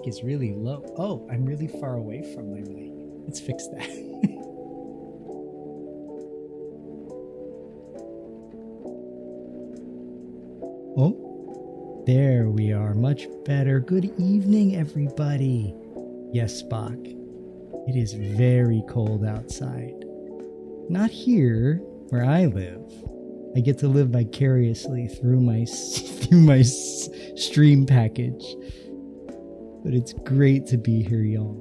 Is really low. Oh, I'm really far away from my mic. Let's fix that. Oh, there we are. Much better. Good evening, everybody. Yes, Spock. It is very cold outside. Not here, where I live. I get to live vicariously through my stream package. But it's great to be here, y'all.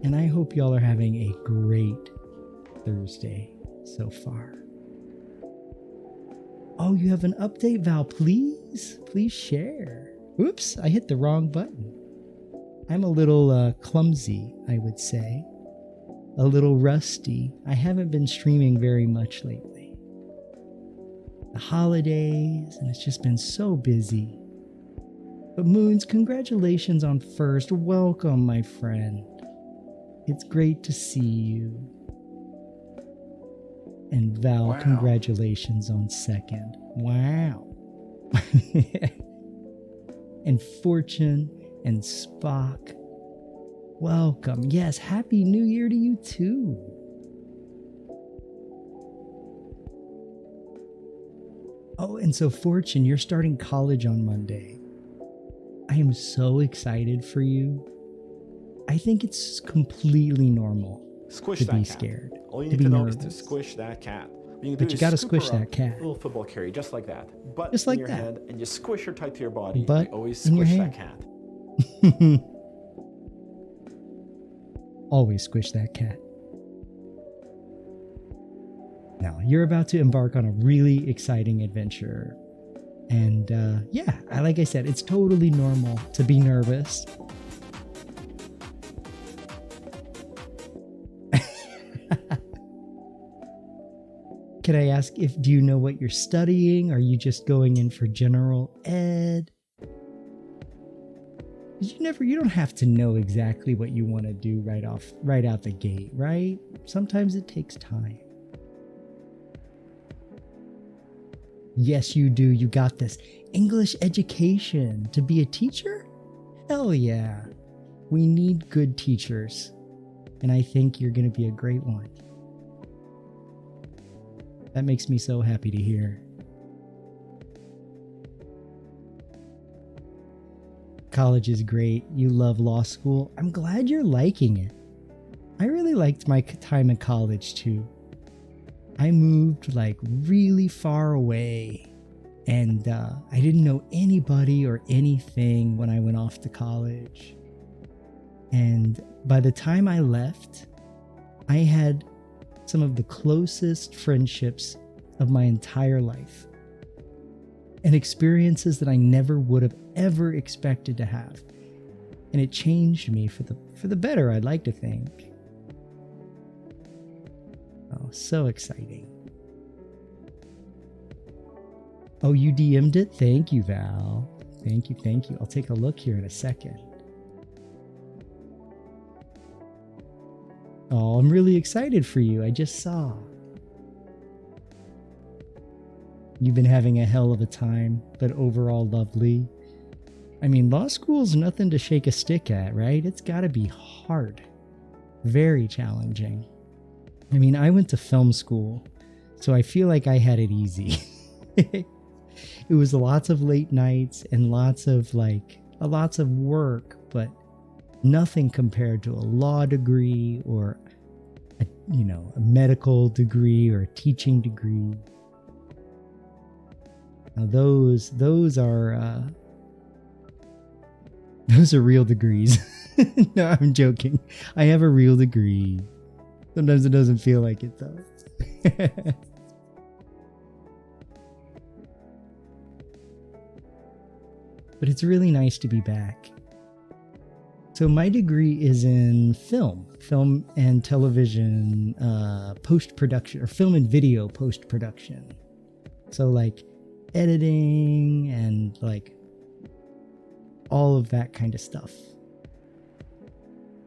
And I hope y'all are having a great Thursday so far. Oh, you have an update, Val. Please share. Oops, I hit the wrong button. I'm a little clumsy, I would say. A little rusty. I haven't been streaming very much lately. The holidays, and it's just been so busy. But Moons, congratulations on first. Welcome, my friend. It's great to see you. And Val, wow. Congratulations on second. Wow. And Fortune and Spock, welcome. Yes, Happy New Year to you too. Oh, and so Fortune, you're starting college on Monday. I am so excited for you. I think it's completely normal to be scared. All you need to know is to squish that cat. But you gotta squish that cat. Little football carry, just like that. Butt just like in your that. hand, and you squish her tight to your body. Butt you always in your squish hand. that cat. Always squish that cat. Now, you're about to embark on a really exciting adventure. And yeah, like I said, it's totally normal to be nervous. Could I ask do you know what you're studying? Are you just going in for general ed? You don't have to know exactly what you want to do right out the gate, right? Sometimes it takes time. Yes, you do. You got this. English education. To be a teacher? Hell yeah. We need good teachers. And I think you're going to be a great one. That makes me so happy to hear. College is great. You love law school. I'm glad you're liking it. I really liked my time in college too. I moved like really far away, and I didn't know anybody or anything when I went off to college. And by the time I left, I had some of the closest friendships of my entire life and experiences that I never would have ever expected to have. And it changed me for the better, I'd like to think. Oh, so exciting. Oh, you DM'd it? Thank you, Val. Thank you. I'll take a look here in a second. Oh, I'm really excited for you. I just saw. You've been having a hell of a time, but overall lovely. I mean, law school's nothing to shake a stick at, right? It's gotta be hard. Very challenging. I mean, I went to film school, so I feel like I had it easy. It was lots of late nights and lots of work, but nothing compared to a law degree or a medical degree or a teaching degree. Now those are real degrees. No, I'm joking. I have a real degree. Sometimes it doesn't feel like it though. But it's really nice to be back. So my degree is in film and television post-production, or film and video post-production. So like editing and like all of that kind of stuff.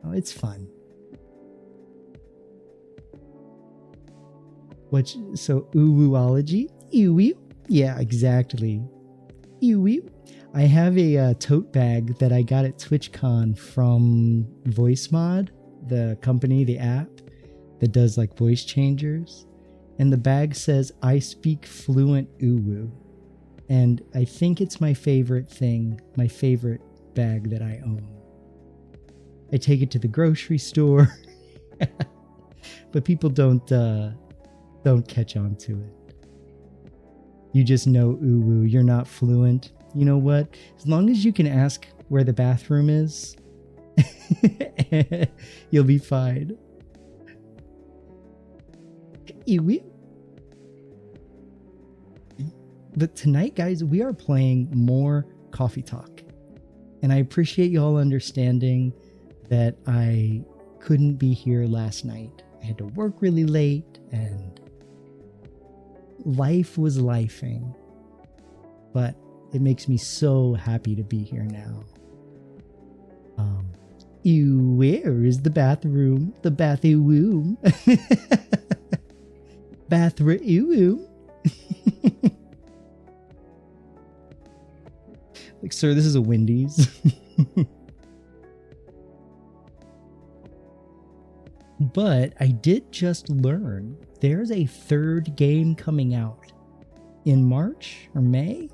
Oh, it's fun. So uwuology? Ew. Yeah, exactly. Ew. I have a tote bag that I got at TwitchCon from VoiceMod, the company, the app that does like voice changers. And the bag says, I speak fluent uwu. And I think it's my favorite thing, my favorite bag that I own. I take it to the grocery store, but people don't catch on to it. You just know uwu, you're not fluent. You know what? As long as you can ask where the bathroom is, you'll be fine. But tonight, guys, we are playing more Coffee Talk. And I appreciate y'all understanding that I couldn't be here last night. I had to work really late and life was lifing. But it makes me so happy to be here now. Where is the bathroom? The bathroom. Bathroom. Like, sir, this is a Wendy's. But I did just learn there's a third game coming out in March or May.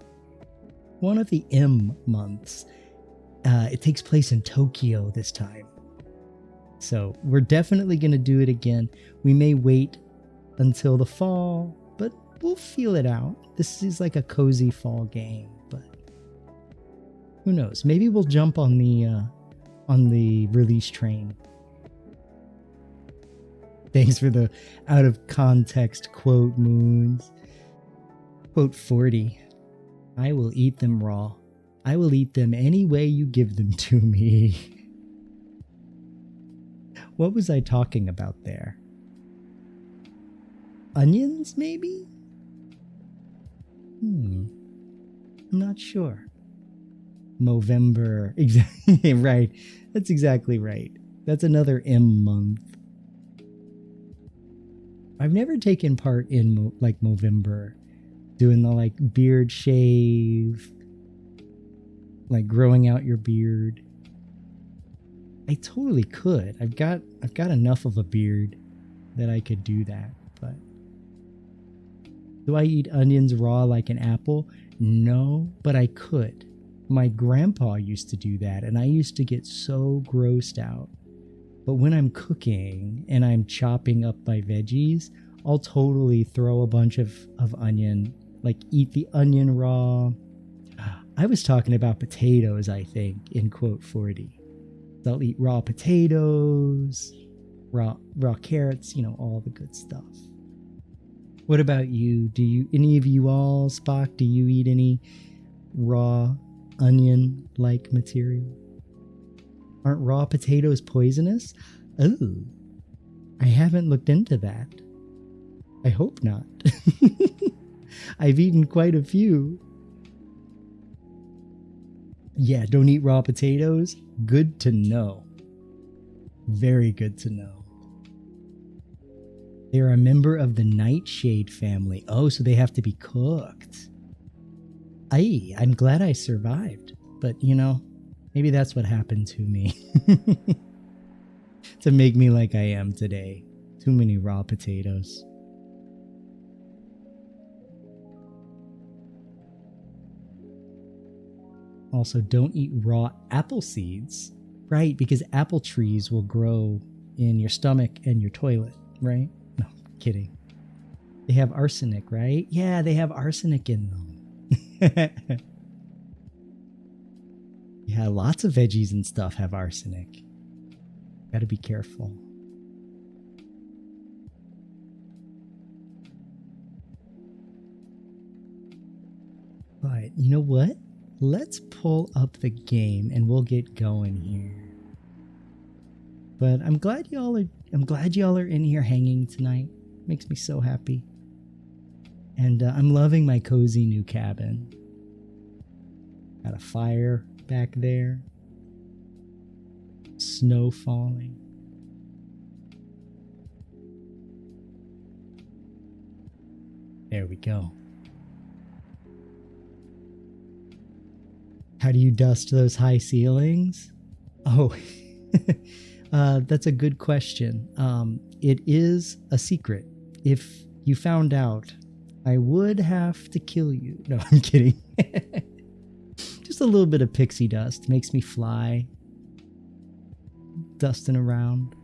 One of the M months. It takes place in Tokyo this time. So we're definitely going to do it again. We may wait until the fall, but we'll feel it out. This is like a cozy fall game, but who knows? Maybe we'll jump on the release train. Thanks for the out of context quote, Moons. Quote 40. I will eat them raw. I will eat them any way you give them to me. What was I talking about there? Onions, maybe? I'm not sure. Movember. Exactly right. That's exactly right. That's another M month. I've never taken part in like Movember, doing the like beard shave, like growing out your beard. I totally could. I've got enough of a beard that I could do that, but do I eat onions raw like an apple? No, but I could. My grandpa used to do that, and I used to get so grossed out. But when I'm cooking and I'm chopping up my veggies, I'll totally throw a bunch of onion, like eat the onion raw. I was talking about potatoes, I think, in quote 40. I'll eat raw potatoes, raw carrots, all the good stuff. What about you? Do you, any of you all, Spock, do you eat any raw onion-like material? Aren't raw potatoes poisonous? Oh, I haven't looked into that. I hope not. I've eaten quite a few. Yeah, don't eat raw potatoes. Good to know. Very good to know. They're a member of the nightshade family. Oh, so they have to be cooked. I'm glad I survived. But, maybe that's what happened to me. To make me like I am today. Too many raw potatoes. Also, don't eat raw apple seeds. Right, because apple trees will grow in your stomach and your toilet, right? No, kidding. They have arsenic, right? Yeah, they have arsenic in them. Yeah, lots of veggies and stuff have arsenic. Gotta be careful. But you know what? Let's pull up the game and we'll get going here. But I'm glad y'all are in here hanging tonight. Makes me so happy. And I'm loving my cozy new cabin. Got a fire back there. Snow falling. There we go. How do you dust those high ceilings? Oh, that's a good question. It is a secret. If you found out, I would have to kill you. No, I'm kidding. Just a little bit of pixie dust makes me fly. Dusting around.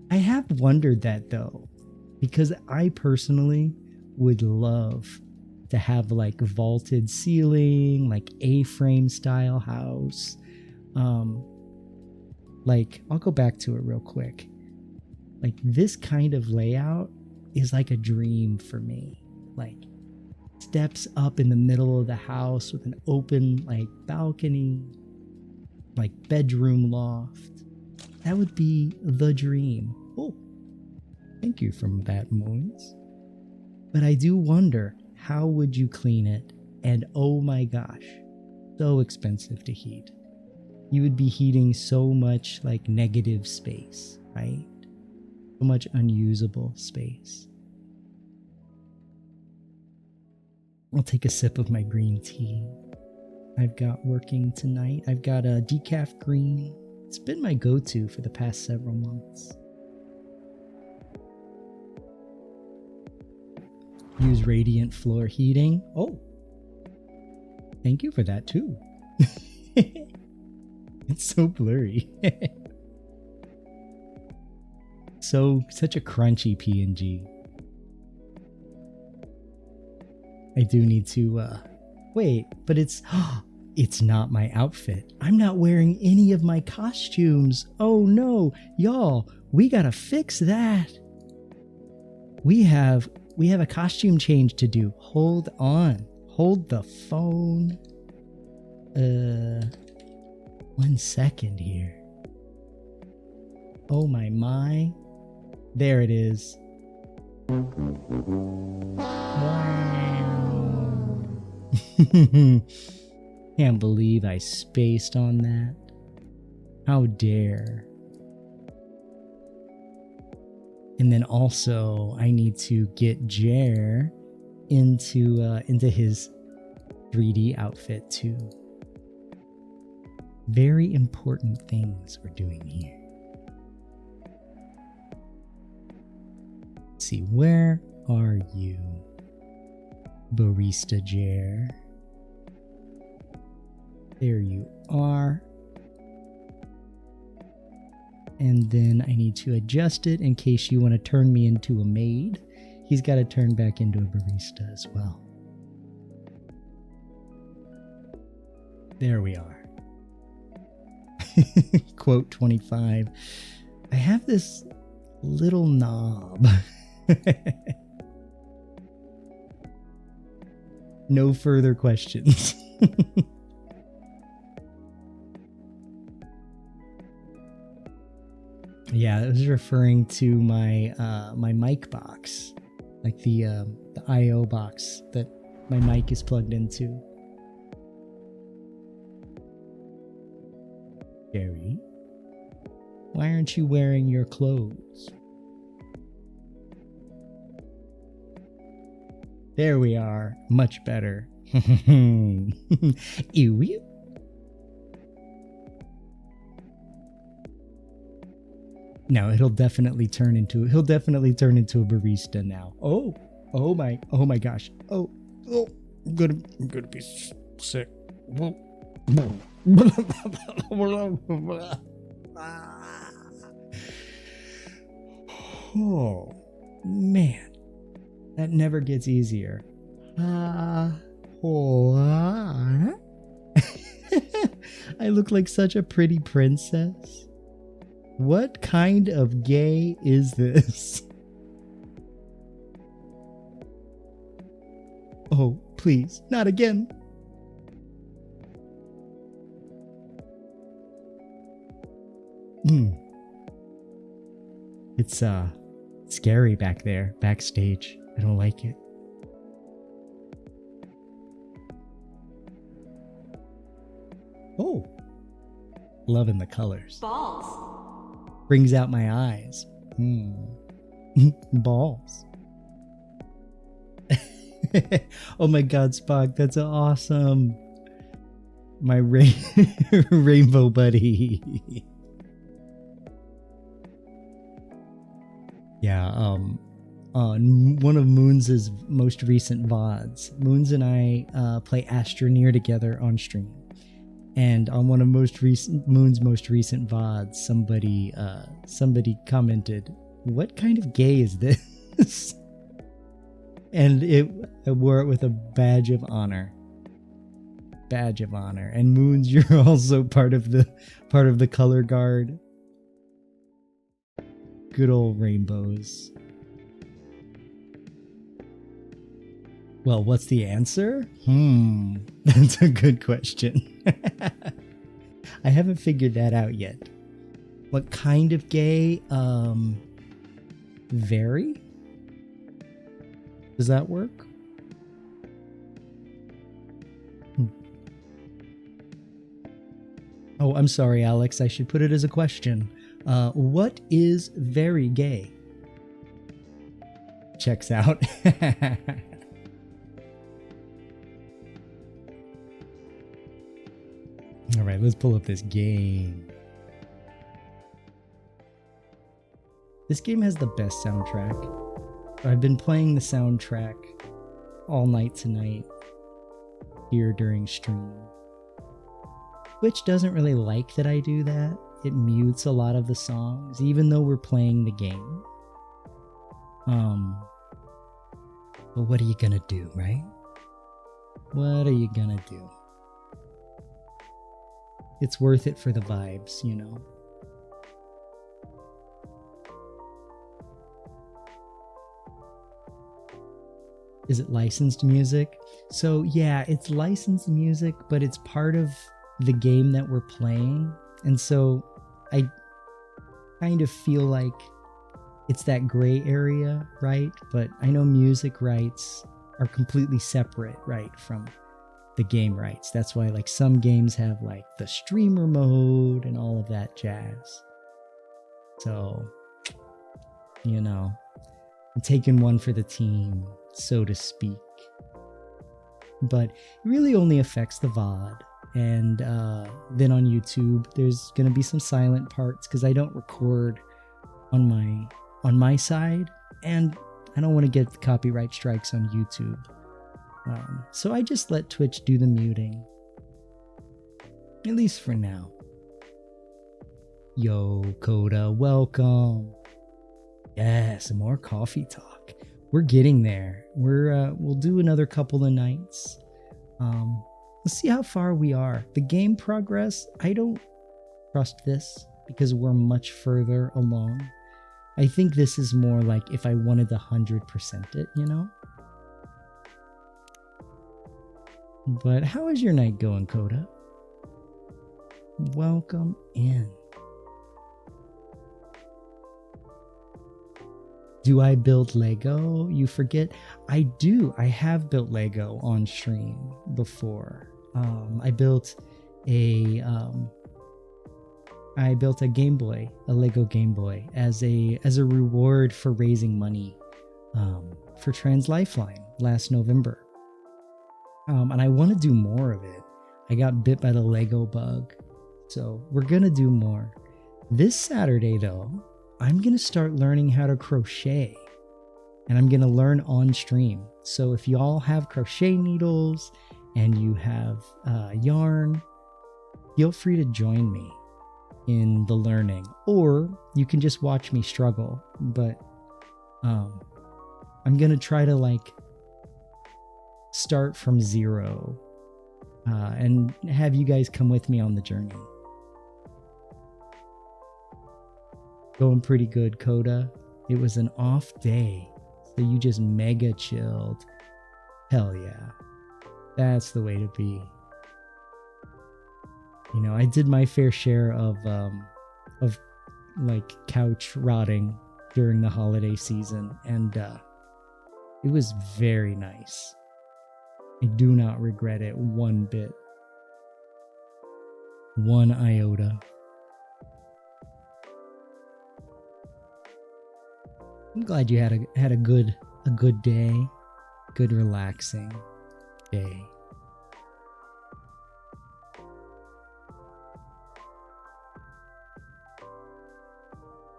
I have wondered that though, because I personally would love to have like vaulted ceiling, like A-frame style house. Like I'll go back to it real quick. Like this kind of layout is like a dream for me. Like steps up in the middle of the house with an open like balcony, like bedroom loft. That would be the dream. Oh, thank you for that, Moons. But I do wonder, how would you clean it? And oh my gosh, so expensive to heat. You would be heating so much like negative space, right? So much unusable space. I'll take a sip of my green tea I've got working tonight. I've got a decaf green. It's been my go-to for the past several months. Use radiant floor heating. Oh, thank you for that too. It's so blurry. Such a crunchy PNG. I do need to wait, but it's not my outfit. I'm not wearing any of my costumes. Oh no, y'all, we gotta fix that. We have a costume change to do. Hold on. Hold the phone. 1 second here. Oh my. There it is. Wow. Can't believe I spaced on that. How dare. And then also I need to get Jer into his 3D outfit too. Very important things we're doing here. Let's see, where are you, Barista Jer? There you are. And then I need to adjust it in case you want to turn me into a maid. He's got to turn back into a barista as well. There we are. Quote 25. I have this little knob. No further questions. Yeah, I was referring to my my mic box, like the I/O box that my mic is plugged into. Gary, why aren't you wearing your clothes? There we are, much better. Ew, ew. No, he'll definitely turn into a barista now. Oh my gosh. Oh, I'm gonna be sick. Oh man, that never gets easier. I look like such a pretty princess. What kind of gay is this? Oh, please, not again. It's scary back there, backstage. I don't like it. Oh, loving the colors. Balls. Brings out my eyes. Balls. Oh my god, Spock, that's awesome. My rainbow buddy. Yeah, on one of Moons' most recent VODs, Moons and I play Astroneer together on stream. And on one of Moon's most recent VODs, somebody commented, "What kind of gay is this?" And I wore it with a badge of honor. Badge of honor. And Moons, you're also part of the color guard. Good old rainbows. Well, what's the answer? That's a good question. I haven't figured that out yet. What kind of gay? Very? Does that work? Oh, I'm sorry, Alex. I should put it as a question. What is very gay? Checks out. All right, let's pull up this game. This game has the best soundtrack. I've been playing the soundtrack all night tonight here during stream. Twitch doesn't really like that I do that. It mutes a lot of the songs, even though we're playing the game. But what are you gonna do, right? What are you gonna do? It's worth it for the vibes, you know. Is it licensed music? So yeah, it's licensed music, but it's part of the game that we're playing. And so I kind of feel like it's that gray area, right? But I know music rights are completely separate, right, from the game rights. That's why like some games have like the streamer mode and all of that jazz. So, you know, I'm taking one for the team, so to speak. But it really only affects the VOD. And then on YouTube, there's going to be some silent parts because I don't record on my side, and I don't want to get copyright strikes on YouTube. So I just let Twitch do the muting, at least for now. Yo, Coda, welcome. Yeah, some more coffee talk. We're getting there. We'll do another couple of nights. Let's see how far we are. The game progress, I don't trust this because we're much further along. I think this is more like if I wanted to 100% it, you know? But how is your night going, Coda? Welcome in. Do I build Lego? You forget. I do. I have built Lego on stream before. I built a Game Boy, a Lego Game Boy, as a reward for raising money for Trans Lifeline last November. And I want to do more of it. I got bit by the Lego bug, so we're gonna do more. This Saturday, though, I'm gonna start learning how to crochet, and I'm gonna learn on stream. So if y'all have crochet needles and you have yarn, feel free to join me in the learning, or you can just watch me struggle. But I'm gonna try to like start from zero and have you guys come with me on the journey. Going pretty good, Coda. It was an off day, so you just mega chilled. Hell yeah. That's the way to be. You know, I did my fair share of like couch rotting during the holiday season, and it was very nice. I do not regret it one bit. One iota. I'm glad you had a good day, good relaxing day.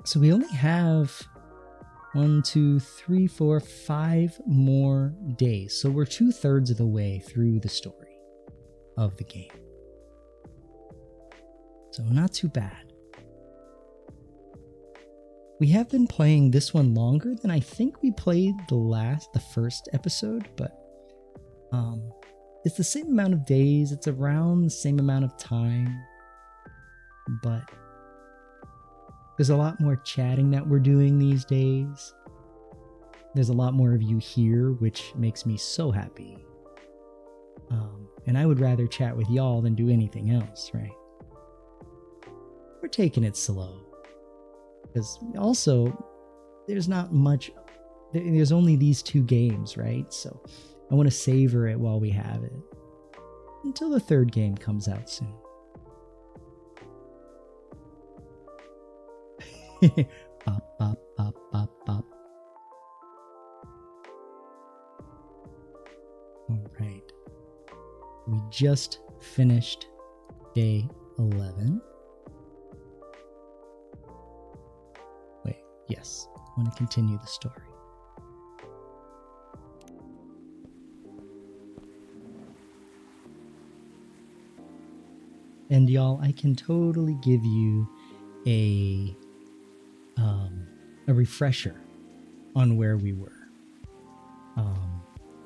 So we only have 1, 2, 3, 4, 5 more days. So we're 2/3 of the way through the story of the game. So not too bad. We have been playing this one longer than I think we played the first episode, but it's the same amount of days. It's around the same amount of time, but there's a lot more chatting that we're doing these days. There's a lot more of you here, which makes me so happy. And I would rather chat with y'all than do anything else, right? We're taking it slow. Because also, there's not much, there's only these 2 games, right? So I want to savor it while we have it. Until the 3rd game comes out soon. Bop, bop, bop, bop, bop. All right. We just finished day 11. Wait, yes. I want to continue the story. And y'all, I can totally give you a refresher on where we were.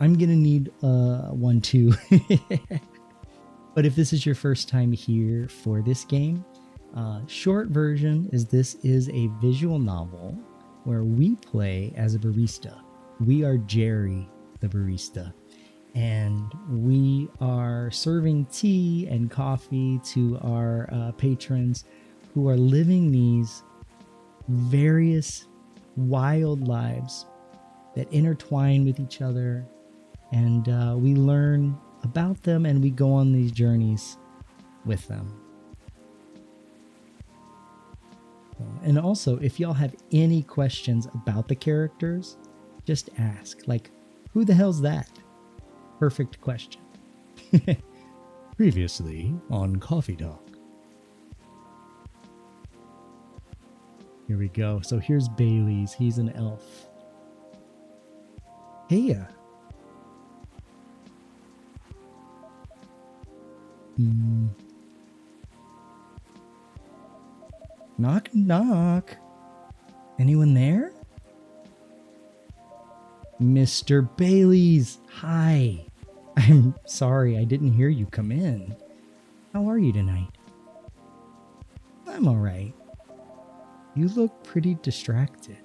I'm gonna need one too. But if this is your first time here for this game, short version is this is a visual novel where we play as a barista. We are Jerry, the barista, and we are serving tea and coffee to our patrons who are living these various wild lives that intertwine with each other, and we learn about them, and we go on these journeys with them. And also, if y'all have any questions about the characters, just ask. Like, who the hell's that? Perfect question. Previously on Coffee Talk. Here we go. So here's Bailey's. He's an elf. Hey. Knock, knock. Anyone there? Mr. Bailey's. Hi. I'm sorry I didn't hear you come in. How are you tonight? I'm all right. You look pretty distracted.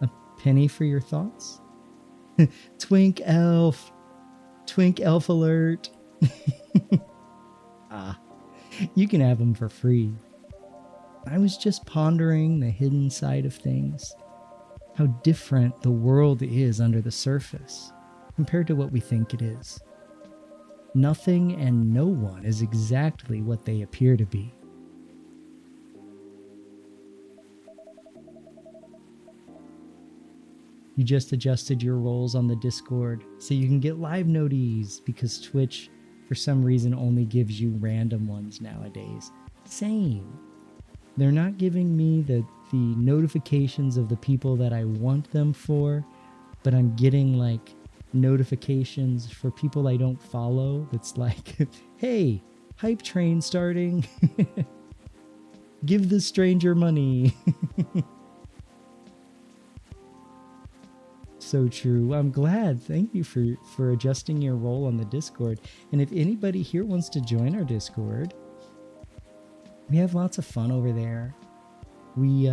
A penny for your thoughts? Twink elf. Twink elf alert. You can have them for free. I was just pondering the hidden side of things. How different the world is under the surface compared to what we think it is. Nothing and no one is exactly what they appear to be. You just adjusted your roles on the Discord so you can get live noties, because Twitch, for some reason, only gives you random ones nowadays. Same. They're not giving me the notifications of the people that I want them for, but I'm getting like notifications for people I don't follow. That's like, hey, hype train starting. Give this stranger money. So true. I'm glad. Thank you for adjusting your role on the Discord. And if anybody here wants to join our Discord, we have lots of fun over there. We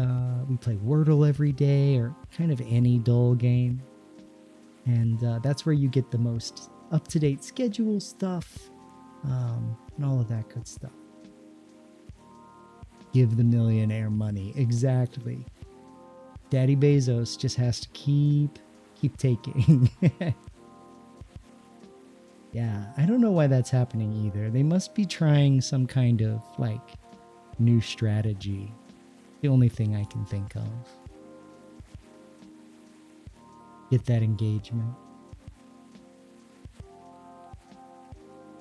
play Wordle every day, or kind of any dull game. And that's where you get the most up-to-date schedule stuff, and all of that good stuff. Give the millionaire money. Exactly. Daddy Bezos just has to keep taking. Yeah, I don't know why that's happening either. They must be trying some kind of like new strategy. The only thing I can think of. Get that engagement.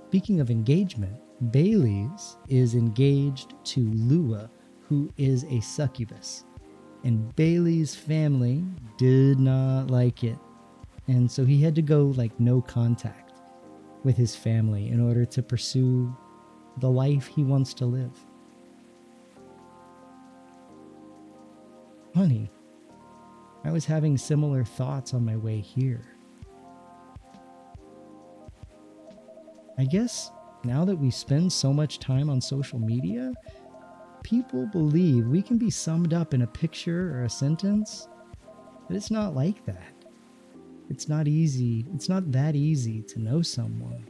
Speaking of engagement, Bailey's is engaged to Lua, who is a succubus. And Bailey's family did not like it. And so he had to go like no contact with his family in order to pursue the life he wants to live. Funny, I was having similar thoughts on my way here. I guess now that we spend so much time on social media, people believe we can be summed up in a picture or a sentence, but it's not like that. It's not easy. It's not that easy to know someone,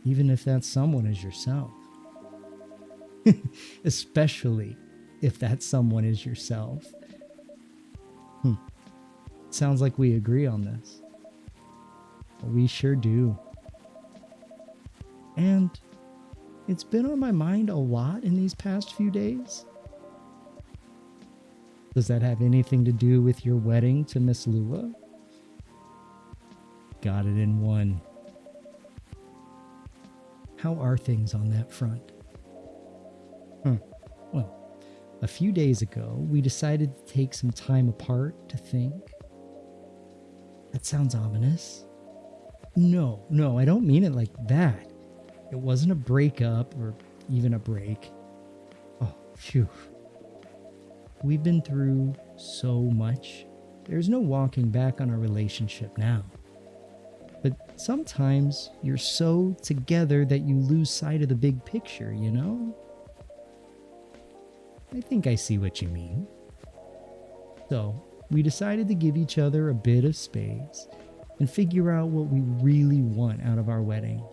even if that someone is yourself. Especially if that someone is yourself. Sounds like we agree on this. We sure do. And it's been on my mind a lot in these past few days. Does that have anything to do with your wedding to Miss Lua? Got it in one. How are things on that front? Well, a few days ago, we decided to take some time apart to think. That sounds ominous. No, I don't mean it like that. It wasn't a breakup or even a break. Oh, phew. We've been through so much. There's no walking back on our relationship now. But sometimes you're so together that you lose sight of the big picture, you know? I think I see what you mean. So, we decided to give each other a bit of space and figure out what we really want out of our wedding.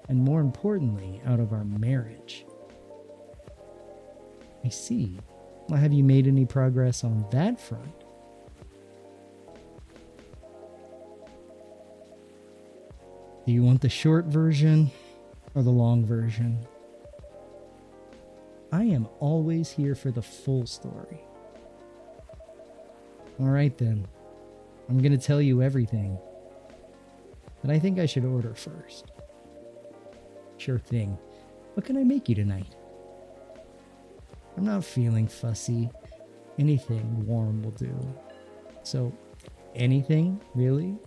And more importantly, out of our marriage. I see. Well, have you made any progress on that front? Do you want the short version or the long version? I am always here for the full story. Alright then. I'm gonna tell you everything. But I think I should order first. Sure thing. What can I make you tonight? I'm not feeling fussy. Anything warm will do. So, anything, really?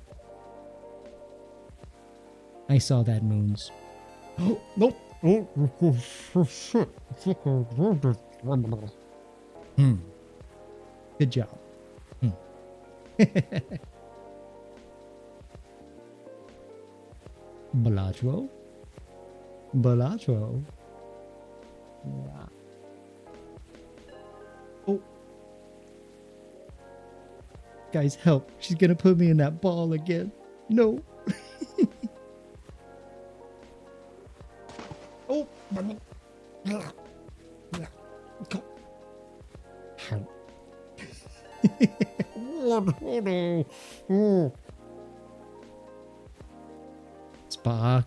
I saw that, Moons. Oh, nope. Good job. Bellatrix? Bellatrix? Yeah. Oh. Guys, help. She's gonna put me in that ball again. No. Oh. Spock.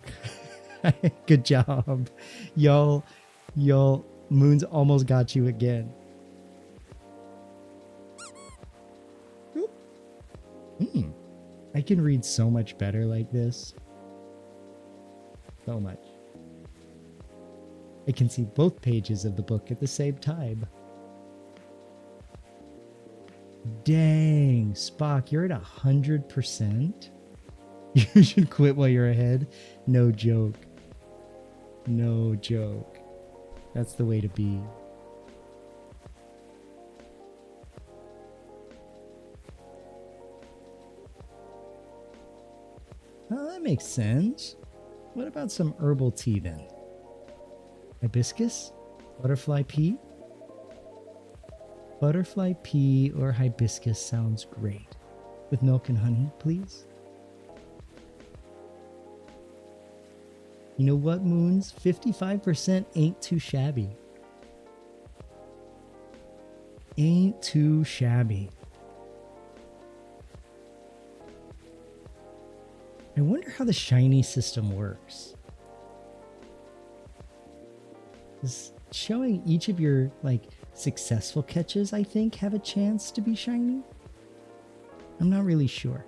Good job. Y'all, Moons almost got you again. I can read so much better like this. So much. I can see both pages of the book at the same time. Dang, Spock, you're at 100%? You should quit while you're ahead. No joke. No joke. That's the way to be. Oh, that makes sense. What about some herbal tea then? Hibiscus? Butterfly pea? Butterfly pea or hibiscus sounds great. With milk and honey, please. You know what, Moons? 55% ain't too shabby. Ain't too shabby. I wonder how the shiny system works. Is showing each of your, successful catches, I think, have a chance to be shiny? I'm not really sure.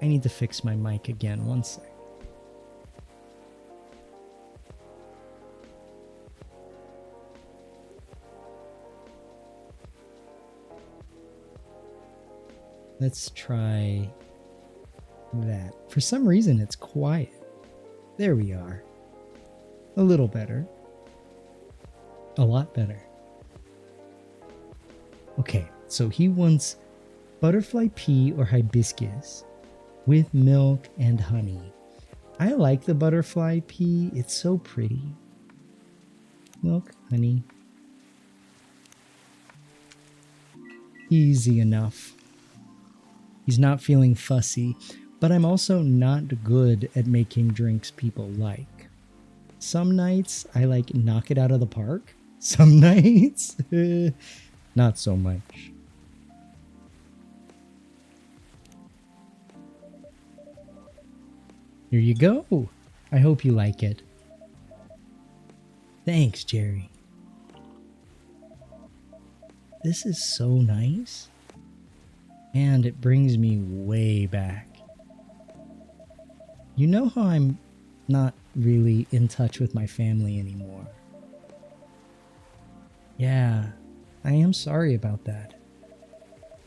I need to fix my mic again, one sec. Let's try that. For some reason, it's quiet. There we are. A little better. A lot better. Okay, so he wants butterfly pea or hibiscus with milk and honey. I like the butterfly pea. It's so pretty. Milk, honey. Easy enough. He's not feeling fussy, but I'm also not good at making drinks people like. Some nights I knock it out of the park. Some nights, not so much. Here you go. I hope you like it. Thanks, Jerry. This is so nice. And it brings me way back. You know how I'm not really in touch with my family anymore? Yeah, I am sorry about that.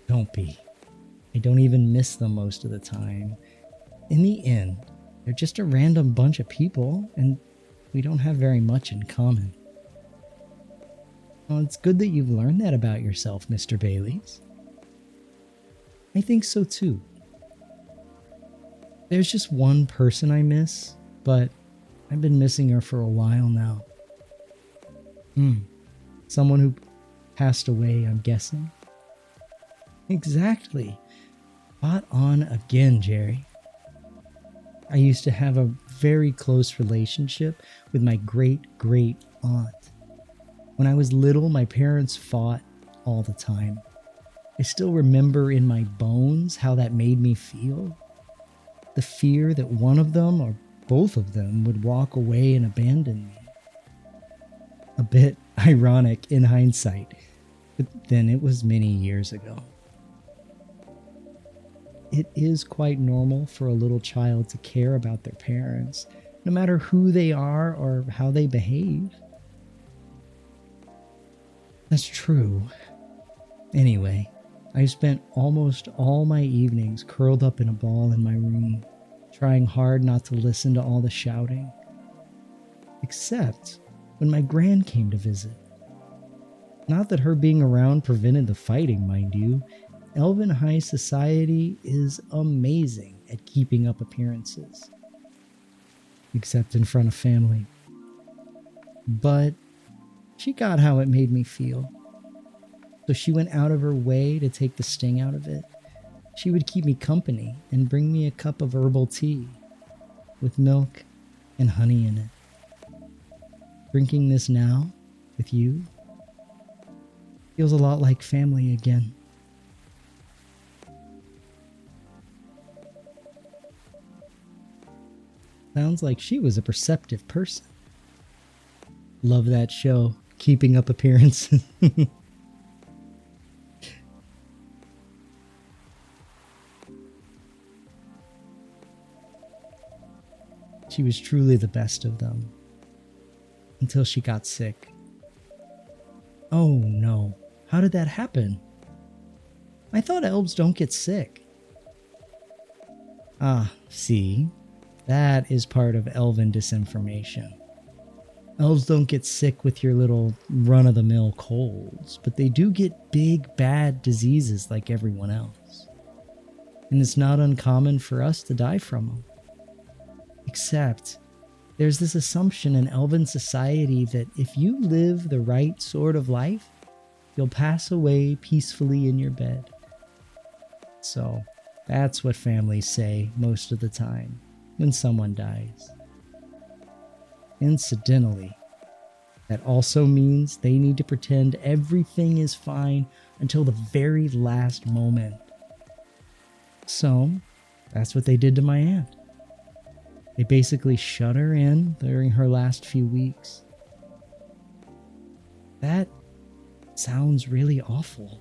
Don't be. I don't even miss them most of the time. In the end, they're just a random bunch of people, and we don't have very much in common. Well, it's good that you've learned that about yourself, Mr. Baileys. I think so too. There's just one person I miss, but I've been missing her for a while now. Someone who passed away, I'm guessing. Exactly. Spot on again, Jerry. I used to have a very close relationship with my great-great aunt. When I was little, my parents fought all the time. I still remember in my bones how that made me feel. the fear that one of them or both of them would walk away and abandon me. A bit ironic in hindsight, but then it was many years ago. It is quite normal for a little child to care about their parents, no matter who they are or how they behave. That's true. Anyway, I spent almost all my evenings curled up in a ball in my room, trying hard not to listen to all the shouting. Except when my gran came to visit. Not that her being around prevented the fighting, mind you. Elven high society is amazing at keeping up appearances. Except in front of family. But she got how it made me feel. So she went out of her way to take the sting out of it. She would keep me company and bring me a cup of herbal tea with milk and honey in it. Drinking this now with you feels a lot like family again. Sounds like she was a perceptive person. Love that show, Keeping Up Appearances. She was truly the best of them. Until she got sick. Oh no, how did that happen? I thought elves don't get sick. Ah, see? That is part of elven disinformation. Elves don't get sick with your little run-of-the-mill colds, but they do get big, bad diseases like everyone else. And it's not uncommon for us to die from them. Except, there's this assumption in elven society that if you live the right sort of life, you'll pass away peacefully in your bed. So, that's what families say most of the time when someone dies. Incidentally, that also means they need to pretend everything is fine until the very last moment. So, that's what they did to my aunt. They basically shut her in during her last few weeks. That sounds really awful.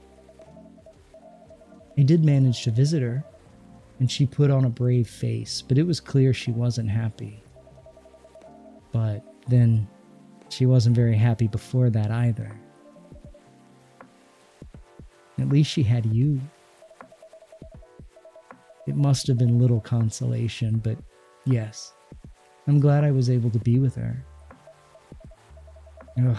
I did manage to visit her, and she put on a brave face, but it was clear she wasn't happy. But then, she wasn't very happy before that either. At least she had you. It must have been little consolation, but yes, I'm glad I was able to be with her. Ugh.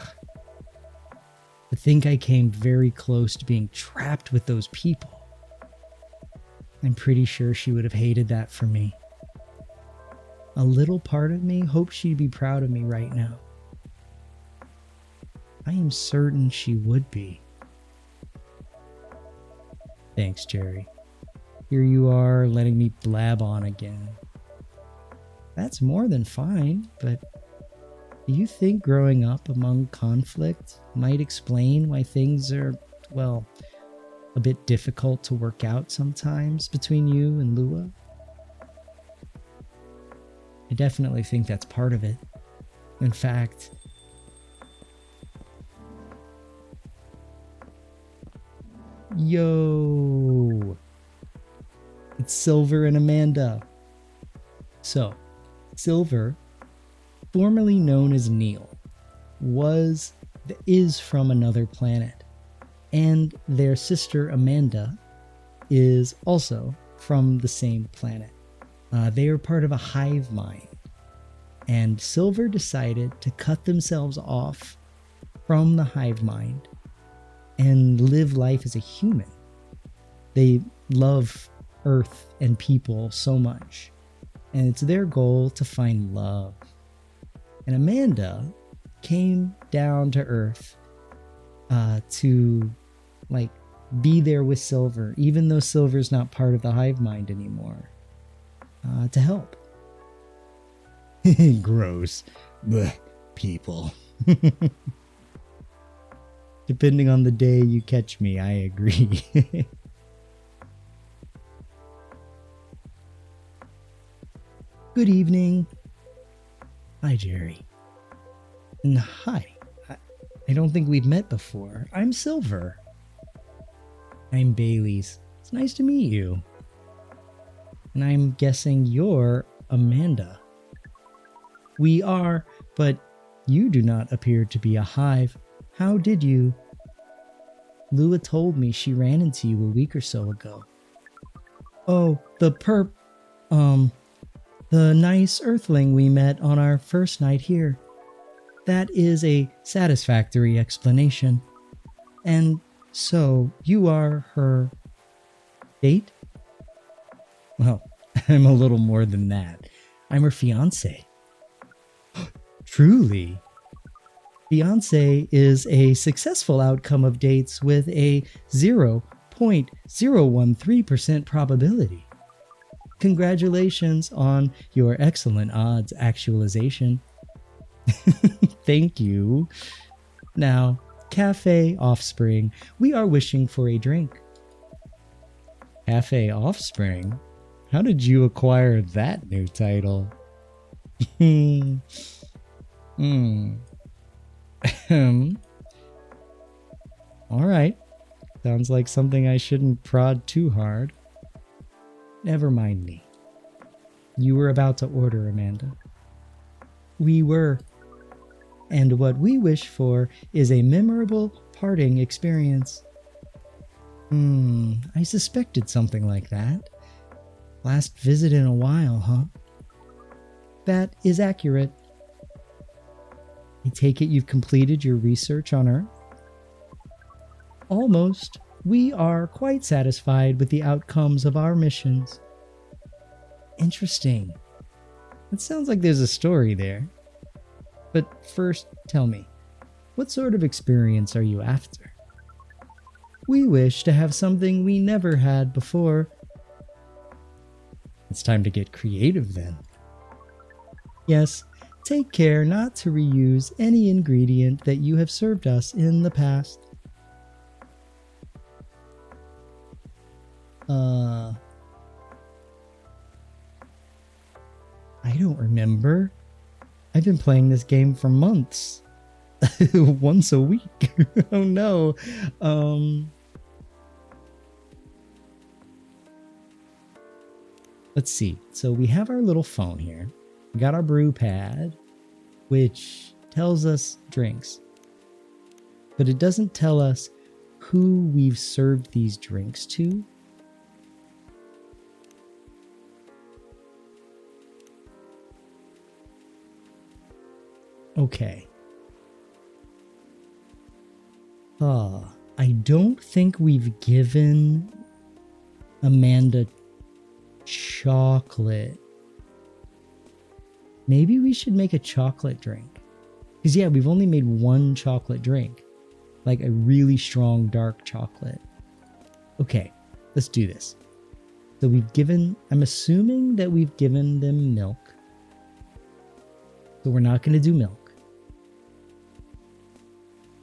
To think I came very close to being trapped with those people. I'm pretty sure she would have hated that for me. A little part of me hopes she'd be proud of me right now. I am certain she would be. Thanks, Jerry. Here you are letting me blab on again. That's more than fine, but do you think growing up among conflict might explain why things are, well, a bit difficult to work out sometimes between you and Lua? I definitely think that's part of it. In fact, yo, it's Silver and Amanda. So, Silver, formerly known as Neil, is from another planet, and their sister Amanda is also from the same planet. They are part of a hive mind, and Silver decided to cut themselves off from the hive mind and live life as a human. They love Earth and people so much, and it's their goal to find love. And Amanda came down to Earth to be there with Silver, even though Silver's not part of the hive mind anymore, to help. Gross. Blech, people. Depending on the day you catch me, I agree. Good evening. Hi, Jerry. And hi. I don't think we've met before. I'm Silver. I'm Bailey's. It's nice to meet you. And I'm guessing you're Amanda. We are, but you do not appear to be a hive. How did you? Lua told me she ran into you a week or so ago. Oh, the nice earthling we met on our first night here. That is a satisfactory explanation. And so, you are her date? Well, I'm a little more than that. I'm her fiancé. Truly? Fiancé is a successful outcome of dates with a 0.013% probability. Congratulations on your excellent odds actualization. Thank you. Now, Cafe Offspring, we are wishing for a drink. Cafe Offspring? How did you acquire that new title? Alright. Sounds like something I shouldn't prod too hard. Never mind me. You were about to order, Amanda. We were. And what we wish for is a memorable parting experience. I suspected something like that. Last visit in a while, huh? That is accurate. I take it you've completed your research on Earth? Almost. We are quite satisfied with the outcomes of our missions. Interesting. It sounds like there's a story there. But first, tell me, what sort of experience are you after? We wish to have something we never had before. It's time to get creative then. Yes, take care not to reuse any ingredient that you have served us in the past. I don't remember. I've been playing this game for months. Once a week. Oh no. Let's see. So we have our little phone here. We got our brew pad, which tells us drinks. But it doesn't tell us who we've served these drinks to. Okay. I don't think we've given Amanda chocolate. Maybe we should make a chocolate drink. Because yeah, we've only made one chocolate drink. Like a really strong dark chocolate. Okay, let's do this. So I'm assuming that we've given them milk. So we're not going to do milk.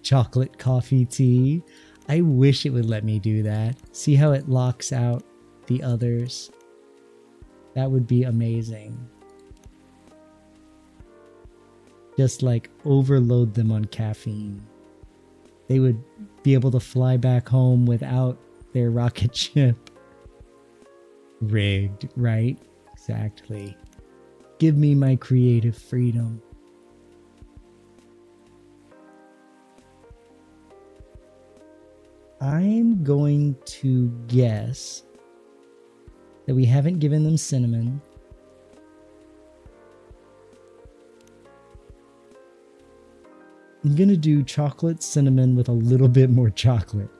Chocolate coffee tea. I wish it would let me do that. See how it locks out the others? That would be amazing. Just like overload them on caffeine. They would be able to fly back home without their rocket ship. Rigged, right? Exactly. Give me my creative freedom. I'm going to guess that we haven't given them cinnamon. I'm going to do chocolate cinnamon with a little bit more chocolate.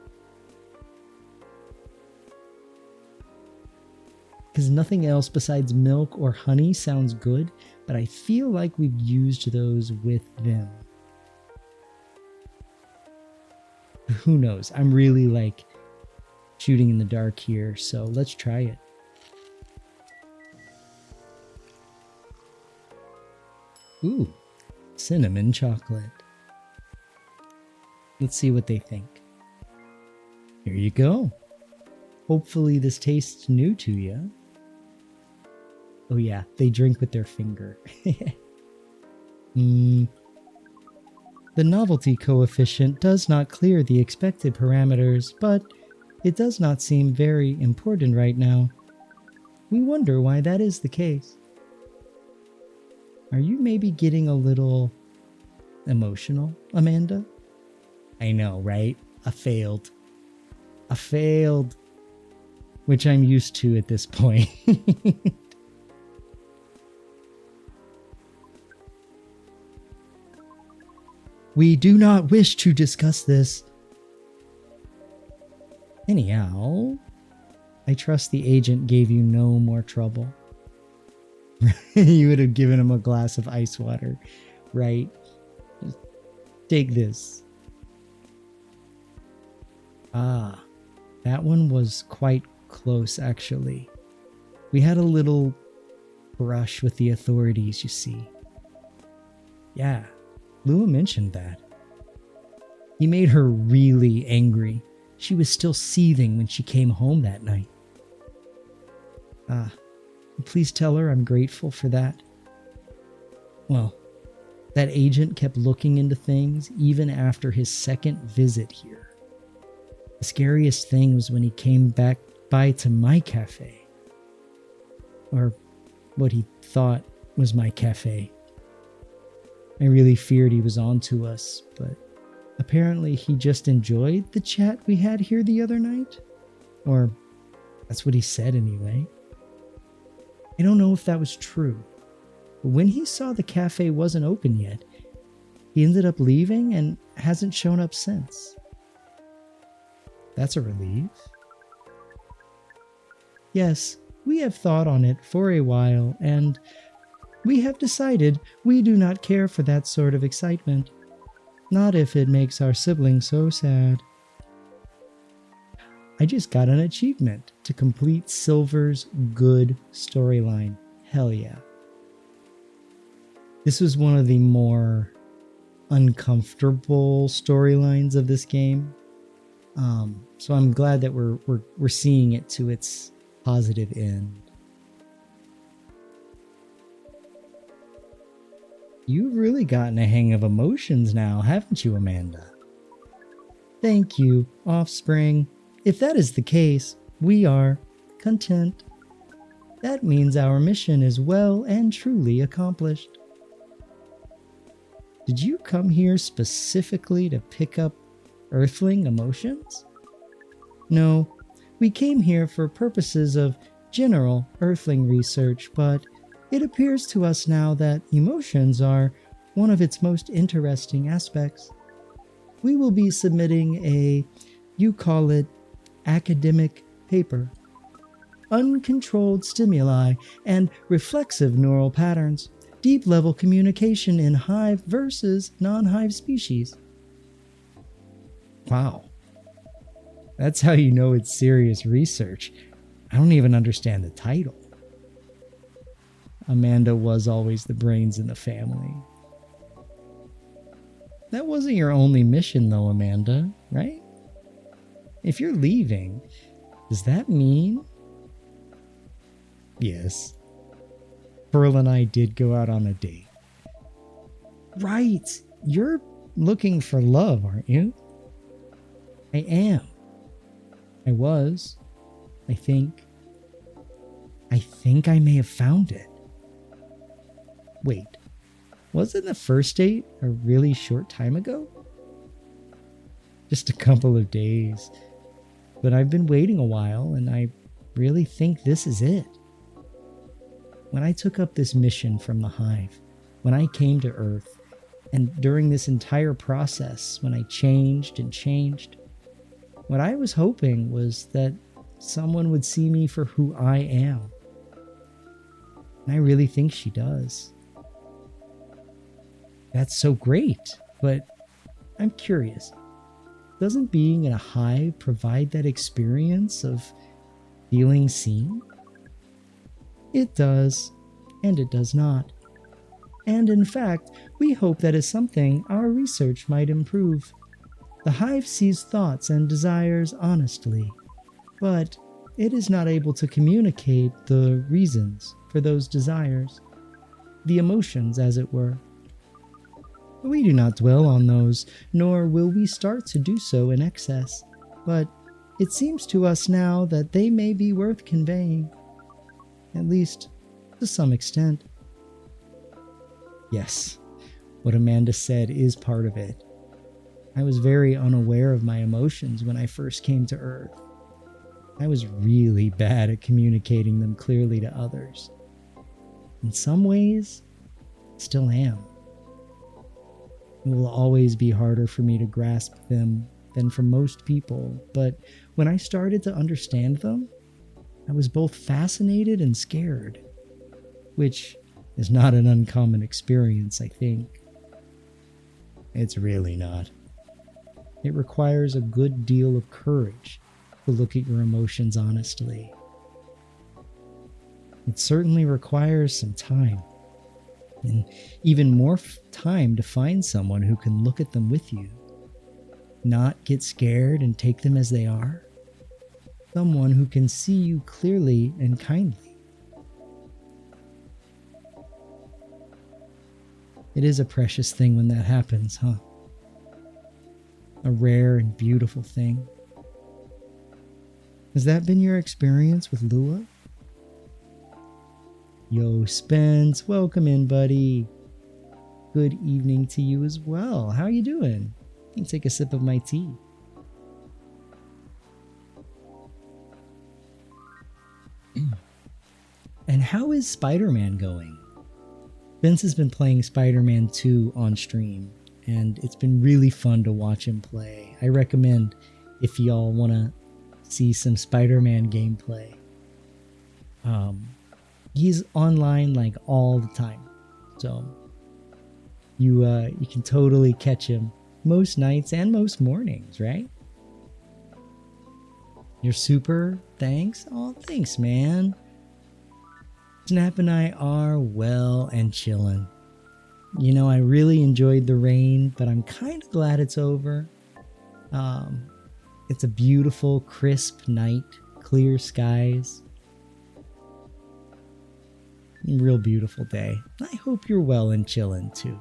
Because nothing else besides milk or honey sounds good, but I feel like we've used those with them. Who knows? I'm really like shooting in the dark here, so let's try it. Ooh, cinnamon chocolate. Let's see what they think. Here you go. Hopefully this tastes new to you. Oh yeah, they drink with their finger. The novelty coefficient does not clear the expected parameters, but it does not seem very important right now. We wonder why that is the case. Are you maybe getting a little emotional, Amanda? I know, right? A failed. Which I'm used to at this point. We do not wish to discuss this. Anyhow, I trust the agent gave you no more trouble. You would have given him a glass of ice water, right? Just take this. Ah, that one was quite close, actually. We had a little brush with the authorities, you see. Yeah, Lua mentioned that. He made her really angry. She was still seething when she came home that night. Please tell her I'm grateful for that. Well, that agent kept looking into things even after his second visit here. The scariest thing was when he came back by to my cafe. Or what he thought was my cafe. I really feared he was onto us, but apparently he just enjoyed the chat we had here the other night. Or that's what he said anyway. I don't know if that was true, but when he saw the cafe wasn't open yet, he ended up leaving and hasn't shown up since. That's a relief. Yes, we have thought on it for a while, and we have decided we do not care for that sort of excitement. Not if it makes our siblings so sad. I just got an achievement to complete Silver's good storyline. Hell yeah. This was one of the more uncomfortable storylines of this game. So I'm glad that we're seeing it to its positive end. You've really gotten a hang of emotions now, haven't you, Amanda? Thank you, Offspring. If that is the case, we are content. That means our mission is well and truly accomplished. Did you come here specifically to pick up Earthling emotions? No, we came here for purposes of general Earthling research, but it appears to us now that emotions are one of its most interesting aspects. We will be submitting a, you call it, academic paper. Uncontrolled stimuli and reflexive neural patterns. Deep level communication in hive versus non-hive species. Wow. That's how you know it's serious research. I don't even understand the title. Amanda was always the brains in the family. That wasn't your only mission though, Amanda, right? If you're leaving, does that mean? Yes. Pearl and I did go out on a date. Right. You're looking for love, aren't you? I am. I was. I think I may have found it. Wait. Wasn't the first date a really short time ago? Just a couple of days. But I've been waiting a while, and I really think this is it. When I took up this mission from the Hive, when I came to Earth, and during this entire process, when I changed and changed, what I was hoping was that someone would see me for who I am. And I really think she does. That's so great, but I'm curious. Doesn't being in a hive provide that experience of feeling seen? It does, and it does not. And in fact, we hope that is something our research might improve. The hive sees thoughts and desires honestly, but it is not able to communicate the reasons for those desires, the emotions, as it were. We do not dwell on those, nor will we start to do so in excess, but it seems to us now that they may be worth conveying, at least to some extent. Yes, what Amanda said is part of it. I was very unaware of my emotions when I first came to Earth. I was really bad at communicating them clearly to others. In some ways, still am. It will always be harder for me to grasp them than for most people, but when I started to understand them, I was both fascinated and scared, which is not an uncommon experience, I think. It's really not. It requires a good deal of courage to look at your emotions honestly. It certainly requires some time, and even more time to find someone who can look at them with you, not get scared and take them as they are. Someone who can see you clearly and kindly. It is a precious thing when that happens, huh? A rare and beautiful thing. Has that been your experience with Lua? Yo, Spence, welcome in, buddy. Good evening to you as well. How are you doing? Let me take a sip of my tea. And how is Spider-Man going? Vince has been playing Spider-Man 2 on stream, and it's been really fun to watch him play. I recommend if y'all want to see some Spider-Man gameplay. He's online like all the time, so you can totally catch him most nights and most mornings, right? You're super. Thanks. Oh, thanks, man. Snap and I are well and chilling. You know, I really enjoyed the rain, but I'm kind of glad it's over. It's a beautiful, crisp night, clear skies. Real beautiful day. I hope you're well and chilling too.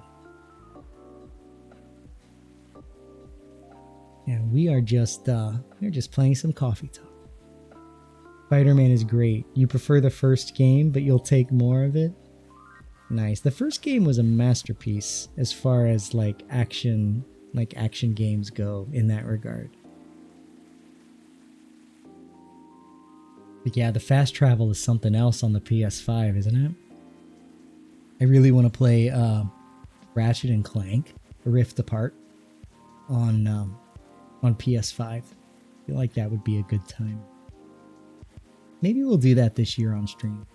And we're just playing some coffee talk. Spider-Man is great. You prefer the first game, but you'll take more of it? Nice. The first game was a masterpiece as far as like action games go in that regard. But yeah, the fast travel is something else on the PS5, isn't it? I really want to play Ratchet and Clank Rift Apart on PS5. I feel like that would be a good time. Maybe we'll do that this year on stream.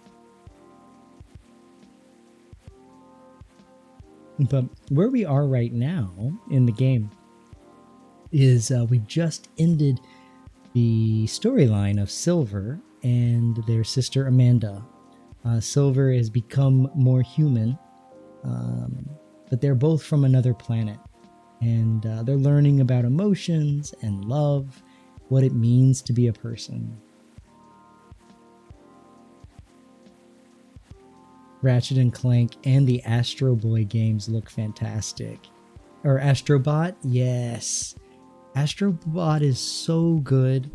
But where we are right now in the game is we've just ended the storyline of Silver and their sister Amanda. Silver has become more human, but they're both from another planet. And they're learning about emotions and love, what it means to be a person. Ratchet and Clank and the Astro Boy games look fantastic. Or Astrobot? Yes. Astrobot is so good.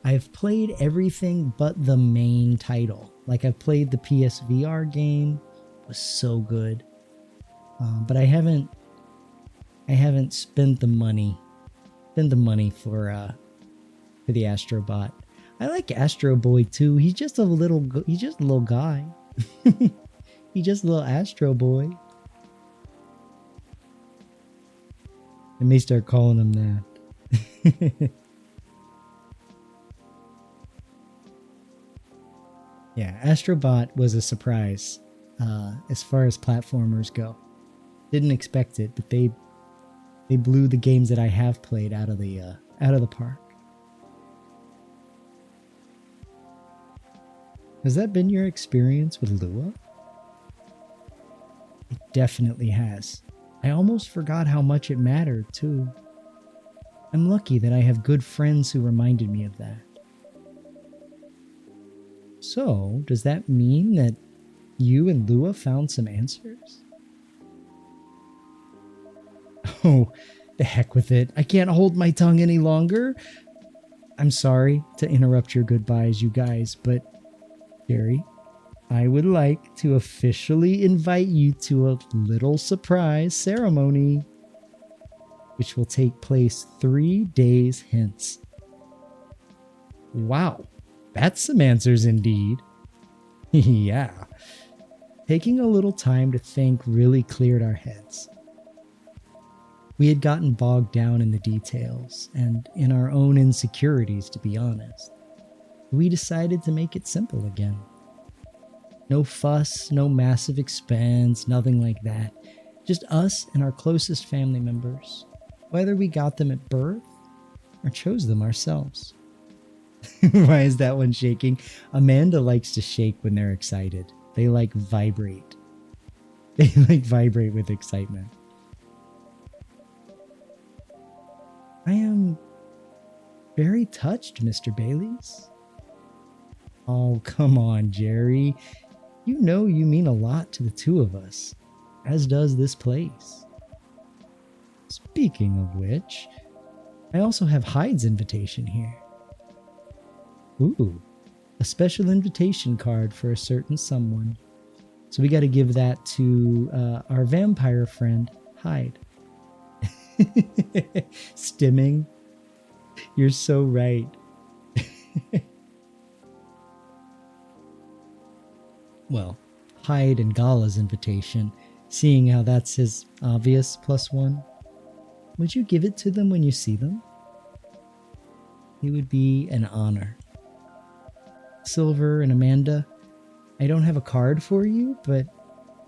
I've played everything but the main title. Like I've played the PSVR game. It was so good. But I haven't spent the money. For the Astrobot. I like Astro Boy too. He's just a little guy. He's just a little Astro Boy. I may start calling him that. Yeah, Astrobot was a surprise as far as platformers go. Didn't expect it, but they blew the games that I have played out of the park. Has that been your experience with Lua? It definitely has. I almost forgot how much it mattered, too. I'm lucky that I have good friends who reminded me of that. So, does that mean that You and Lua found some answers? Oh, the heck with it. I can't hold my tongue any longer. I'm sorry to interrupt your goodbyes, you guys, but Jerry, I would like to officially invite you to a little surprise ceremony, which will take place 3 days hence. Wow, that's some answers indeed. Yeah. Taking a little time to think really cleared our heads. We had gotten bogged down in the details and in our own insecurities, to be honest. We decided to make it simple again. No fuss, no massive expense, nothing like that. Just us and our closest family members, whether we got them at birth or chose them ourselves. Why is that one shaking? Amanda likes to shake when they're excited. They vibrate. They vibrate with excitement. I am very touched, Mr. Baileys. Oh, come on, Jerry. You know you mean a lot to the two of us, as does this place. Speaking of which, I also have Hyde's invitation here. Ooh, a special invitation card for a certain someone. So we got to give that to our vampire friend, Hyde. Stimming. You're so right. Well, Hyde and Gala's invitation, seeing how that's his obvious +1. Would you give it to them when you see them? It would be an honor. Silver and Amanda, I don't have a card for you, but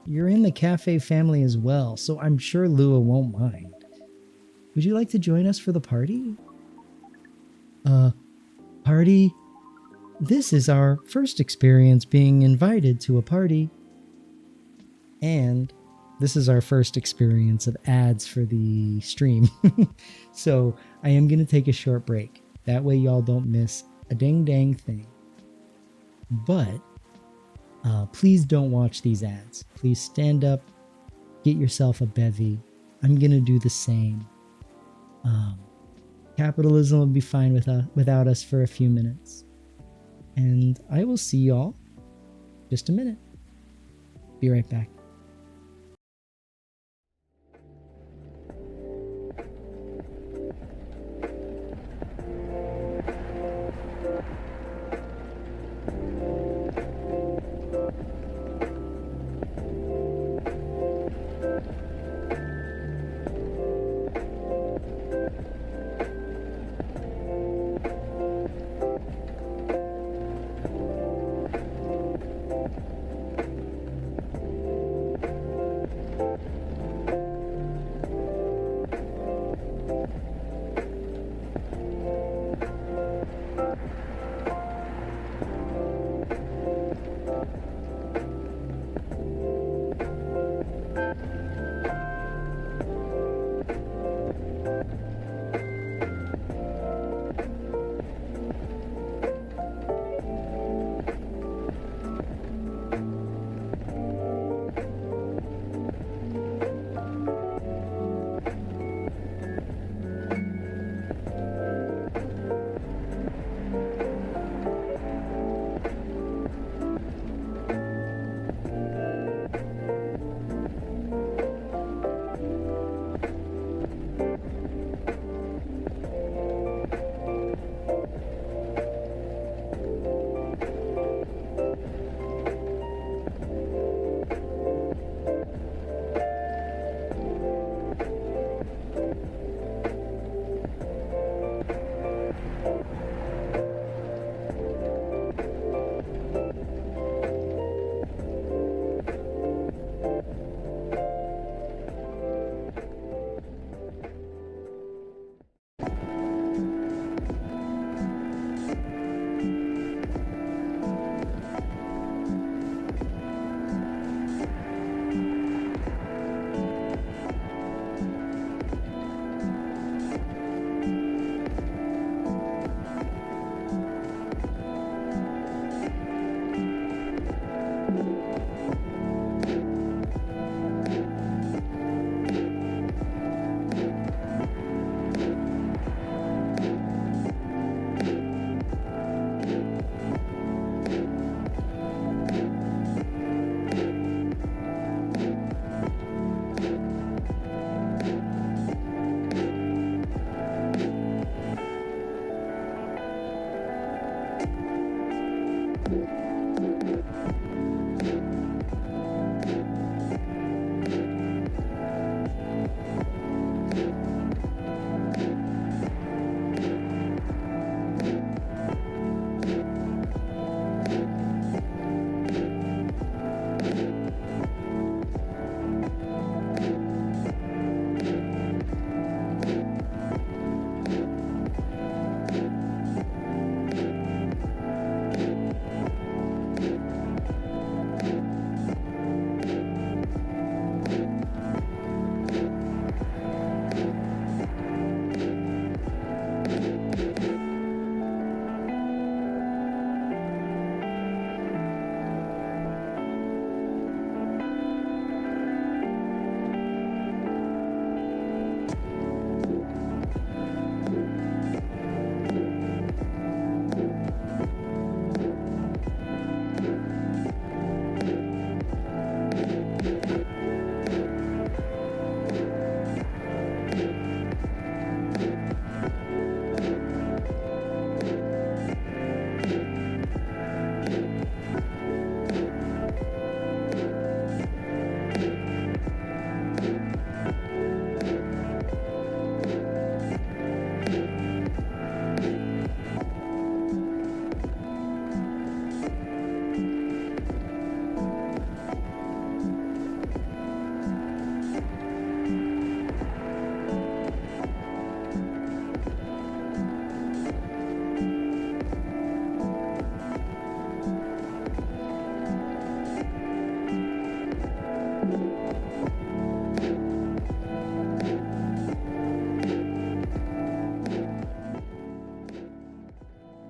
you're in the cafe family as well, so I'm sure Lua won't mind. Would you like to join us for the party? Party? This is our first experience being invited to a party. And this is our first experience of ads for the stream. So I am going to take a short break. That way y'all don't miss a dang thing. But please don't watch these ads. Please stand up, get yourself a bevy. I'm going to do the same. Capitalism will be fine without us for a few minutes. And I will see y'all just a minute. Be right back.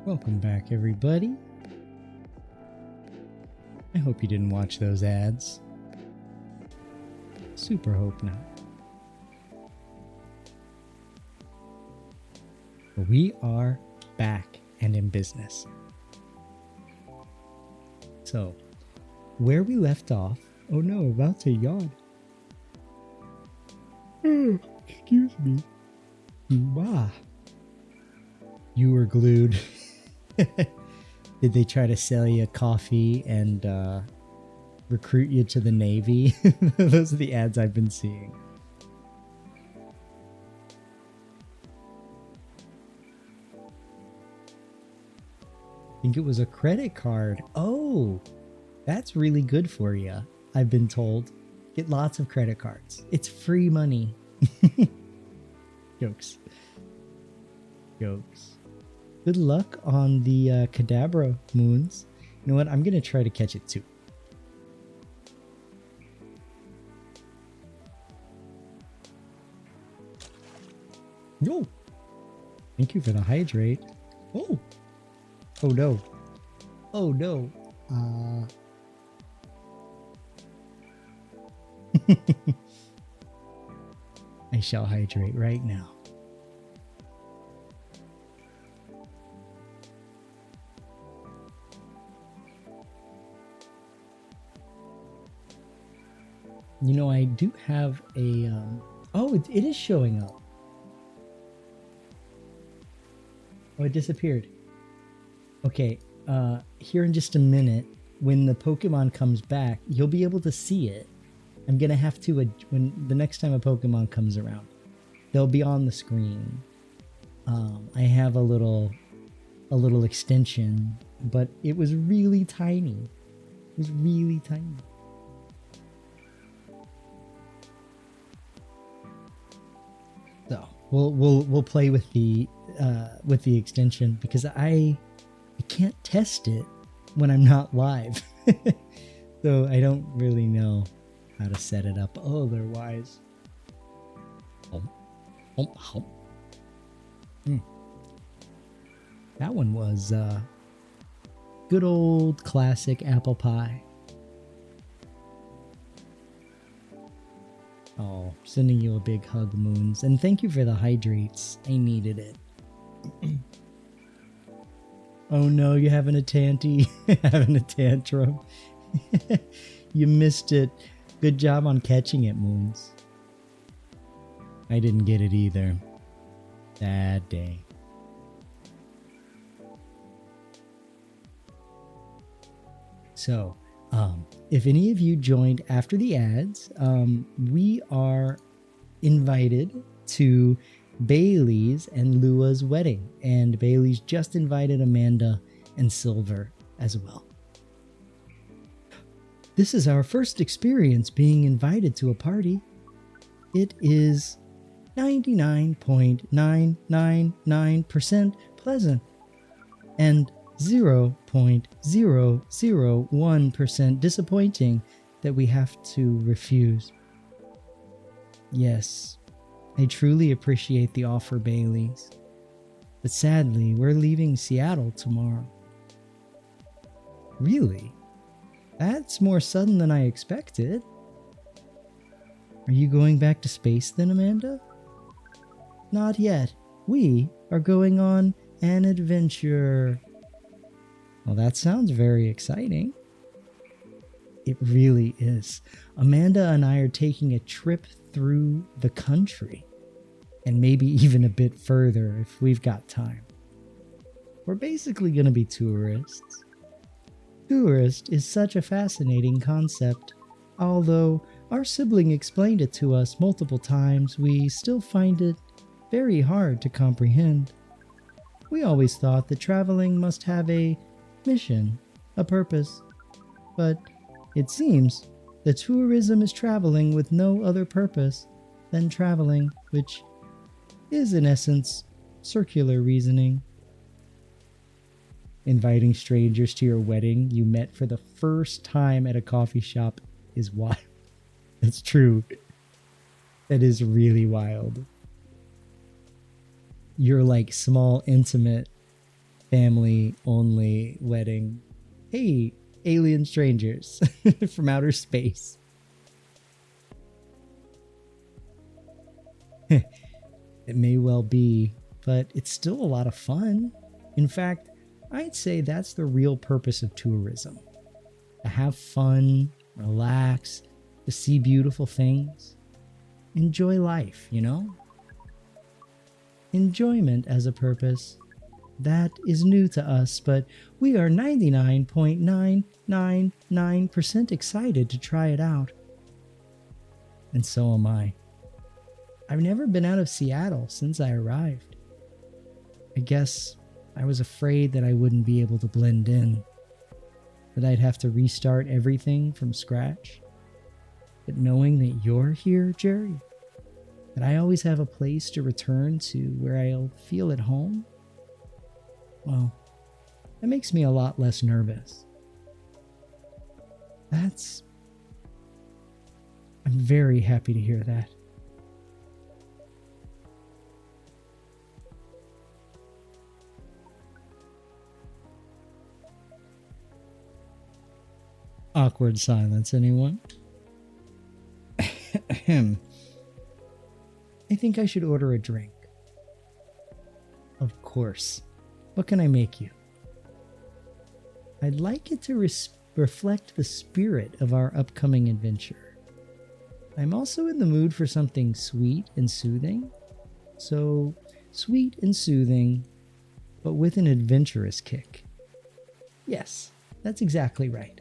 Welcome back, everybody. I hope you didn't watch those ads. Super hope not. But we are back and in business. So, where we left off. Oh no, about to yawn. Excuse me. Wow. You were glued. Did they try to sell you coffee and recruit you to the Navy? Those are the ads I've been seeing. I think it was a credit card. Oh, that's really good for you. I've been told. Get lots of credit cards. It's free money. Jokes. Jokes. Good luck on the Kadabra moons. You know what? I'm going to try to catch it too. No. Thank you for the hydrate. Oh. Oh no. Oh no. I shall hydrate right now. You know, I do have a... oh, it is showing up. Oh, it disappeared. Okay, here in just a minute, when the Pokemon comes back, you'll be able to see it. I'm gonna have to, when the next time a Pokemon comes around, they'll be on the screen. I have a little extension, but it was really tiny. It was really tiny. So we'll play with the extension because I can't test it when I'm not live. So I don't really know how to set it up otherwise. That one was good old classic apple pie. Oh, sending you a big hug, Moons. And thank you for the hydrates. I needed it. Oh no, you're having a tanty. Having a tantrum. You missed it. Good job on catching it, Moons. I didn't get it either. Sad day. So, if any of you joined after the ads, we are invited to Bailey's and Lua's wedding, and Bailey's just invited Amanda and Silver as well. This is our first experience being invited to a party. It is 99.999% pleasant and 0.001% disappointing that we have to refuse. Yes, I truly appreciate the offer, Bailey's, but sadly, we're leaving Seattle tomorrow. Really? That's more sudden than I expected. Are you going back to space then, Amanda? Not yet. We are going on an adventure. Well, that sounds very exciting. It really is. Amanda and I are taking a trip through the country, and maybe even a bit further if we've got time. We're basically going to be tourists. Tourist is such a fascinating concept. Although our sibling explained it to us multiple times, we still find it very hard to comprehend. We always thought that traveling must have a mission, a purpose. But it seems that tourism is traveling with no other purpose than traveling, which is in essence circular reasoning. Inviting strangers to your wedding you met for the first time at a coffee shop is wild. That's true. That is really wild. Your like small intimate family only wedding. Hey, alien strangers from outer space. It may well be, but it's still a lot of fun. In fact, I'd say that's the real purpose of tourism. To have fun, relax, to see beautiful things. Enjoy life, you know? Enjoyment as a purpose. That is new to us, but we are 99.999% excited to try it out. And so am I. I've never been out of Seattle since I arrived. I guess I was afraid that I wouldn't be able to blend in, that I'd have to restart everything from scratch. But knowing that you're here, Jerry, that I always have a place to return to where I'll feel at home, well, that makes me a lot less nervous. I'm very happy to hear that. Awkward silence, anyone? I think I should order a drink. Of course. What can I make you? I'd like it to reflect the spirit of our upcoming adventure. I'm also in the mood for something sweet and soothing. So, sweet and soothing, but with an adventurous kick. Yes, that's exactly right.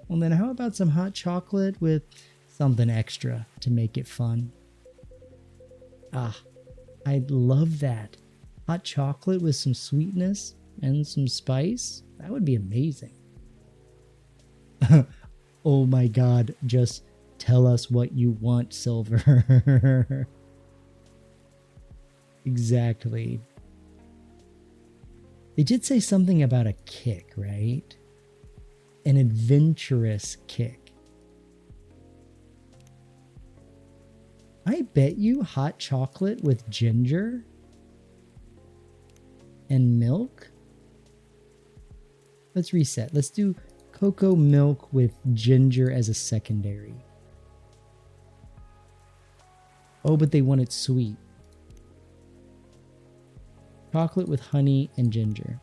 Well then how about some hot chocolate with something extra to make it fun? Ah, I'd love that. Hot chocolate with some sweetness and some spice? That would be amazing. Oh my god, just tell us what you want, Silver. Exactly. They did say something about a kick, right? An adventurous kick. I bet you hot chocolate with ginger and milk. Let's reset. Let's do cocoa milk with ginger as a secondary. Oh, but they want it sweet. Chocolate with honey and ginger.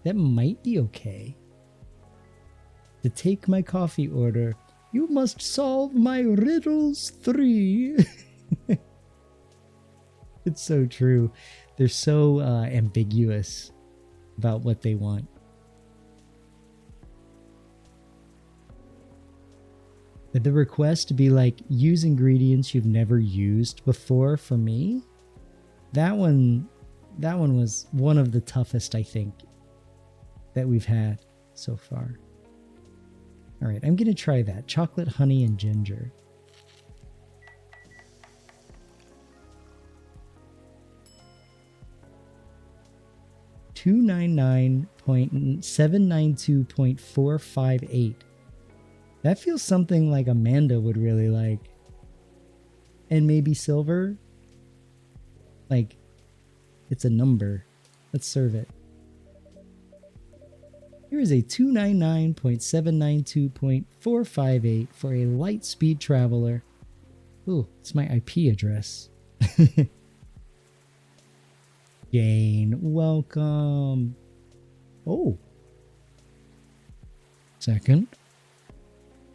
That might be okay. To take my coffee order, you must solve my riddles 3. It's so true. They're so ambiguous about what they want. The request to be like, use ingredients you've never used before for me. That one was one of the toughest, I think, that we've had so far. All right, I'm going to try that. Chocolate, honey, and ginger. $299.792.458. That feels something like Amanda would really like. And maybe Silver. Like, it's a number. Let's serve it. Here is a 299.792.458 for a light speed traveler. Ooh, it's my IP address. Jane, welcome. Oh. Second.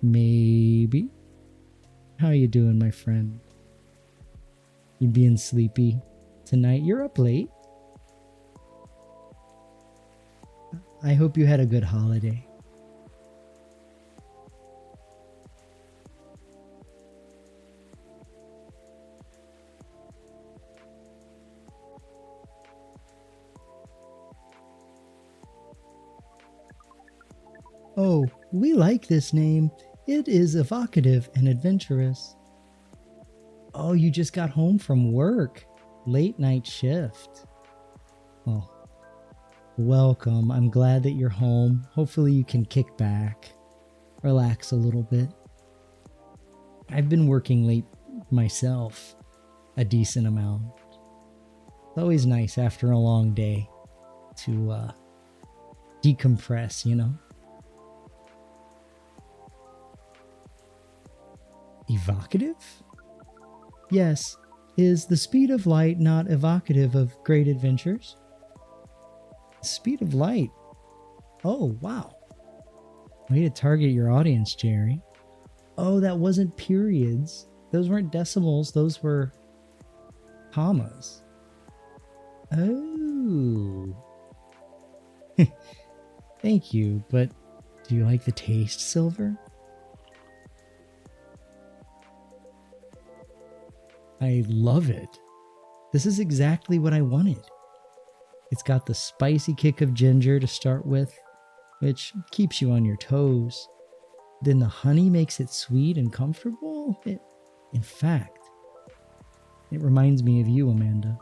Maybe. How you doing, my friend? You being sleepy tonight? You're up late. I hope you had a good holiday. Oh, we like this name. It is evocative and adventurous. Oh, you just got home from work. Late night shift. Oh, welcome. I'm glad that you're home. Hopefully you can kick back, relax a little bit. I've been working late myself, a decent amount. It's always nice after a long day to decompress, you know? Evocative? Yes. Is the speed of light not evocative of great adventures? Speed of light. Oh, wow. Way to target your audience, Jerry. Oh, that wasn't periods. Those weren't decimals. Those were commas. Oh. Thank you, but do you like the taste, Silver? I love it. This is exactly what I wanted. It's got the spicy kick of ginger to start with, which keeps you on your toes. Then the honey makes it sweet and comfortable. In fact, it reminds me of you, Amanda.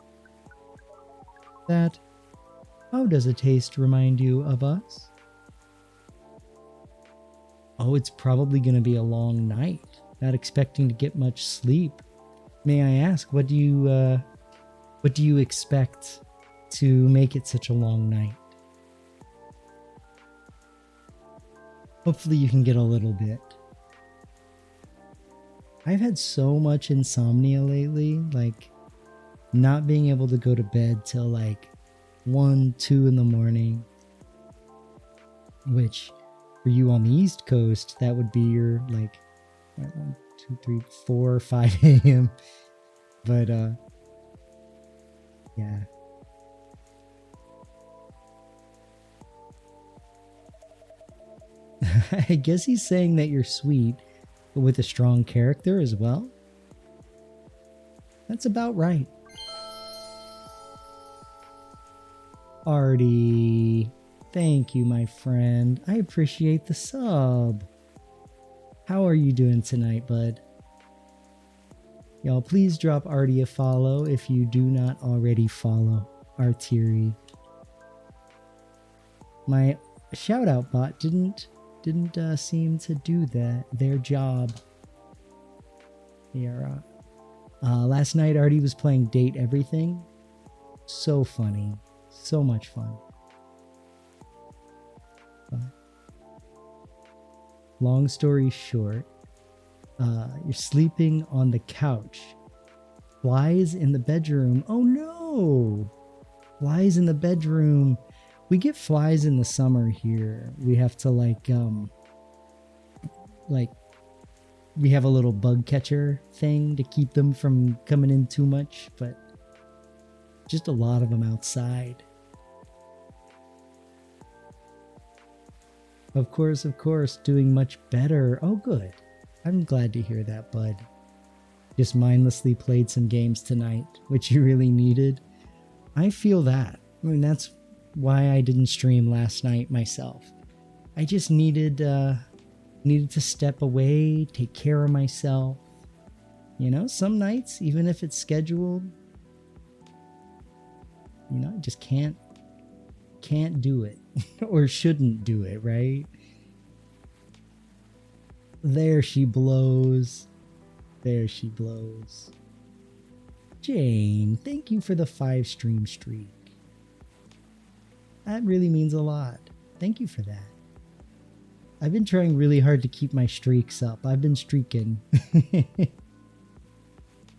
How does a taste remind you of us? Oh, it's probably going to be a long night. Not expecting to get much sleep. May I ask, what do you expect to make it such a long night? Hopefully you can get a little bit. I've had so much insomnia lately, like not being able to go to bed till like 1, 2 in the morning, which for you on the East Coast, that would be your like 1, 2, 3, 4, 5 a.m. But yeah. I guess he's saying that you're sweet, but with a strong character as well. That's about right. Artie, thank you, my friend. I appreciate the sub. How are you doing tonight, bud? Y'all, please drop Artie a follow if you do not already follow Artiri. My shout out bot didn't seem to do their job. Yeah. Last night Artie was playing Date Everything. So funny, so much fun. But long story short, you're sleeping on the couch. Flies in the bedroom. Oh no! Flies in the bedroom. We get flies in the summer here. We have to like we have a little bug catcher thing to keep them from coming in too much, but just a lot of them outside. Of course, doing much better. Oh, good. I'm glad to hear that, bud. Just mindlessly played some games tonight, which you really needed. I feel that. I mean, that's why I didn't stream last night myself. I just needed to step away, take care of myself. You know, some nights, even if it's scheduled, you know, I just can't do it or shouldn't do it, right? There she blows. There she blows. Jane, thank you for the 5 stream streak. That really means a lot. Thank you for that. I've been trying really hard to keep my streaks up. I've been streaking.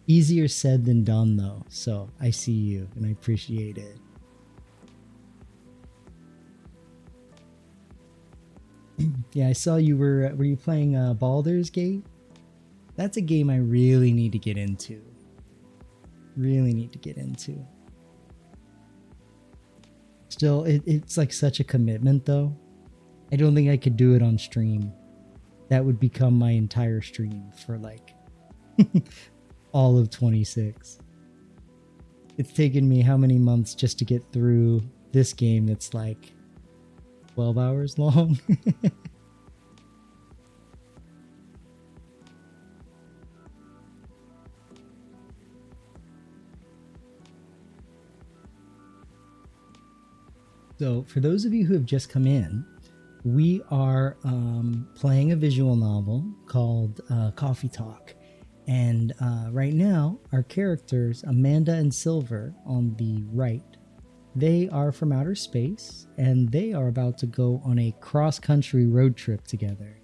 Easier said than done, though. So I see you and I appreciate it. Yeah, I saw you were you playing Baldur's Gate? That's a game I really need to get into. Still, it's like such a commitment, though. I don't think I could do it on stream. That would become my entire stream for like all of 26. It's taken me how many months just to get through this game that's like 12 hours long. So for those of you who have just come in, we are playing a visual novel called Coffee Talk. And right now, our characters, Amanda and Silver, on the right, they are from outer space and they are about to go on a cross-country road trip together.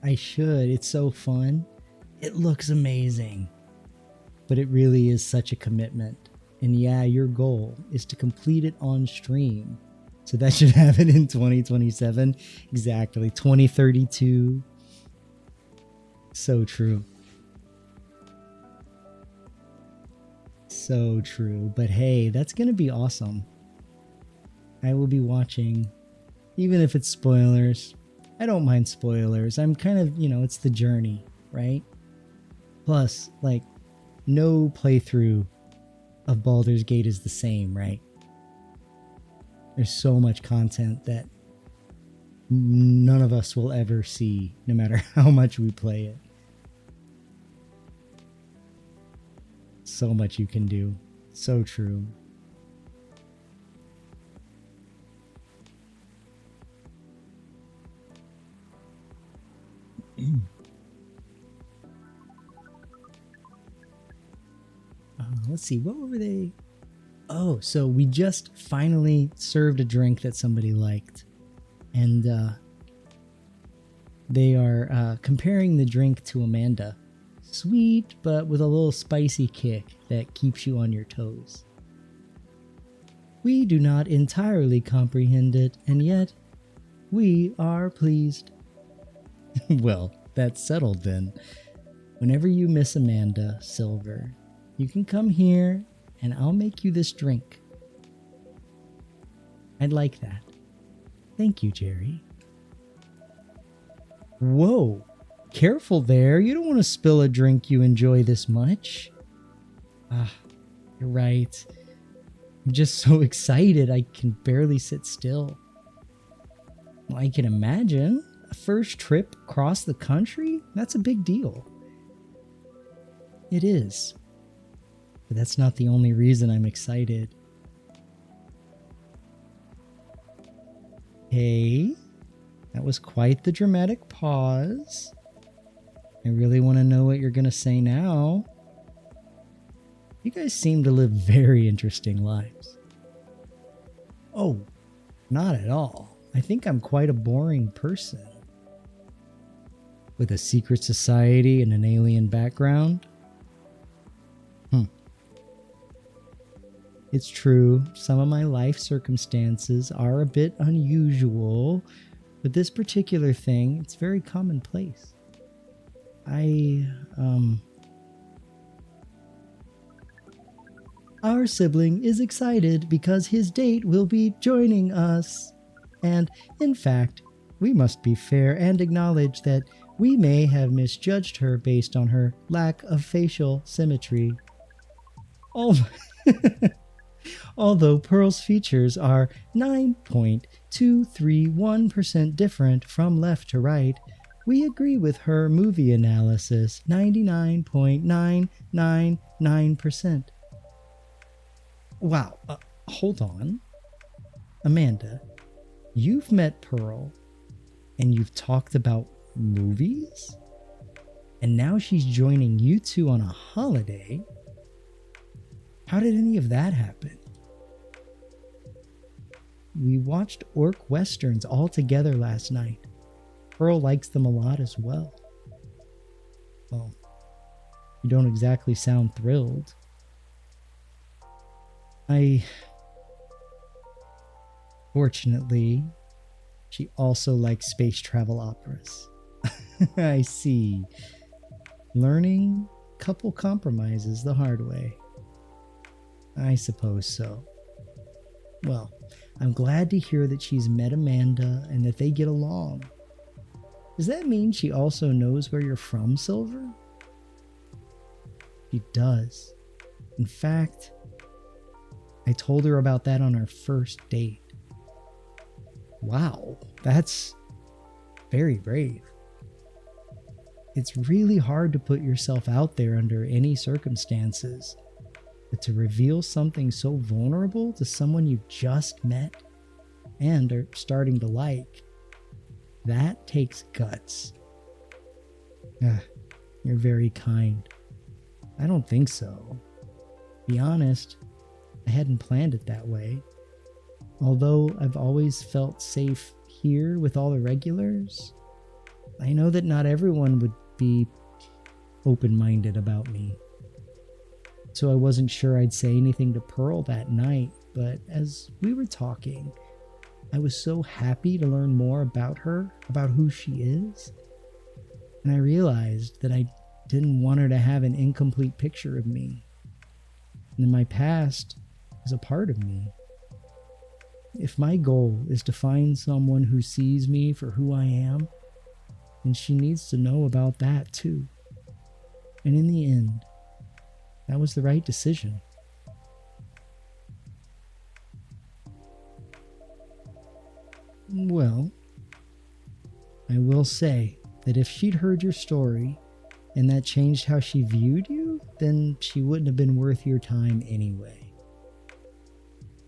I should. It's so fun. It looks amazing. But it really is such a commitment. And yeah, your goal is to complete it on stream. So that should happen in 2027. Exactly. 2032. So true. So true. But hey, that's going to be awesome. I will be watching, even if it's spoilers. I don't mind spoilers. I'm kind of, it's the journey, right? Plus, like, no playthrough of Baldur's Gate is the same, right? There's so much content that none of us will ever see, no matter how much we play it. So much you can do. So true. Let's see, what were they? Oh, so we just finally served a drink that somebody liked. And they are comparing the drink to Amanda. Sweet, but with a little spicy kick that keeps you on your toes. We do not entirely comprehend it, and yet we are pleased. Well, that's settled then. Whenever you miss Amanda, Silver, you can come here and I'll make you this drink. I'd like that. Thank you, Jerry. Whoa, careful there. You don't want to spill a drink you enjoy this much. You're right. I'm just so excited I can barely sit still. Well, I can imagine. A first trip across the country? That's a big deal. It is. But that's not the only reason I'm excited. Hey, that was quite the dramatic pause. I really want to know what you're going to say now. You guys seem to live very interesting lives. Oh, not at all. I think I'm quite a boring person. With a secret society and an alien background? It's true, some of my life circumstances are a bit unusual, but this particular thing, it's very commonplace. Our sibling is excited because his date will be joining us. And, in fact, we must be fair and acknowledge that we may have misjudged her based on her lack of facial symmetry. Although Pearl's features are 9.231% different from left to right, we agree with her movie analysis 99.999%. Wow, hold on. Amanda, you've met Pearl and you've talked about movies? And now she's joining you two on a holiday? How did any of that happen? We watched orc westerns all together last night. Pearl likes them a lot as well. Well, you don't exactly sound thrilled. Fortunately, she also likes space travel operas. I see. Learning couple compromises the hard way. I suppose so. Well, I'm glad to hear that she's met Amanda and that they get along. Does that mean she also knows where you're from, Silver? She does. In fact, I told her about that on our first date. Wow, that's very brave. It's really hard to put yourself out there under any circumstances, but to reveal something so vulnerable to someone you just met and are starting to like, that takes guts. Ah, you're very kind. I don't think so. To be honest, I hadn't planned it that way. Although I've always felt safe here with all the regulars, I know that not everyone would be open-minded about me. So I wasn't sure I'd say anything to Pearl that night, but as we were talking, I was so happy to learn more about her, about who she is. And I realized that I didn't want her to have an incomplete picture of me. And that my past is a part of me. If my goal is to find someone who sees me for who I am, then she needs to know about that too. And in the end, that was the right decision. Well, I will say that if she'd heard your story and that changed how she viewed you, then she wouldn't have been worth your time anyway.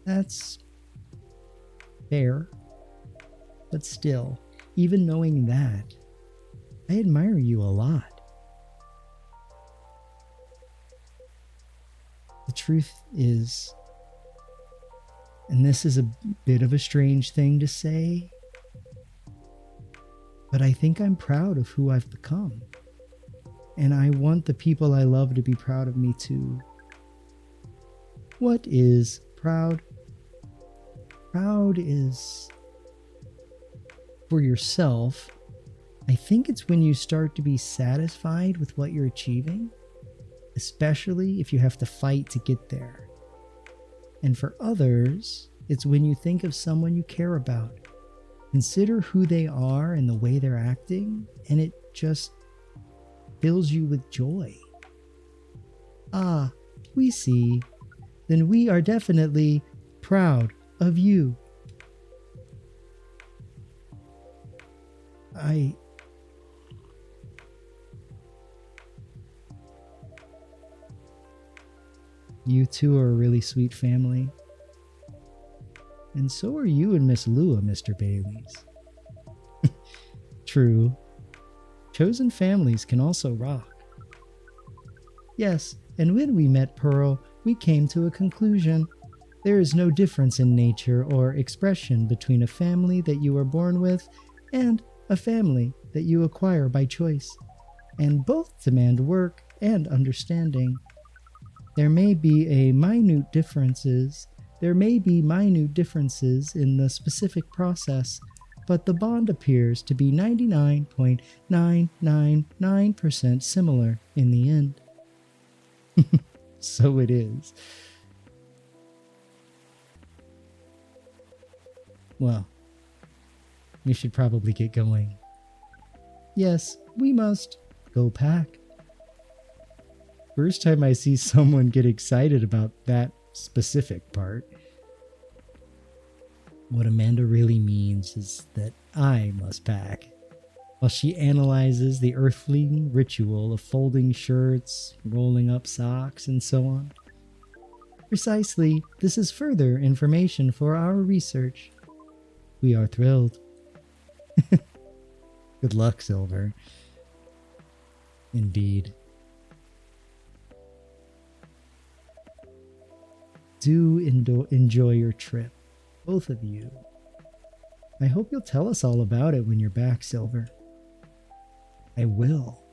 That's fair. But still, even knowing that, I admire you a lot. The truth is, and this is a bit of a strange thing to say, but I think I'm proud of who I've become. And I want the people I love to be proud of me too. What is proud? Proud is for yourself. I think it's when you start to be satisfied with what you're achieving, especially if you have to fight to get there. And for others, it's when you think of someone you care about, consider who they are and the way they're acting, and it just fills you with joy. Ah, we see. Then we are definitely proud of you. You two are a really sweet family. And so are you and Miss Lua, Mr. Bailey's. True. Chosen families can also rock. Yes, and when we met Pearl, we came to a conclusion. There is no difference in nature or expression between a family that you are born with and a family that you acquire by choice, and both demand work and understanding. There may be minute differences in the specific process, but the bond appears to be 99.999% similar in the end. So it is. Well, we should probably get going. Yes, we must go pack. First time I see someone get excited about that specific part. What Amanda really means is that I must pack, while she analyzes the earthling ritual of folding shirts, rolling up socks, and so on. Precisely, this is further information for our research. We are thrilled. Good luck, Silver. Indeed. Do enjoy your trip, both of you. I hope you'll tell us all about it when you're back, Silver. I will.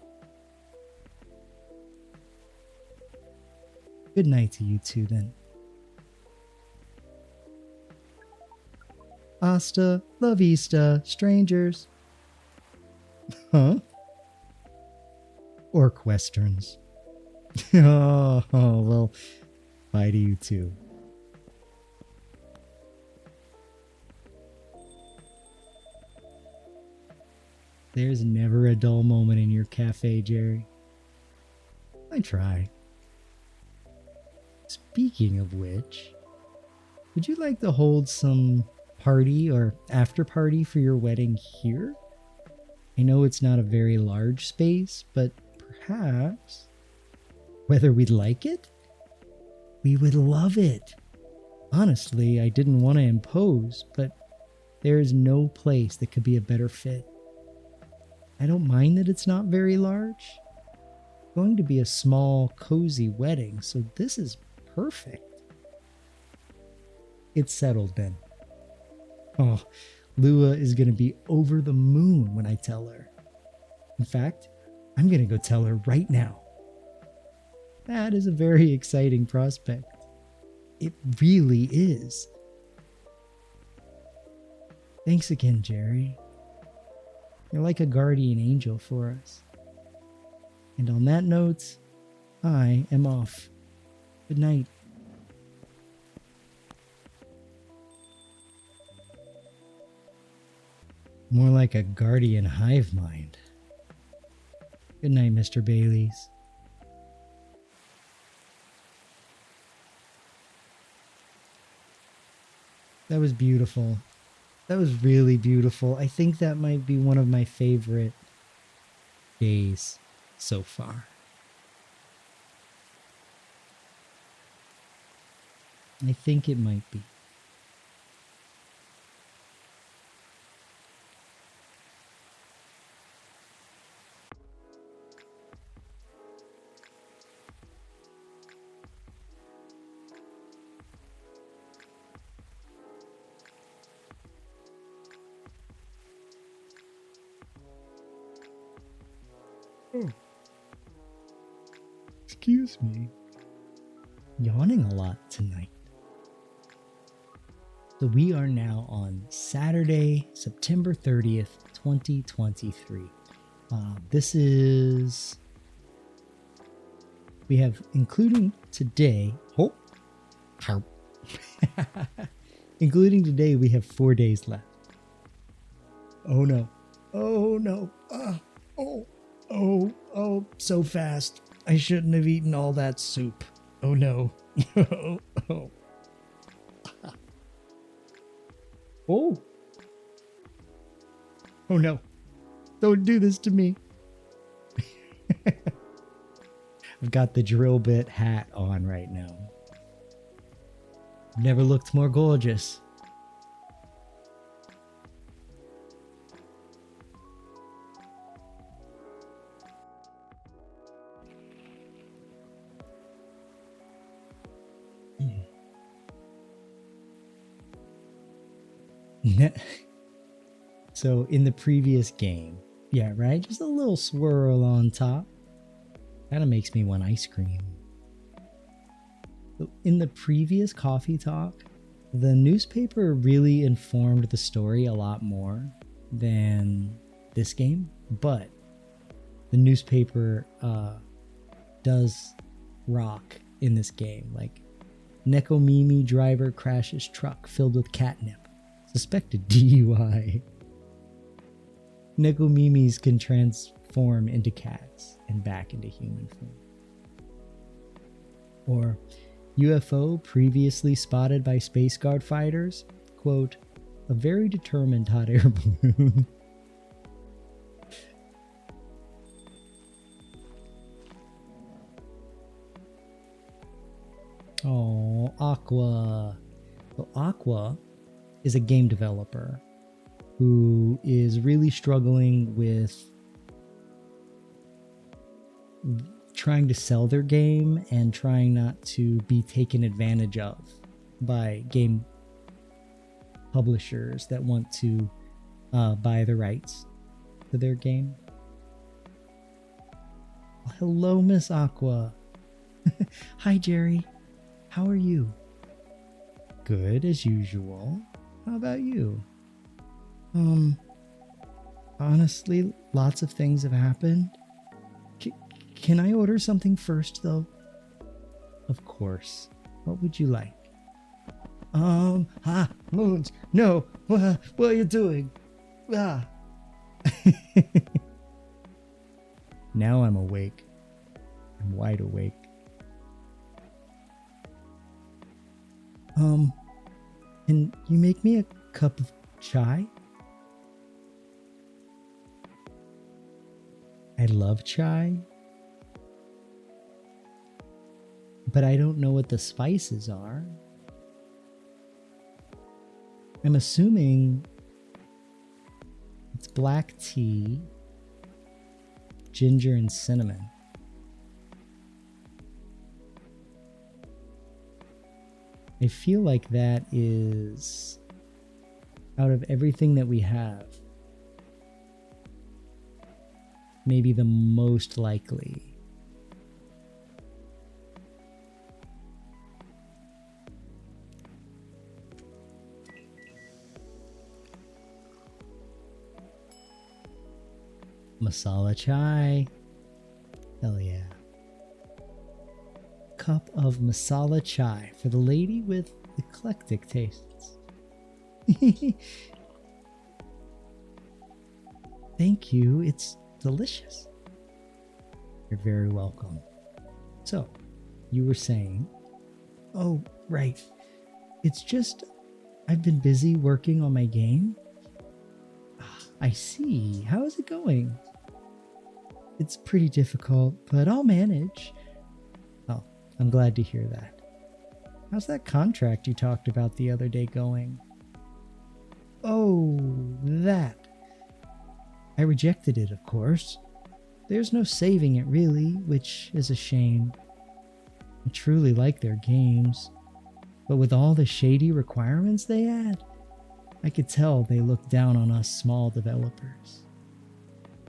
Good night to you two, then. Hasta la vista, strangers. Huh? Orc westerns. Oh, well, bye to you too. There's never a dull moment in your cafe, Jerry. I try. Speaking of which, would you like to hold some party or after party for your wedding here? I know it's not a very large space, but perhaps, whether we'd like it, we would love it. Honestly, I didn't want to impose, but there is no place that could be a better fit. I don't mind that it's not very large. It's going to be a small, cozy wedding, so this is perfect. It's settled then. Oh, Lua is going to be over the moon when I tell her. In fact, I'm going to go tell her right now. That is a very exciting prospect. It really is. Thanks again, Jerry. You're like a guardian angel for us. And on that note, I am off. Good night. More like a guardian hive mind. Good night, Mr. Bailey's. That was beautiful. That was really beautiful. I think that might be one of my favorite days so far. I think it might be. Oh. Excuse me. Yawning a lot tonight. So we are now on Saturday, September 30th, 2023. This is... We have, including today... Oh! Including today, we have 4 days left. Oh no. Oh no. Oh, so fast. I shouldn't have eaten all that soup. Oh no. Oh. Oh. Oh no. Don't do this to me. I've got the drill bit hat on right now. Never looked more gorgeous. So in the previous game, yeah, right? Just a little swirl on top. Kind of makes me want ice cream. So in the previous coffee talk, the newspaper really informed the story a lot more than this game, but the newspaper does rock in this game. Like, Nekomimi driver crashes truck filled with catnip. Suspected DUI. Nekomimis can transform into cats and back into human form. Or UFO previously spotted by Space Guard fighters. Quote, a very determined hot air balloon. Oh, Aqua. So Aqua is a game developer who is really struggling with trying to sell their game and trying not to be taken advantage of by game publishers that want to buy the rights to their game. Well, hello, Miss Aqua. Hi, Jerry. How are you? Good, as usual. How about you? Honestly, lots of things have happened. Can I order something first, though? Of course. What would you like? Moons. No, what are you doing? Ah. Now I'm awake. I'm wide awake. Can you make me a cup of chai? I love chai, but I don't know what the spices are. I'm assuming it's black tea ginger, and cinnamon. I feel like that is, out of everything that we have, maybe the most likely. Masala chai. Hell yeah. Cup of masala chai for the lady with eclectic tastes. Thank you. It's delicious. You're very welcome. So, you were saying, oh, right. It's just, I've been busy working on my game. I see. How is it going? It's pretty difficult, but I'll manage. Oh, I'm glad to hear that. How's that contract you talked about the other day going? Oh, that. I rejected it, of course. There's no saving it, really, which is a shame. I truly like their games, but with all the shady requirements they add, I could tell they look down on us small developers.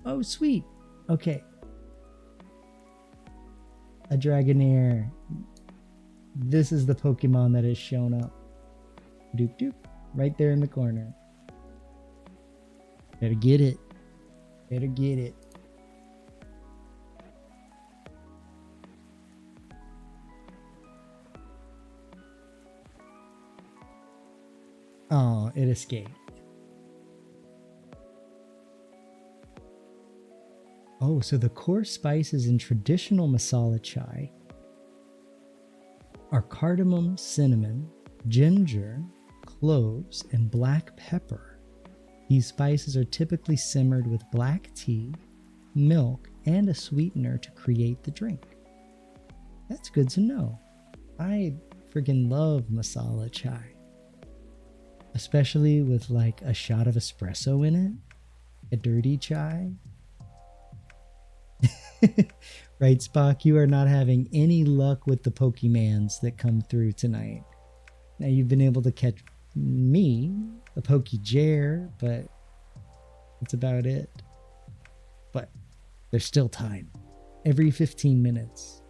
Oh, sweet. Okay. A Dragonair. This is the Pokemon that has shown up. Doop doop. Right there in the corner. Better get it. Better get it. Oh, it escaped. Oh, so the core spices in traditional masala chai are cardamom, cinnamon, ginger, cloves, and black pepper. These spices are typically simmered with black tea, milk, and a sweetener to create the drink. That's good to know. I friggin' love masala chai. Especially with like a shot of espresso in it. A dirty chai. Right, Spock? You are not having any luck with the Pokemans that come through tonight. Now you've been able to catch me, a Pokejair, but that's about it. But there's still time. Every 15 minutes.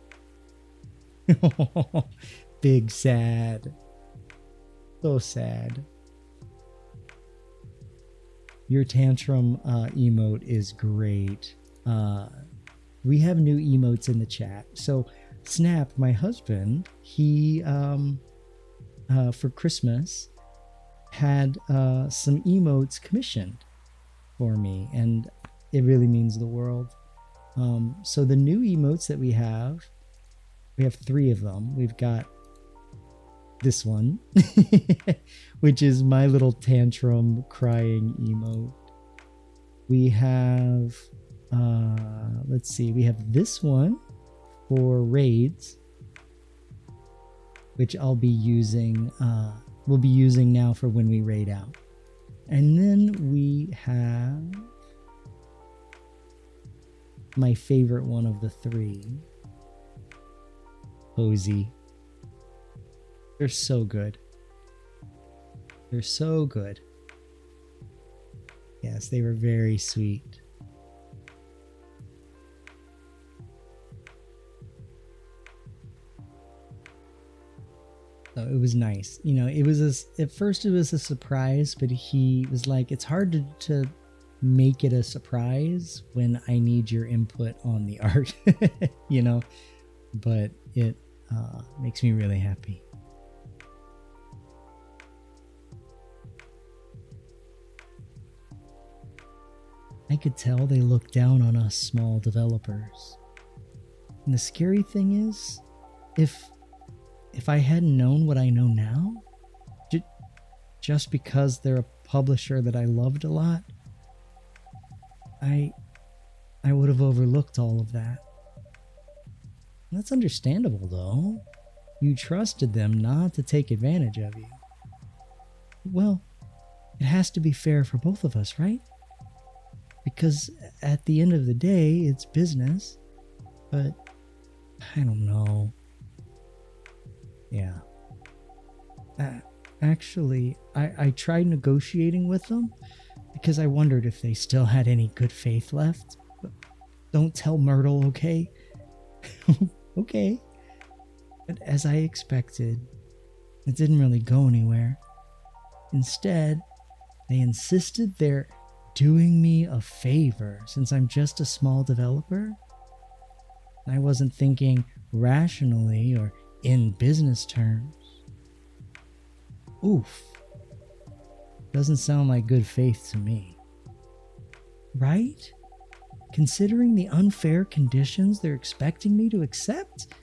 Big sad. So sad. Your tantrum emote is great. We have new emotes in the chat. So Snap, my husband, he for Christmas had some emotes commissioned for me, and it really means the world. So the new emotes that we have 3 of them. We've got this one, which is my little tantrum crying emote. We have, let's see, we have this one for raids, which I'll be using, we'll be using now for when we raid out. And then we have my favorite one of the 3, Posey. They're so good. They're so good. Yes, they were very sweet. So it was nice. You know, it was at first it was a surprise, but he was like, it's hard to make it a surprise when I need your input on the art, you know, but it makes me really happy. I could tell they look down on us small developers. And the scary thing is, if I hadn't known what I know now, just because they're a publisher that I loved a lot, I would have overlooked all of that. That's understandable, though. You trusted them not to take advantage of you. Well, it has to be fair for both of us, right? because at the end of the day, it's business. But I don't know. Yeah. Actually, I tried negotiating with them because I wondered if they still had any good faith left. But don't tell Myrtle, okay? Okay. But as I expected, it didn't really go anywhere. Instead, they insisted they're doing me a favor since I'm just a small developer. I wasn't thinking rationally or in business terms. Oof. Doesn't sound like good faith to me. Right? Considering the unfair conditions they're expecting me to accept,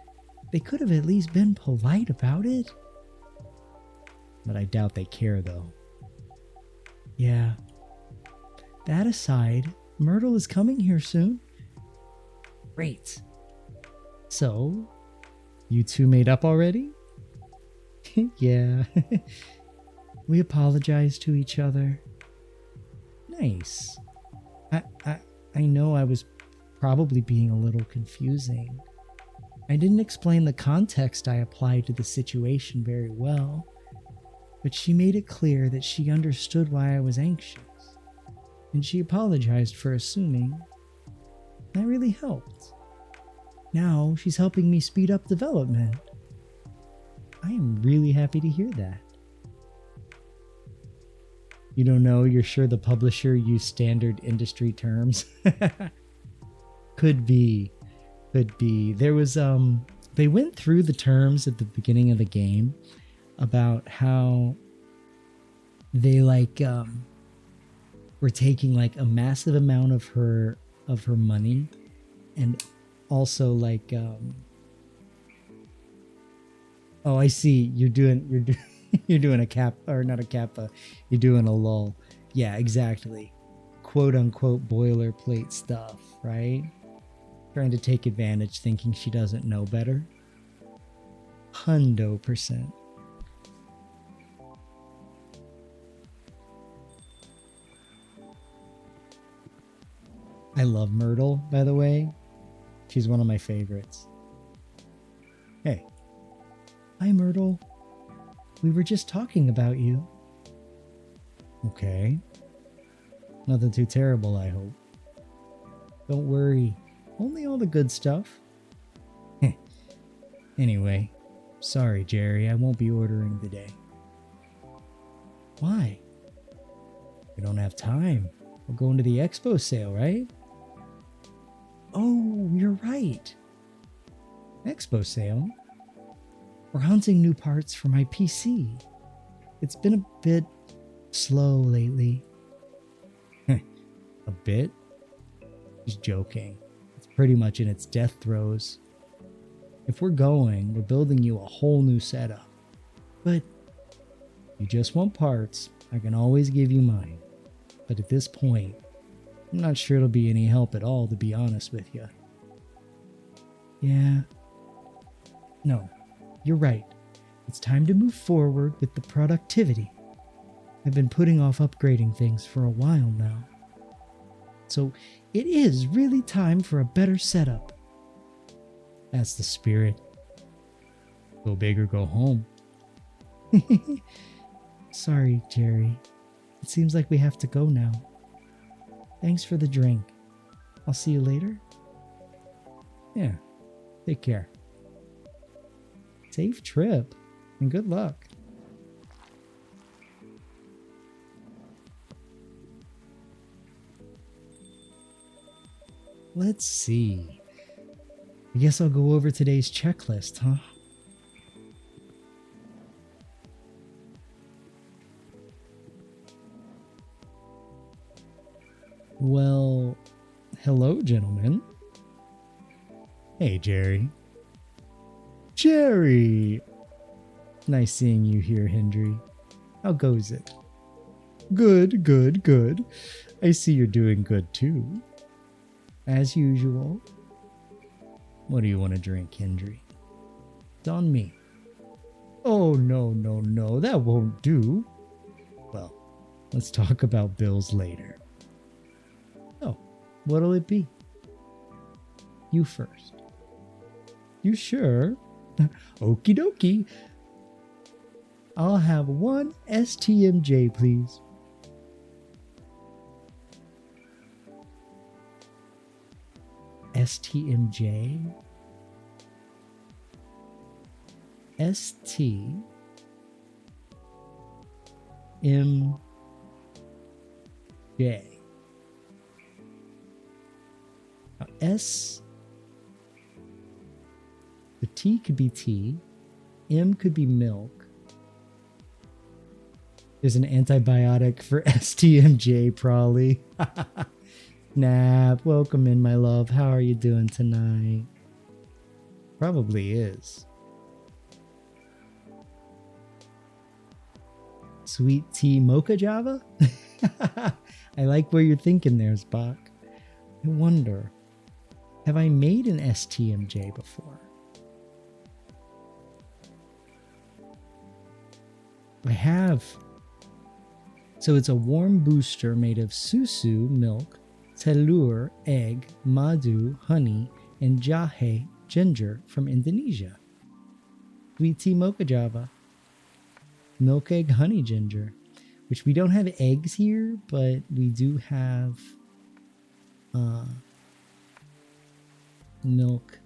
they could have at least been polite about it. But I doubt they care, though. Yeah. That aside, Myrtle is coming here soon. Great. So, you two made up already? Yeah. We apologized to each other. Nice. I know I was probably being a little confusing. I didn't explain the context I applied to the situation very well, but she made it clear that she understood why I was anxious, and she apologized for assuming. That really helped. Now she's helping me speed up development. I am really happy to hear that. You don't know, you're sure the publisher used standard industry terms? Could be. There was, they went through the terms at the beginning of the game about how they were taking like a massive amount of her money, and also oh, I see. You're doing you're doing a cap, or not a kappa. You're doing a lull. Yeah, exactly. Quote unquote boilerplate stuff, right? Trying to take advantage, thinking she doesn't know better. 100%. I love Myrtle, by the way. She's one of my favorites. Hey. Hi, Myrtle. We were just talking about you. Okay. Nothing too terrible, I hope. Don't worry. Only all the good stuff. Anyway, sorry, Jerry. I won't be ordering today. Why? We don't have time. We're going to the expo sale, right? Oh, you're right. Expo sale? We're hunting new parts for my PC. It's been a bit slow lately. A bit? Just joking. It's pretty much in its death throes. If we're going, we're building you a whole new setup. But if you just want parts, I can always give you mine. But at this point, I'm not sure it'll be any help at all, to be honest with you. Yeah. No, you're right. It's time to move forward with the productivity. I've been putting off upgrading things for a while now. So it is really time for a better setup. That's the spirit. Go big or go home. Sorry, Jerry. It seems like we have to go now. Thanks for the drink. I'll see you later. Yeah, take care. Safe trip, and good luck. Let's see. I guess I'll go over today's checklist, huh? Well, hello, gentlemen. Hey, Jerry. Jerry! Nice seeing you here, Hendry. How goes it? Good. I see you're doing good, too. As usual. What do you want to drink, Hendry? It's on me. Oh, no. That won't do. Well, let's talk about bills later. Oh, What'll it be? You first. You sure? Okie dokie. I'll have one STMJ, please. STMJ? STMJ. Now, S. The T could be tea. M could be milk. There's an antibiotic for STMJ, probably. Nap, welcome in, my love. How are you doing tonight? Probably is. Sweet tea mocha java? I like where you're thinking there, Spock. I wonder, have I made an STMJ before? I have. So it's a warm booster made of susu, milk, telur, egg, madu, honey, and jahe, ginger from Indonesia. Sweet tea mocha java. Milk, egg, honey, ginger. Which we don't have eggs here, but we do have milk,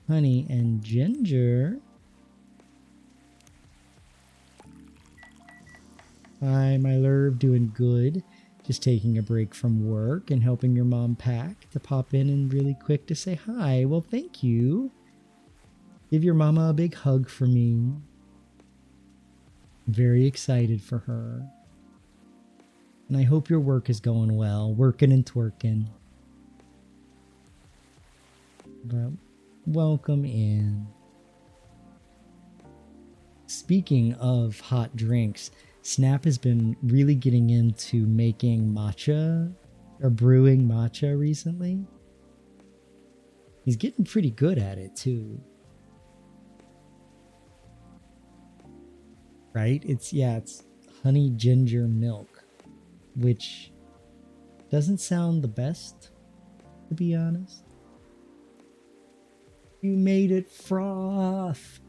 honey, and ginger. Hi, my love, doing good. Just taking a break from work and helping your mom pack to pop in and really quick to say hi. Well, thank you. Give your mama a big hug for me. Very excited for her. And I hope your work is going well. Working and twerking. But welcome in. Speaking of hot drinks, Snap has been really getting into making matcha or brewing matcha recently. He's getting pretty good at it too. Right? It's honey ginger milk, which doesn't sound the best, to be honest. You made it froth.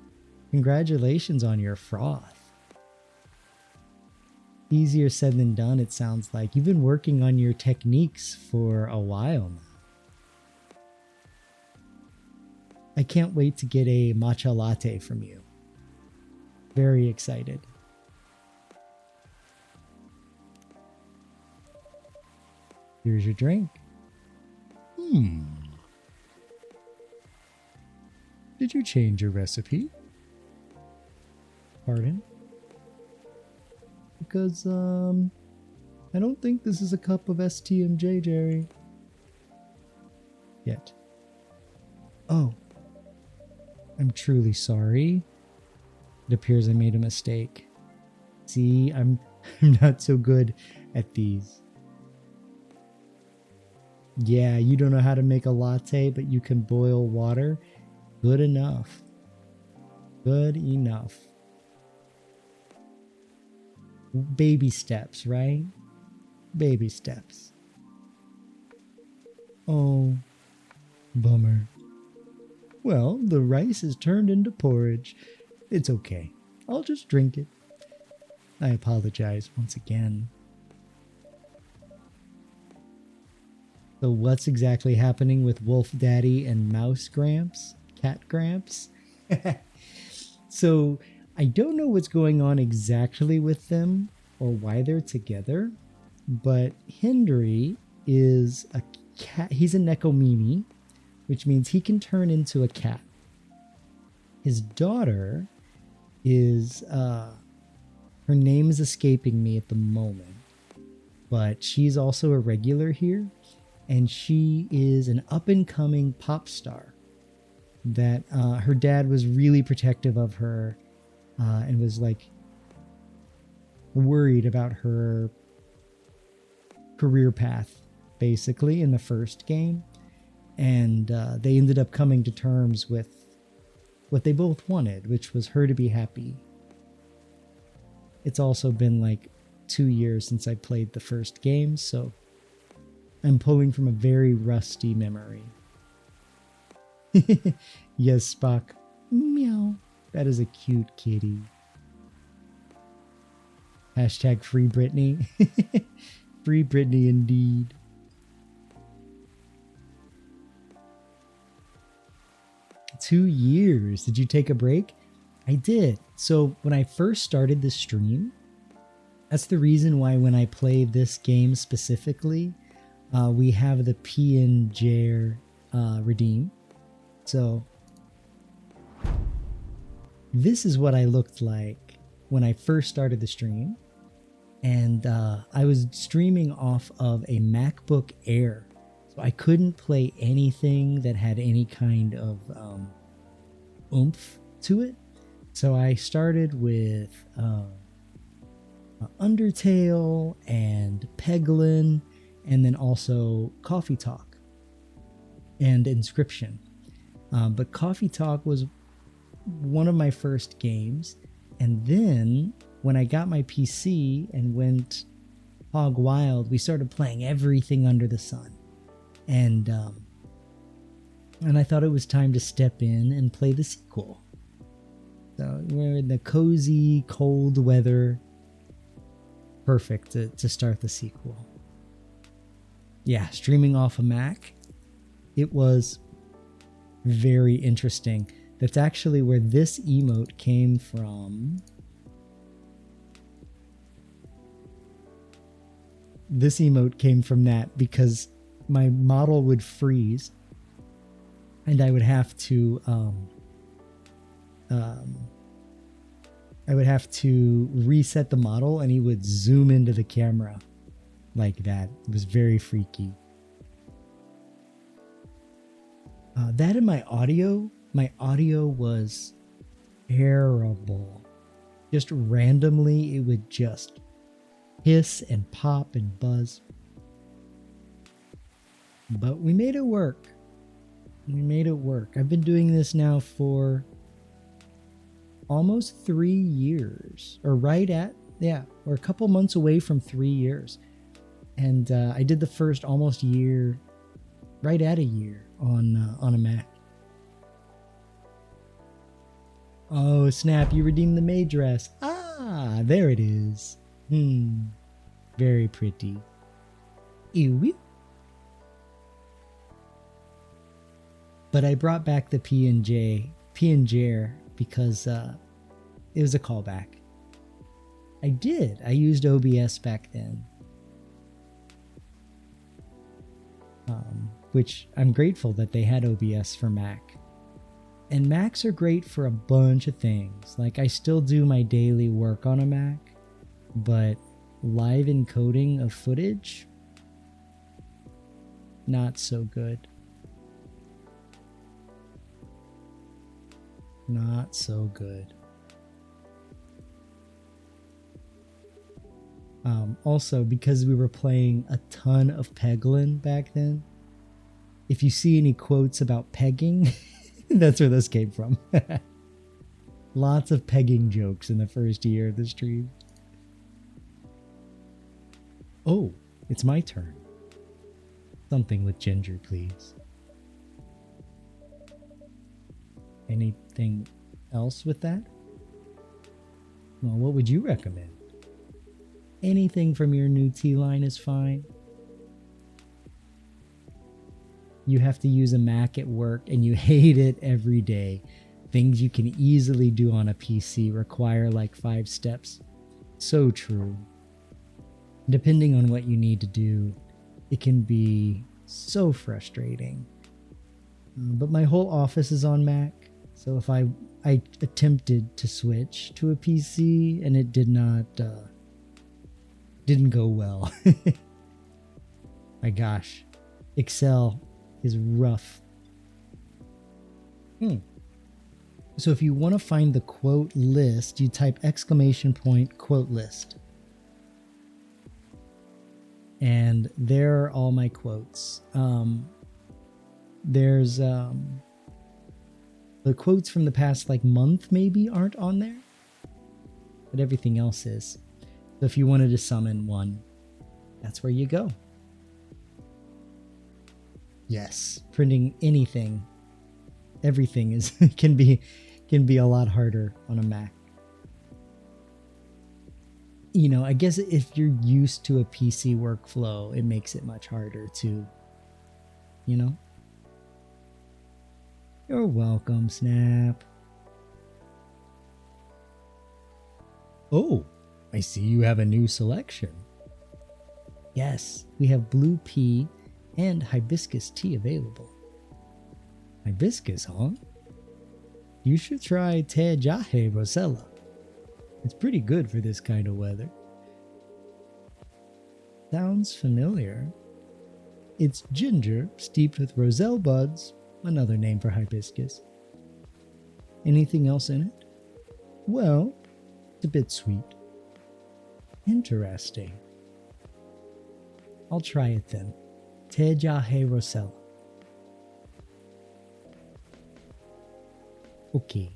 Congratulations on your froth. Easier said than done, it sounds like. You've been working on your techniques for a while now. I can't wait to get a matcha latte from you. Very excited. Here's your drink. Did you change your recipe? Pardon? Because, I don't think this is a cup of STMJ, Jerry. Yet. Oh. I'm truly sorry. It appears I made a mistake. See, I'm not so good at these. Yeah, you don't know how to make a latte, but you can boil water. Good enough. Good enough. Baby steps, right? Baby steps. Oh, bummer. Well, the rice is turned into porridge. It's okay. I'll just drink it. I apologize once again. So what's exactly happening with Wolf Daddy and Mouse Gramps? Cat Gramps? So I don't know what's going on exactly with them or why they're together, but Hendry is a cat. He's a Nekomimi, which means he can turn into a cat. His daughter is, her name is escaping me at the moment, but she's also a regular here, and she is an up-and-coming pop star that her dad was really protective of her and was like worried about her career path basically in the first game, and they ended up coming to terms with what they both wanted, which was her to be happy. It's also been like 2 years since I played the first game, so I'm pulling from a very rusty memory. Yes, Spock. Meow. That is a cute kitty. Hashtag free Britney. Free Britney indeed. Two years. Did you take a break? I did. So when I first started the stream, that's the reason why when I play this game specifically, we have the P and J redeem. So this is what I looked like when I first started the stream. And I was streaming off of a MacBook Air. So I couldn't play anything that had any kind of oomph to it. So I started with Undertale and Peglin, and then also Coffee Talk and Inscription. But Coffee Talk was one of my first games. And then when I got my PC and went hog wild, we started playing everything under the sun. And I thought it was time to step in and play the sequel. So we're in the cozy, cold weather. Perfect to start the sequel. Yeah, streaming off a Mac. It was very interesting. That's actually where this emote came from. This emote came from that because my model would freeze and I would have to reset the model and he would zoom into the camera like that. It was very freaky. That and my audio was terrible. Just randomly, it would just hiss and pop and buzz. But we made it work. I've been doing this now for almost 3 years, or or a couple months away from 3 years. And I did the first almost year, right at a year on a Mac. Oh snap! You redeemed the maid dress. Ah, there it is. Very pretty. Ew. But I brought back the P&J because it was a callback. I did. I used OBS back then. Which I'm grateful that they had OBS for Mac. And Macs are great for a bunch of things. Like I still do my daily work on a Mac, but live encoding of footage, not so good. Not so good. Also, because we were playing a ton of Peglin back then, if you see any quotes about pegging, that's where this came from. Lots of pegging jokes in the first year of the stream. Oh, it's my turn. Something with ginger, please. Anything else with that? Well, what would you recommend? Anything from your new tea line is fine. You have to use a Mac at work and you hate it every day. Things you can easily do on a PC require like 5 steps. So true. Depending on what you need to do, it can be so frustrating. But my whole office is on Mac. So if I attempted to switch to a PC and it didn't go well. My gosh, Excel is rough. So if you want to find the quote list, you type !! quote list. And there are all my quotes. There's the quotes from the past like month maybe aren't on there, but everything else is. So if you wanted to summon one, that's where you go. Yes, printing anything, everything is can be a lot harder on a Mac. You know, I guess if you're used to a PC workflow, it makes it much harder to, you know. You're welcome, Snap. Oh, I see you have a new selection. Yes, we have blue pea and hibiscus tea available. Hibiscus, huh? You should try Te Jahe Rosella. It's pretty good for this kind of weather. Sounds familiar. It's ginger steeped with roselle buds, another name for hibiscus. Anything else in it? Well, it's a bit sweet. Interesting. I'll try it then. Te Jahe Rosella. Okay.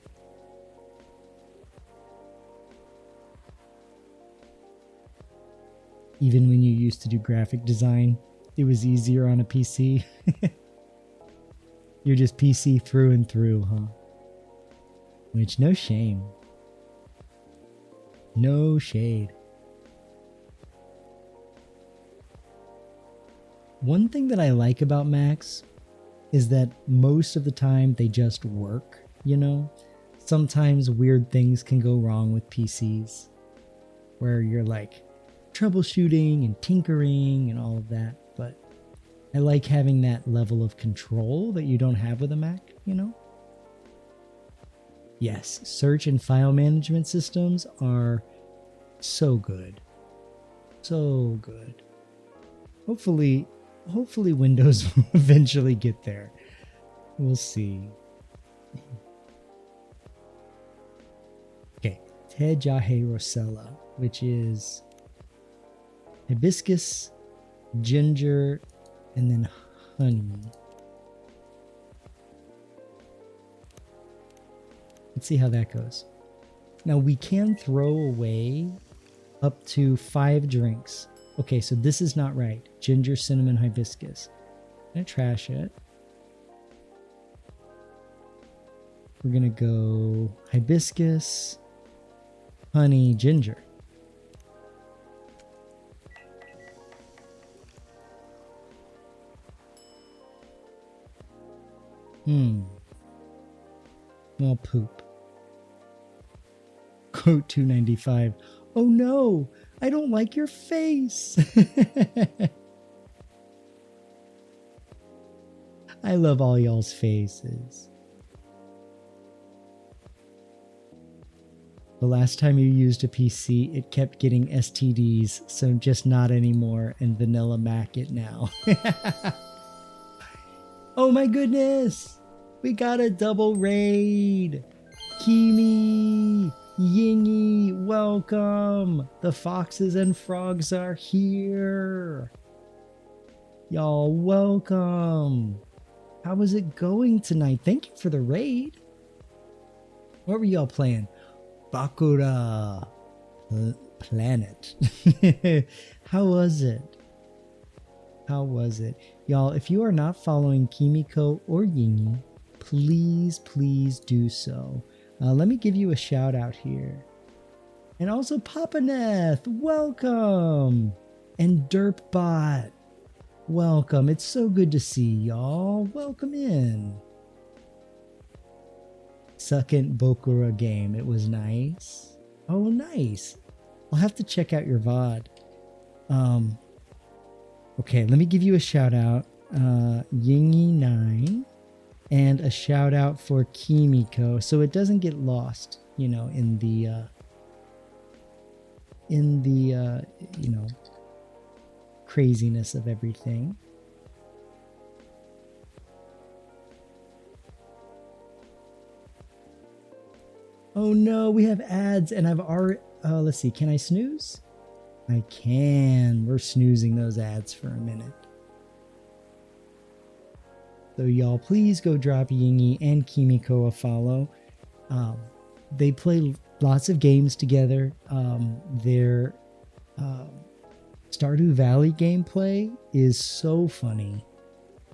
Even when you used to do graphic design, it was easier on a PC. You're just PC through and through, huh? Which, no shame. No shade. One thing that I like about Macs is that most of the time they just work, you know? Sometimes weird things can go wrong with PCs where you're like troubleshooting and tinkering and all of that, but I like having that level of control that you don't have with a Mac, you know? Yes, search and file management systems are so good. So good. Hopefully Windows will eventually get there. We'll see. Okay, Te Jahe Rosella, which is hibiscus, ginger, and then honey. Let's see how that goes. Now we can throw away up to 5 drinks. Okay, so this is not right. Ginger, cinnamon, hibiscus. I'm gonna trash it. We're gonna go hibiscus, honey, ginger. Well, poop. Quote 295. Oh no, I don't like your face. I love all y'all's faces. The last time you used a PC, it kept getting STDs, so just not anymore, and vanilla Mac it now. Oh my goodness! We got a double raid! Kimi! Yingy, welcome! The foxes and frogs are here! Y'all, welcome! How is it going tonight? Thank you for the raid! What were y'all playing? Bakura Planet. How was it? How was it? Y'all, if you are not following Kimiko or Yingy, please do so. Let me give you a shout out here. And also Papaneth, welcome! And Derpbot, welcome. It's so good to see y'all. Welcome in. Second Bokura game. It was nice. Oh, nice. I'll have to check out your VOD. Okay, let me give you a shout out. Yingy9. And a shout out for Kimiko, so it doesn't get lost, you know, in the you know, craziness of everything. Oh no, we have ads, and I've already. Let's see, can I snooze? I can. We're snoozing those ads for a minute. So y'all, please go drop Yingy and Kimiko a follow. They play lots of games together. Their Stardew Valley gameplay is so funny.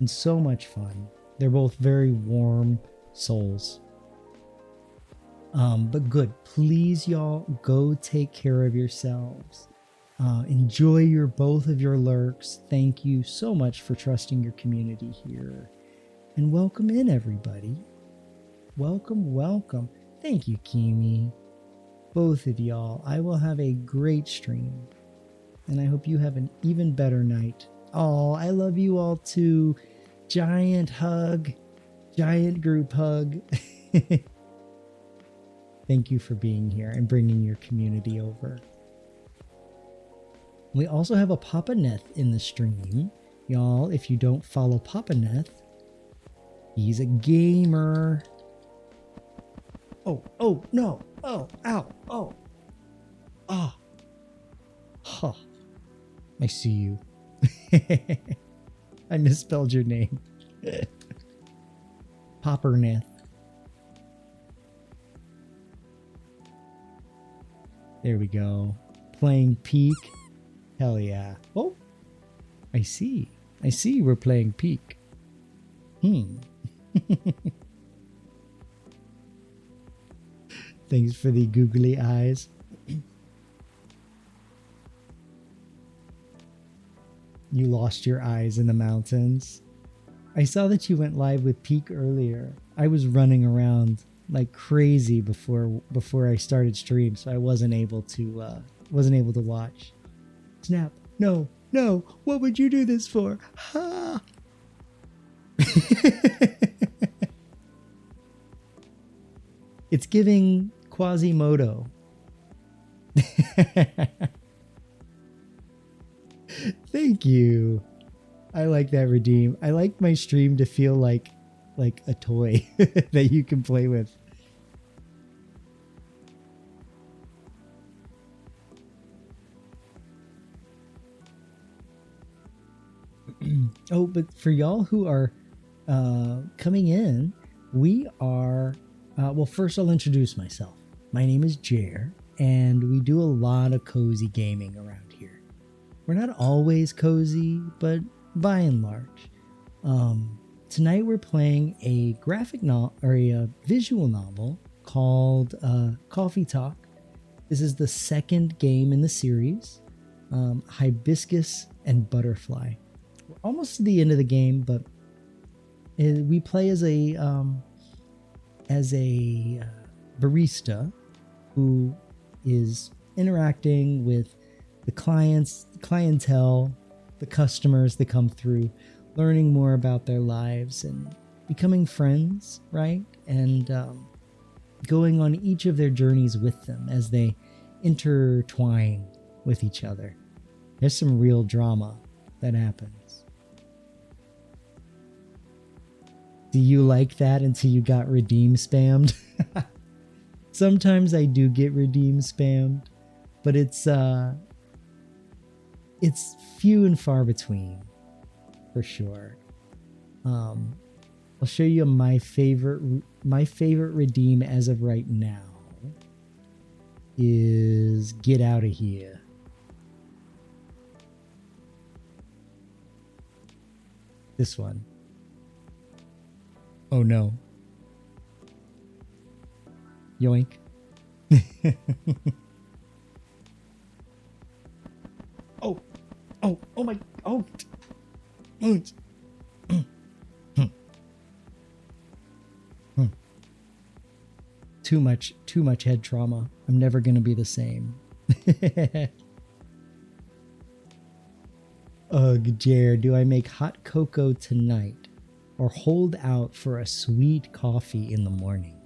and so much fun. They're both very warm souls. But good. Please, y'all, go take care of yourselves. Enjoy your both of your lurks. Thank you so much for trusting your community here. And welcome in, everybody. Welcome, welcome. Thank you, Kimi. Both of y'all. I will have a great stream. And I hope you have an even better night. Oh, I love you all too. Giant hug. Giant group hug. Thank you for being here and bringing your community over. We also have a Papa Neth in the stream. Y'all, if you don't follow Papa Neth, he's a gamer. Oh, no. Oh, ow. Oh. Ah. Huh. I see you. I misspelled your name. Popperneth. There we go. Playing Peak. Hell yeah. Oh, I see. I see we're playing Peak. Thanks for the googly eyes. You lost your eyes in the mountains. I saw that you went live with Peak earlier. I was running around like crazy before I started stream, so I wasn't able to watch. Snap. No. What would you do this for? Ha! It's giving Quasimodo. Thank you. I like that redeem. I like my stream to feel like a toy that you can play with. Oh, but for y'all who are coming in, we are well, first I'll introduce myself. My name is Jer, and we do a lot of cozy gaming around here. We're not always cozy, but by and large. Tonight we're playing a graphic novel, or a visual novel called Coffee Talk. This is the second game in the series, Hibiscus and Butterfly. We're almost to the end of the game, but we play as a barista who is interacting with the clientele, the customers that come through, learning more about their lives and becoming friends, right? And going on each of their journeys with them as they intertwine with each other. There's some real drama that happens. Do you like that until you got redeem spammed? Sometimes I do get redeem spammed, but it's few and far between, for sure. I'll show you my favorite redeem as of right now is Get Out of Here. This one. Oh no. Yoink. Oh my, Too much head trauma. I'm never gonna be the same. Ugh, Jer, do I make hot cocoa tonight or hold out for a sweet coffee in the morning?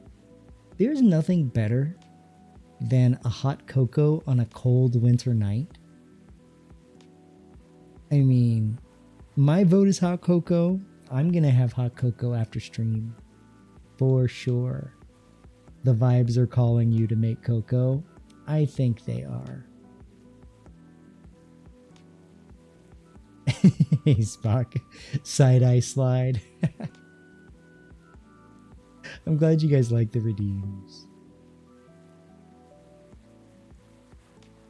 There's nothing better than a hot cocoa on a cold winter night. I mean, my vote is hot cocoa. I'm going to have hot cocoa after stream. For sure. The vibes are calling you to make cocoa. I think they are. Hey, Spock. Side-eye slide. I'm glad you guys like the redeems.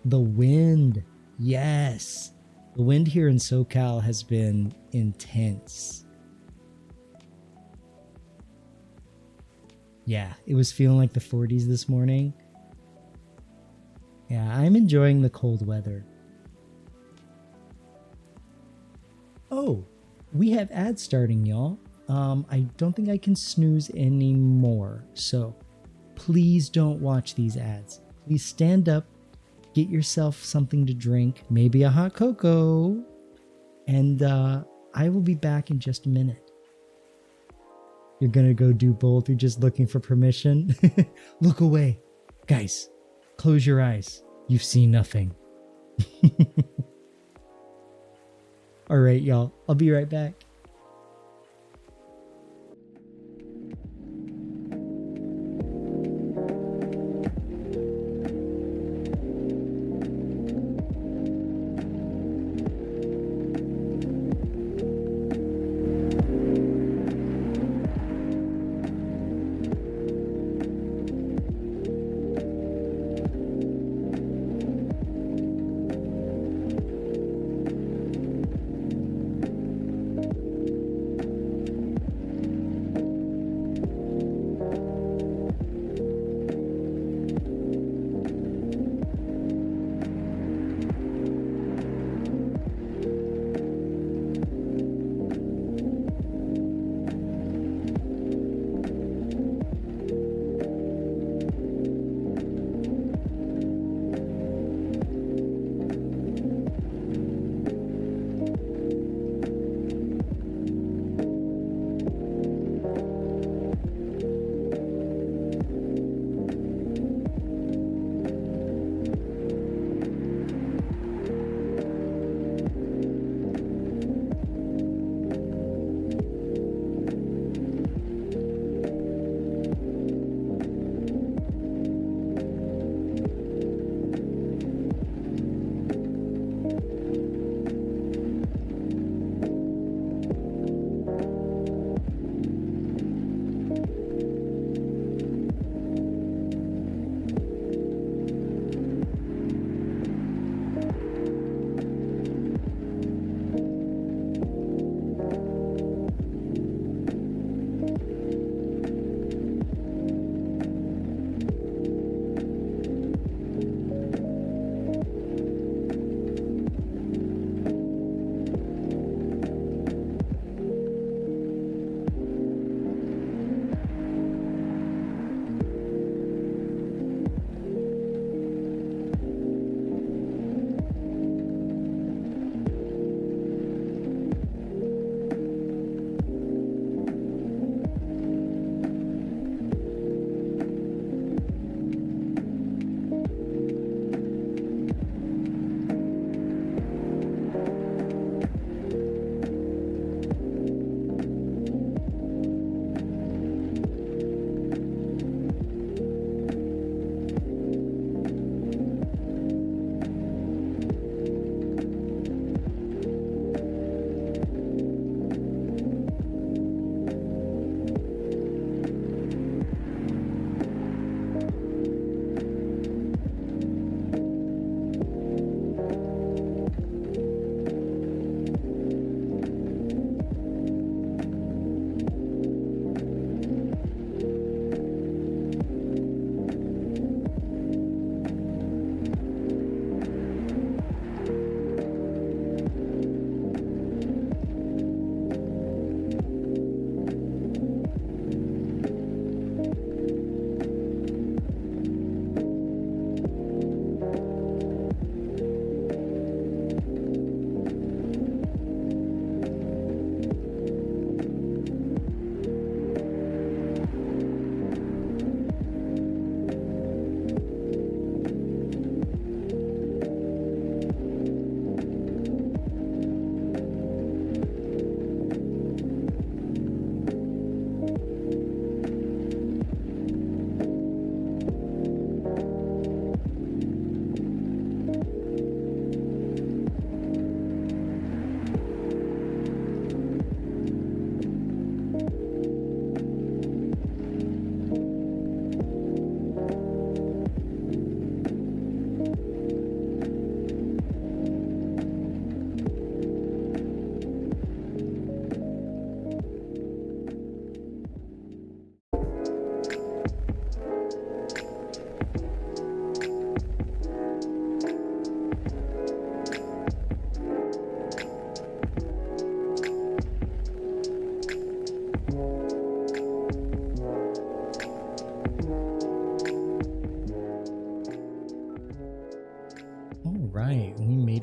The wind. Yes. The wind here in SoCal has been intense. Yeah, it was feeling like the 40s this morning. Yeah, I'm enjoying the cold weather. Oh, we have ads starting, y'all. I don't think I can snooze anymore. So please don't watch these ads. Please stand up, get yourself something to drink, maybe a hot cocoa, and I will be back in just a minute. You're gonna go do both. You're just looking for permission. Look away. Guys, close your eyes. You've seen nothing. All right, y'all. I'll be right back.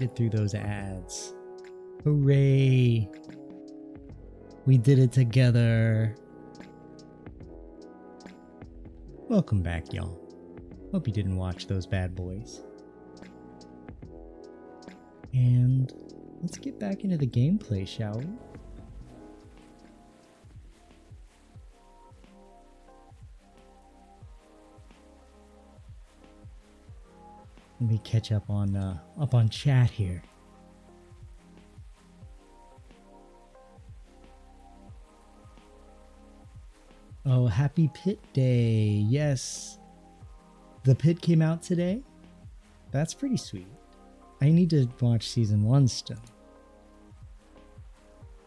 made it through those ads. Hooray! We did it together. Welcome back, y'all. Hope you didn't watch those bad boys. And let's get back into the gameplay, shall we? Let me catch up on chat here. Oh, happy Pit Day. Yes. The Pit came out today. That's pretty sweet. I need to watch season 1 still.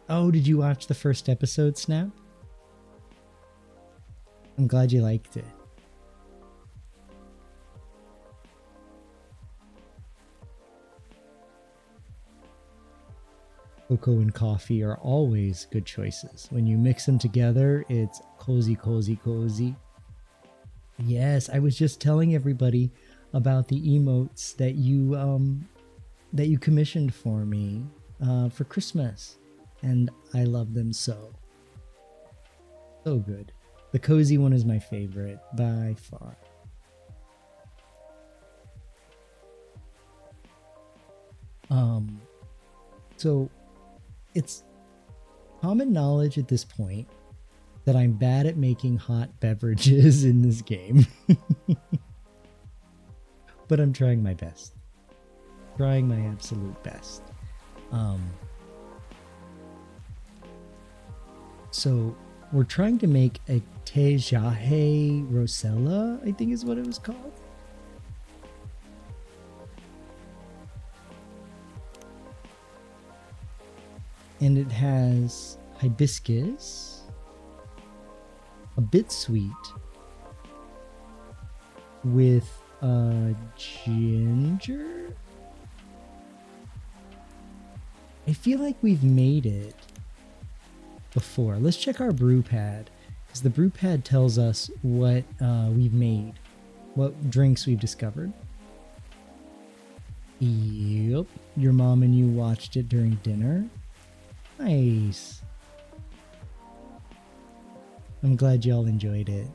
Oh, did you watch the first episode, Snap? I'm glad you liked it. Cocoa and coffee are always good choices. When you mix them together, it's cozy, cozy, cozy. Yes, I was just telling everybody about the emotes that you commissioned for me for Christmas, and I love them so. So good. The cozy one is my favorite by far. So it's common knowledge at this point that I'm bad at making hot beverages in this game. But I'm trying my best. Trying my absolute best. So we're trying to make a Te Jahe Rosella, I think is what it was called. And it has hibiscus, a bit sweet, with ginger. I feel like we've made it before. Let's check our brew pad, because the brew pad tells us what we've made, what drinks we've discovered. Yep, your mom and you watched it during dinner. Nice. I'm glad y'all enjoyed it.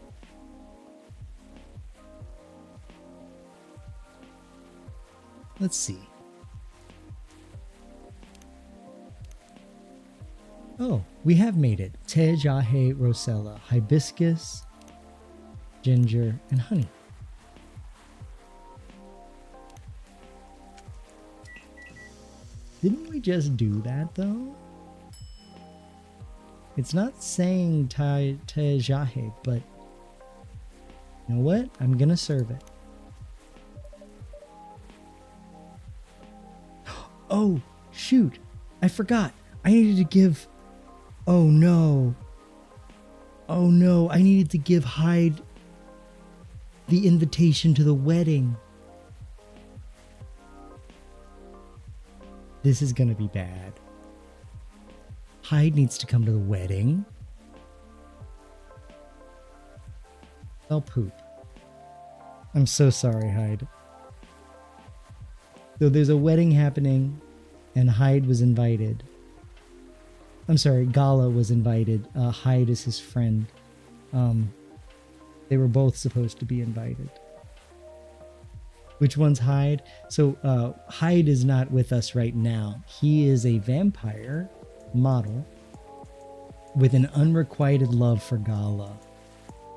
Let's see. Oh, we have made it. Te Jahe Rosella, hibiscus, ginger, and honey. Didn't we just do that though? It's not saying Te Jahe, but you know what? I'm gonna serve it. Oh, shoot. I forgot. I needed to give... Oh no. Oh no. I needed to give Hyde the invitation to the wedding. This is gonna be bad. Hyde needs to come to the wedding. I'll poop. I'm so sorry, Hyde. So there's a wedding happening, and Hyde was invited. I'm sorry, Gala was invited. Hyde is his friend. They were both supposed to be invited. Which one's Hyde? So Hyde is not with us right now. He is a vampire model with an unrequited love for Gala.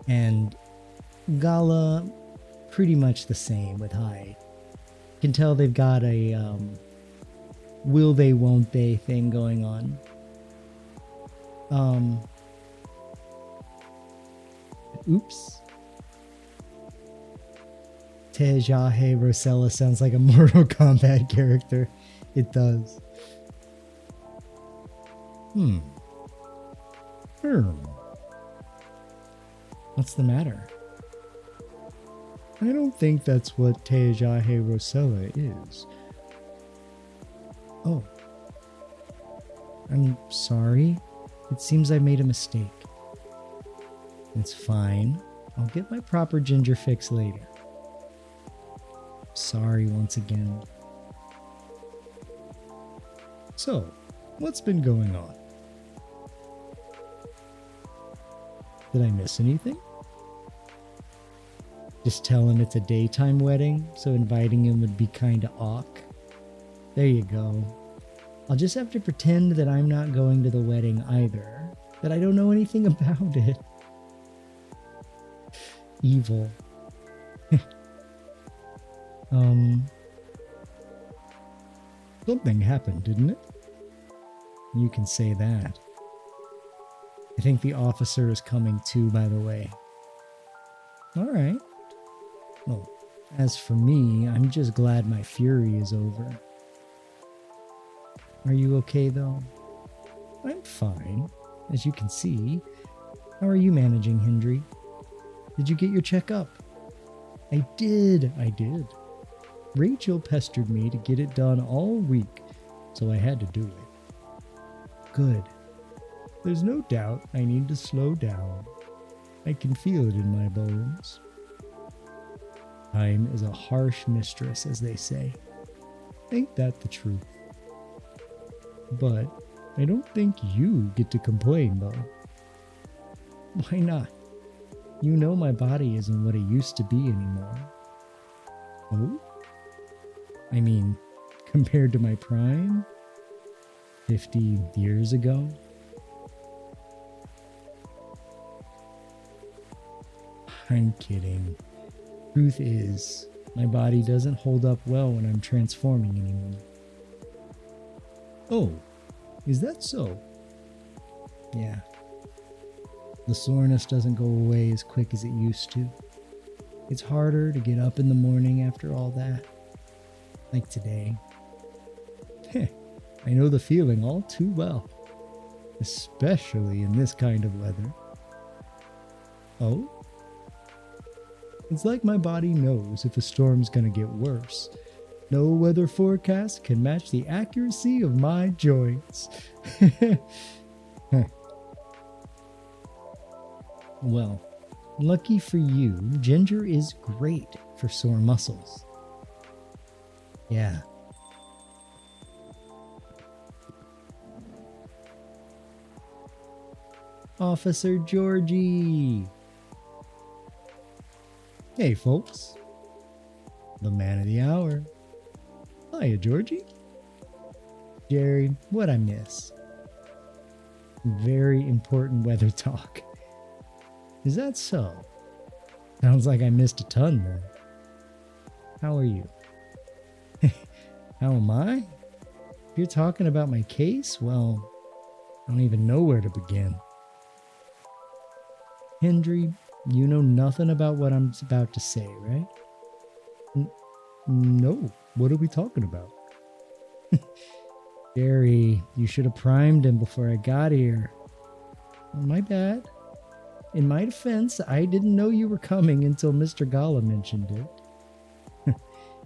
And Gala, pretty much the same with Hyde. You can tell they've got a will they, won't they thing going on. Oops. Te Jahe Rosella sounds like a Mortal Kombat character. It does. What's the matter? I don't think that's what Te Jahe Rosella is. Oh. I'm sorry. It seems I made a mistake. It's fine. I'll get my proper ginger fix later. Sorry once again. So, what's been going on? Did I miss anything? Just tell him it's a daytime wedding, so inviting him would be kinda awk. There you go. I'll just have to pretend that I'm not going to the wedding either, that I don't know anything about it. Evil. Something happened, didn't it? You can say that. I think the officer is coming too, by the way. Alright. Well, as for me, I'm just glad my fury is over. Are you okay, though? I'm fine, as you can see. How are you managing, Hendry? Did you get your checkup? I did. Rachel pestered me to get it done all week, so I had to do it. Good. There's no doubt I need to slow down. I can feel it in my bones. Time is a harsh mistress, as they say. Ain't that the truth? But I don't think you get to complain, though. Why not? You know my body isn't what it used to be anymore. Oh? I mean, compared to my prime? 50 years ago? I'm kidding. Truth is, my body doesn't hold up well when I'm transforming anymore. Oh, is that so? Yeah. The soreness doesn't go away as quick as it used to. It's harder to get up in the morning after all that. Like today. I know the feeling all too well. Especially in this kind of weather. Oh? It's like my body knows if a storm's gonna get worse. No weather forecast can match the accuracy of my joints. Well, lucky for you, ginger is great for sore muscles. Yeah. Officer Georgie. Hey, folks. The man of the hour. Hiya, Georgie. Jerry, what'd I miss? Very important weather talk. Is that so? Sounds like I missed a ton then. How are you? How am I? If you're talking about my case, well, I don't even know where to begin. Hendry, you know nothing about what I'm about to say, right? No. What are we talking about? Jerry, you should have primed him before I got here. Well, my bad. In my defense, I didn't know you were coming until Mr. Gala mentioned it.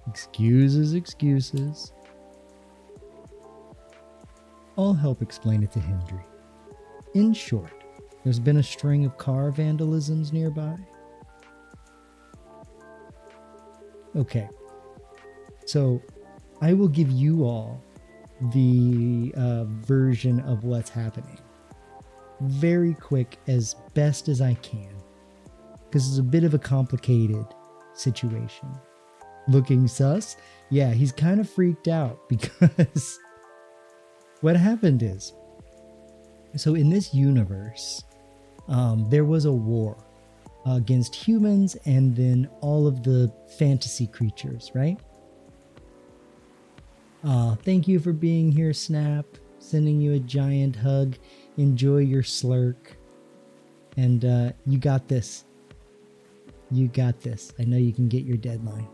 Excuses. I'll help explain it to Hendry. In short, there's been a string of car vandalisms nearby. Okay, so I will give you all the version of what's happening. Very quick, as best as I can, because it's a bit of a complicated situation. Looking sus? Yeah, he's kind of freaked out because what happened is, so in this universe, there was a war against humans and then all of the fantasy creatures, right? Thank you for being here, Snap. Sending you a giant hug. Enjoy your slurk. And you got this. You got this. I know you can get your deadline.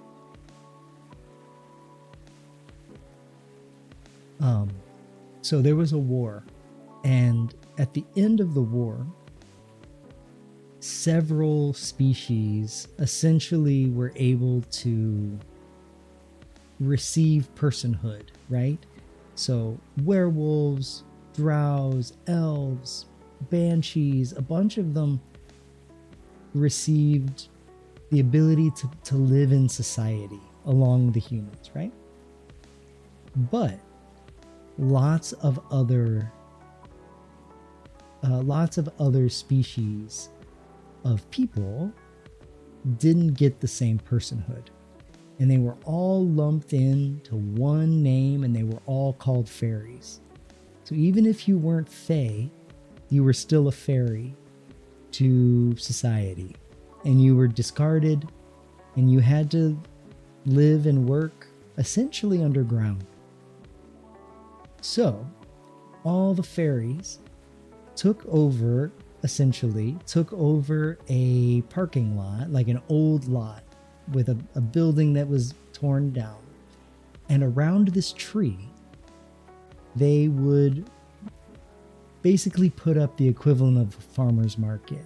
So there was a war. And at the end of the war, several species essentially were able to receive personhood, right? So werewolves, drows, elves, banshees, a bunch of them received the ability to live in society along the humans, right? But lots of other species of people didn't get the same personhood. And they were all lumped into one name, and they were all called fairies. So even if you weren't fae, you were still a fairy to society. And you were discarded, and you had to live and work essentially underground. So all the fairies took over a parking lot, like an old lot with a building that was torn down. And around this tree, they would basically put up the equivalent of a farmer's market.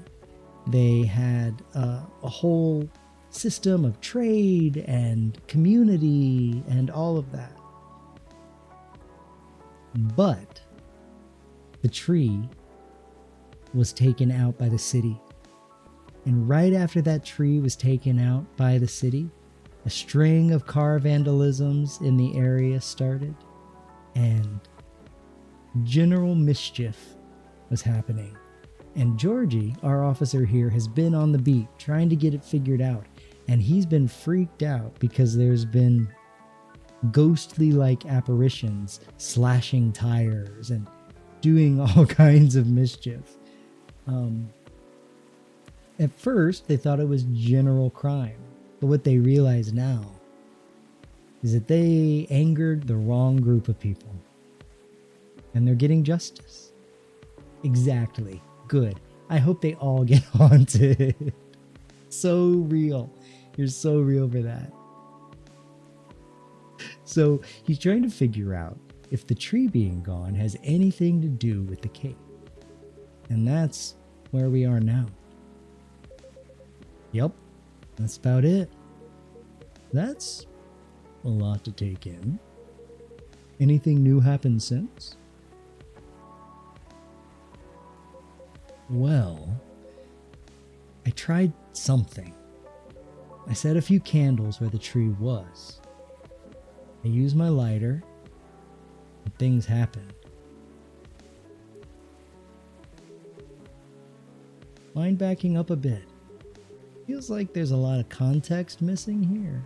They had a whole system of trade and community and all of that. But the tree was taken out by the city. And right after that tree was taken out by the city, a string of car vandalisms in the area started, and general mischief was happening. And Georgie, our officer here, has been on the beat trying to get it figured out. And he's been freaked out because there's been ghostly like apparitions slashing tires and doing all kinds of mischief. At first, they thought it was general crime. But what they realize now is that they angered the wrong group of people. And they're getting justice. Exactly. Good. I hope they all get haunted. So real. You're so real for that. So he's trying to figure out if the tree being gone has anything to do with the cave. And that's where we are now. Yep, that's about it. That's a lot to take in. Anything new happened since? Well, I tried something. I set a few candles where the tree was. I used my lighter, and things happened. Mind backing up a bit. Feels like there's a lot of context missing here.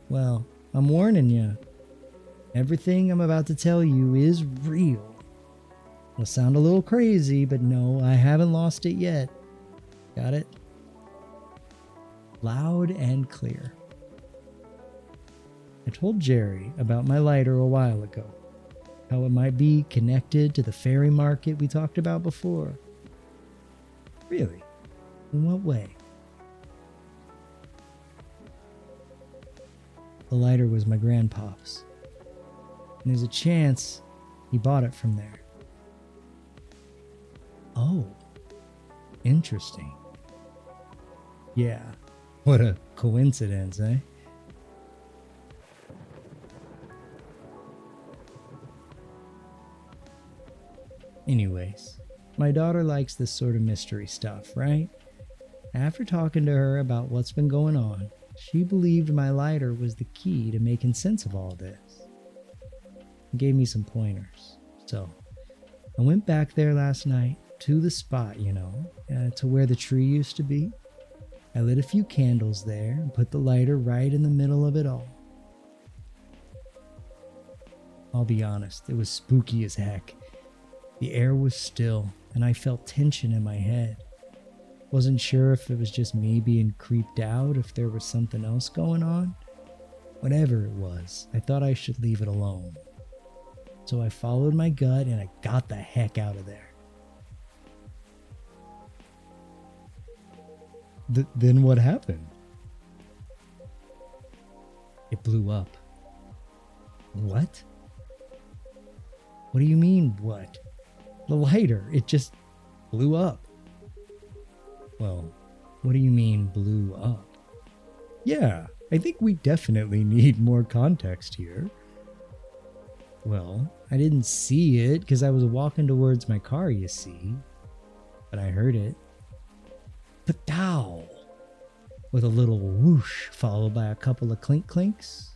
Well, I'm warning you. Everything I'm about to tell you is real. It'll sound a little crazy, but no, I haven't lost it yet. Got it? Loud and clear. I told Jerry about my lighter a while ago. How it might be connected to the fairy market we talked about before. Really? In what way? The lighter was my grandpa's. And there's a chance he bought it from there. Oh, interesting. Yeah, what a coincidence, eh? Anyways, my daughter likes this sort of mystery stuff, right? After talking to her about what's been going on, she believed my lighter was the key to making sense of all this. It gave me some pointers. So I went back there last night to the spot, to where the tree used to be. I lit a few candles there and put the lighter right in the middle of it all. I'll be honest, it was spooky as heck. The air was still, and I felt tension in my head. Wasn't sure if it was just me being creeped out, if there was something else going on. Whatever it was, I thought I should leave it alone. So I followed my gut and I got the heck out of there. Then what happened? It blew up. What? What do you mean, what? The lighter, it just blew up. Well, what do you mean blew up? Yeah, I think we definitely need more context here. Well, I didn't see it because I was walking towards my car, you see. But I heard it. Patow! With a little whoosh followed by a couple of clink clinks.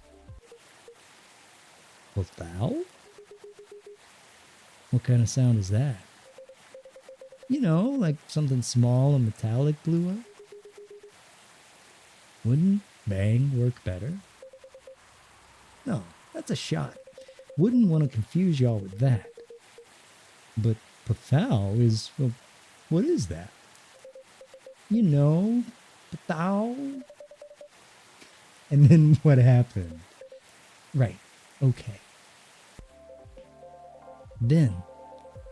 Patow? What kind of sound is that? You know, like something small and metallic blew up. Wouldn't bang work better? No, that's a shot. Wouldn't want to confuse y'all with that. But Pathal is, well, what is that? You know, Pathal. And then what happened? Right, okay. Then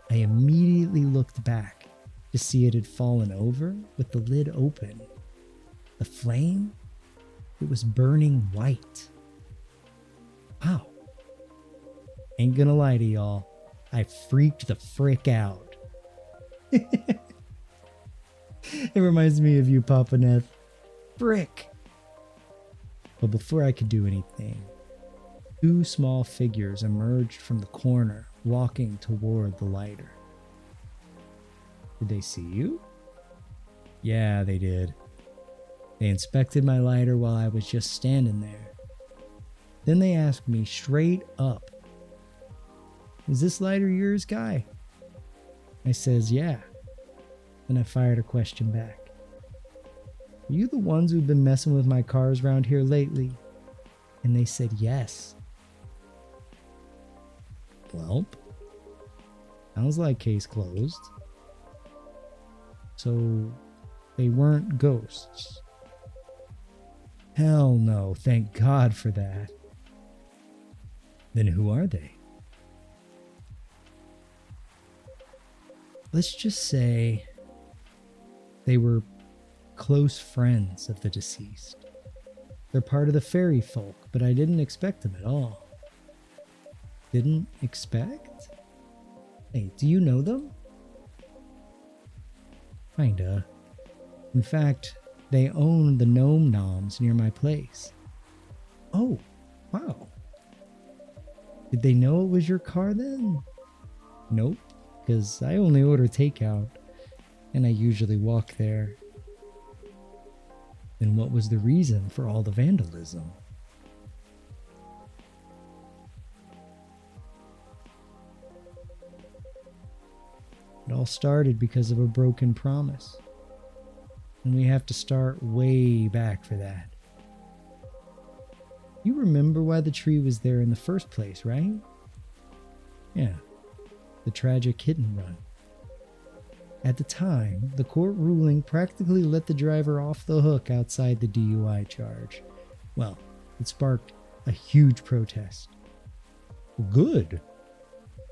I immediately looked back to see it had fallen over with the lid open. The flame, it was burning white. Wow. Ain't gonna lie to y'all, I freaked the frick out. It reminds me of you, Papa Neth. Frick. But before I could do anything, two small figures emerged from the corner, walking toward the lighter. Did they see you? Yeah, they did. They inspected my lighter while I was just standing there. Then they asked me straight up, "Is this lighter yours, guy?" I says, "Yeah." Then I fired a question back. "Are you the ones who've been messing with my cars around here lately?" And they said yes. Welp. Sounds like case closed. So they weren't ghosts. Hell no, thank God for that. Then who are they? Let's just say they were close friends of the deceased. They're part of the fairy folk, but I didn't expect them at all. Didn't expect? Hey, do you know them? Kinda. In fact, they own the gnome noms near my place. Oh, wow. Did they know it was your car then? Nope, because I only order takeout, and I usually walk there. Then what was the reason for all the vandalism? It all started because of a broken promise. And we have to start way back for that. You remember why the tree was there in the first place, right? Yeah, the tragic hit and run. At the time, the court ruling practically let the driver off the hook outside the DUI charge. Well, it sparked a huge protest. Good.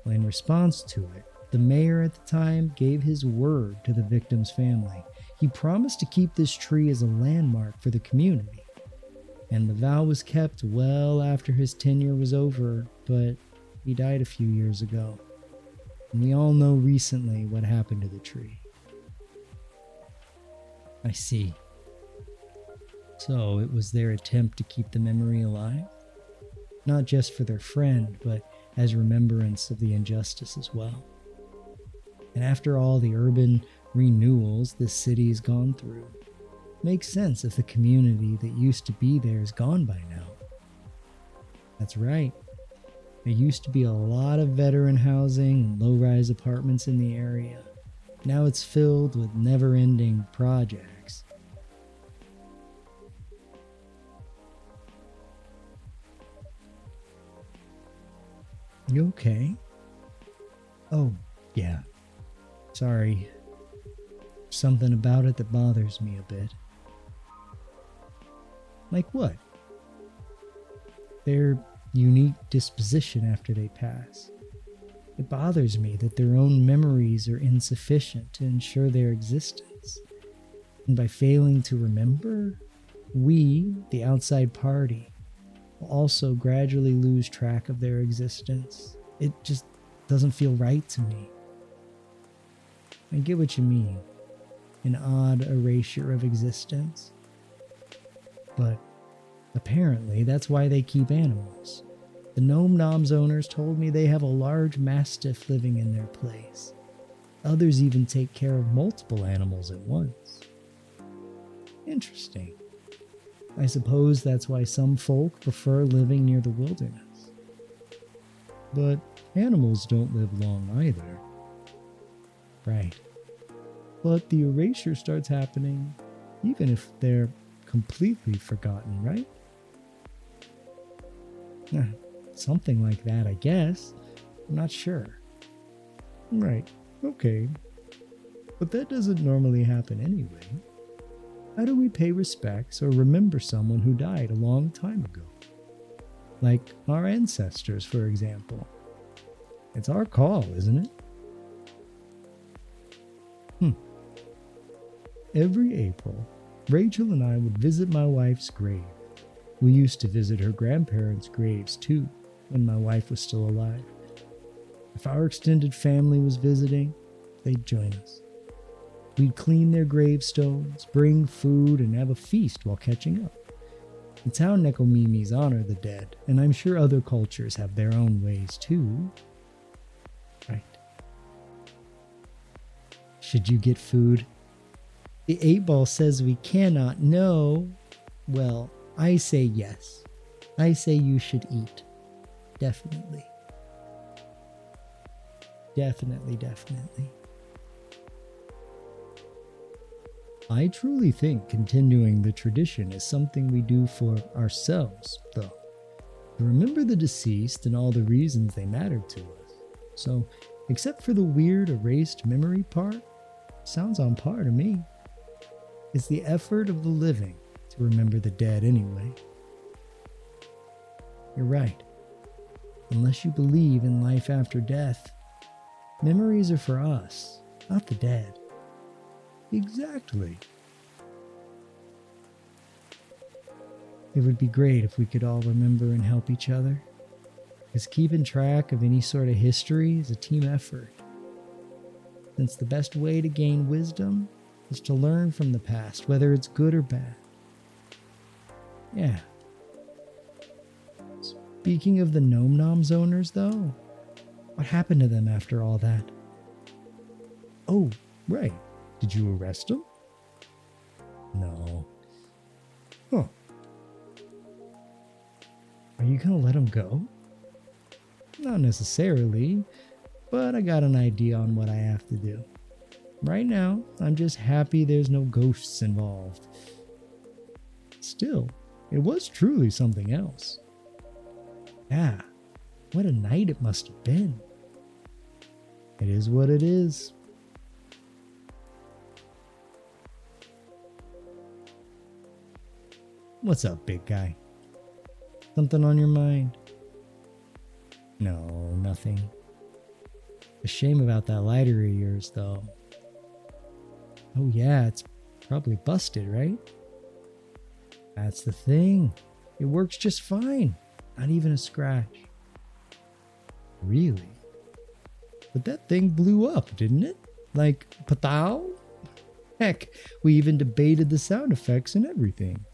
Well, in response to it, the mayor at the time gave his word to the victim's family. He promised to keep this tree as a landmark for the community. And the vow was kept well after his tenure was over, but he died a few years ago. And we all know recently what happened to the tree. I see. So it was their attempt to keep the memory alive? Not just for their friend, but as remembrance of the injustice as well. And after all the urban renewals this city has gone through, makes sense if the community that used to be there is gone by now. That's right. There used to be a lot of veteran housing and low-rise apartments in the area. Now it's filled with never-ending projects. You okay? Oh, yeah. Sorry. Something about it that bothers me a bit. Like what? Their unique disposition after they pass. It bothers me that their own memories are insufficient to ensure their existence. And by failing to remember, we, the outside party, will also gradually lose track of their existence. It just doesn't feel right to me. I get what you mean. An odd erasure of existence. But apparently that's why they keep animals. The Gnome Noms owners told me they have a large mastiff living in their place. Others even take care of multiple animals at once. Interesting. I suppose that's why some folk prefer living near the wilderness. but animals don't live long either. Right. But the erasure starts happening even if they're completely forgotten, right? Something like that, I guess. I'm not sure. Right. Okay. But that doesn't normally happen anyway. How do we pay respects or remember someone who died a long time ago? Like our ancestors, for example. It's our call, isn't it? Every April, Rachel and I would visit my wife's grave. We used to visit her grandparents' graves too, when my wife was still alive. If our extended family was visiting, they'd join us. We'd clean their gravestones, bring food, and have a feast while catching up. It's how Nekomimis honor the dead, and I'm sure other cultures have their own ways too. Right. Should you get food? The 8-ball says we cannot. No. Well, I say yes. I say you should eat. Definitely. Definitely. I truly think continuing the tradition is something we do for ourselves, though. To remember the deceased and all the reasons they mattered to us. So, except for the weird erased memory part, sounds on par to me. It's the effort of the living to remember the dead anyway. You're right. Unless you believe in life after death, memories are for us, not the dead. Exactly. It would be great if we could all remember and help each other, because keeping track of any sort of history is a team effort. Since the best way to gain wisdom is to learn from the past, whether it's good or bad. Yeah. Speaking of the Gnome Noms owners, though, what happened to them after all that? Oh, right. Did you arrest them? No. Huh. Are you gonna let them go? Not necessarily, but I got an idea on what I have to do. Right now, I'm just happy there's no ghosts involved. Still, it was truly something else. Yeah, what a night it must have been. It is what it is. What's up, big guy? Something on your mind? No, nothing. A shame about that lighter of yours, though. Oh yeah, it's probably busted, right? That's the thing. It works just fine. Not even a scratch. Really? But that thing blew up, didn't it? Like, patow? Heck, we even debated the sound effects and everything.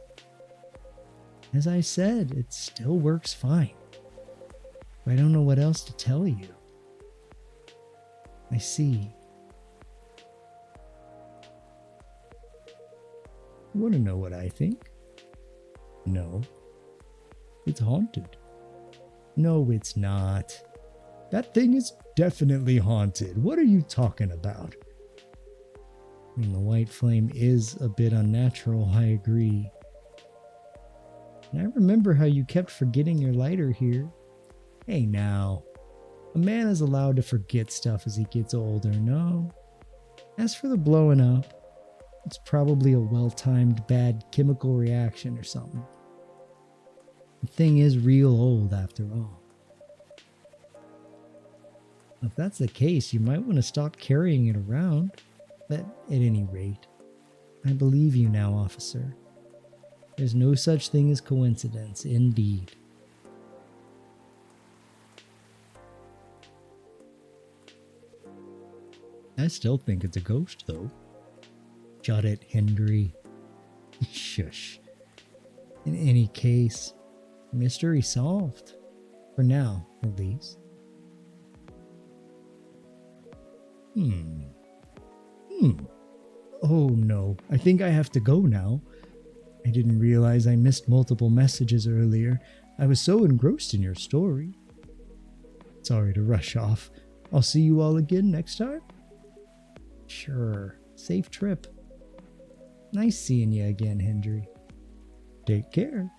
As I said, it still works fine. I don't know what else to tell you. I see. Want to know what I think? No. It's haunted. No, it's not. That thing is definitely haunted. What are you talking about? I mean, the white flame is a bit unnatural, I agree. And I remember how you kept forgetting your lighter here. Hey now, a man is allowed to forget stuff as he gets older, no? As for the blowing up, it's probably a well-timed bad chemical reaction or something. The thing is real old after all. If that's the case, you might want to stop carrying it around. But at any rate, I believe you now, officer. There's no such thing as coincidence, indeed. I still think it's a ghost, though. Shut it, Hendry. Shush. In any case, mystery solved. For now, at least. Oh no, I think I have to go now. I didn't realize I missed multiple messages earlier. I was so engrossed in your story. Sorry to rush off. I'll see you all again next time. Sure. Safe trip. Nice seeing you again, Hendry. Take care.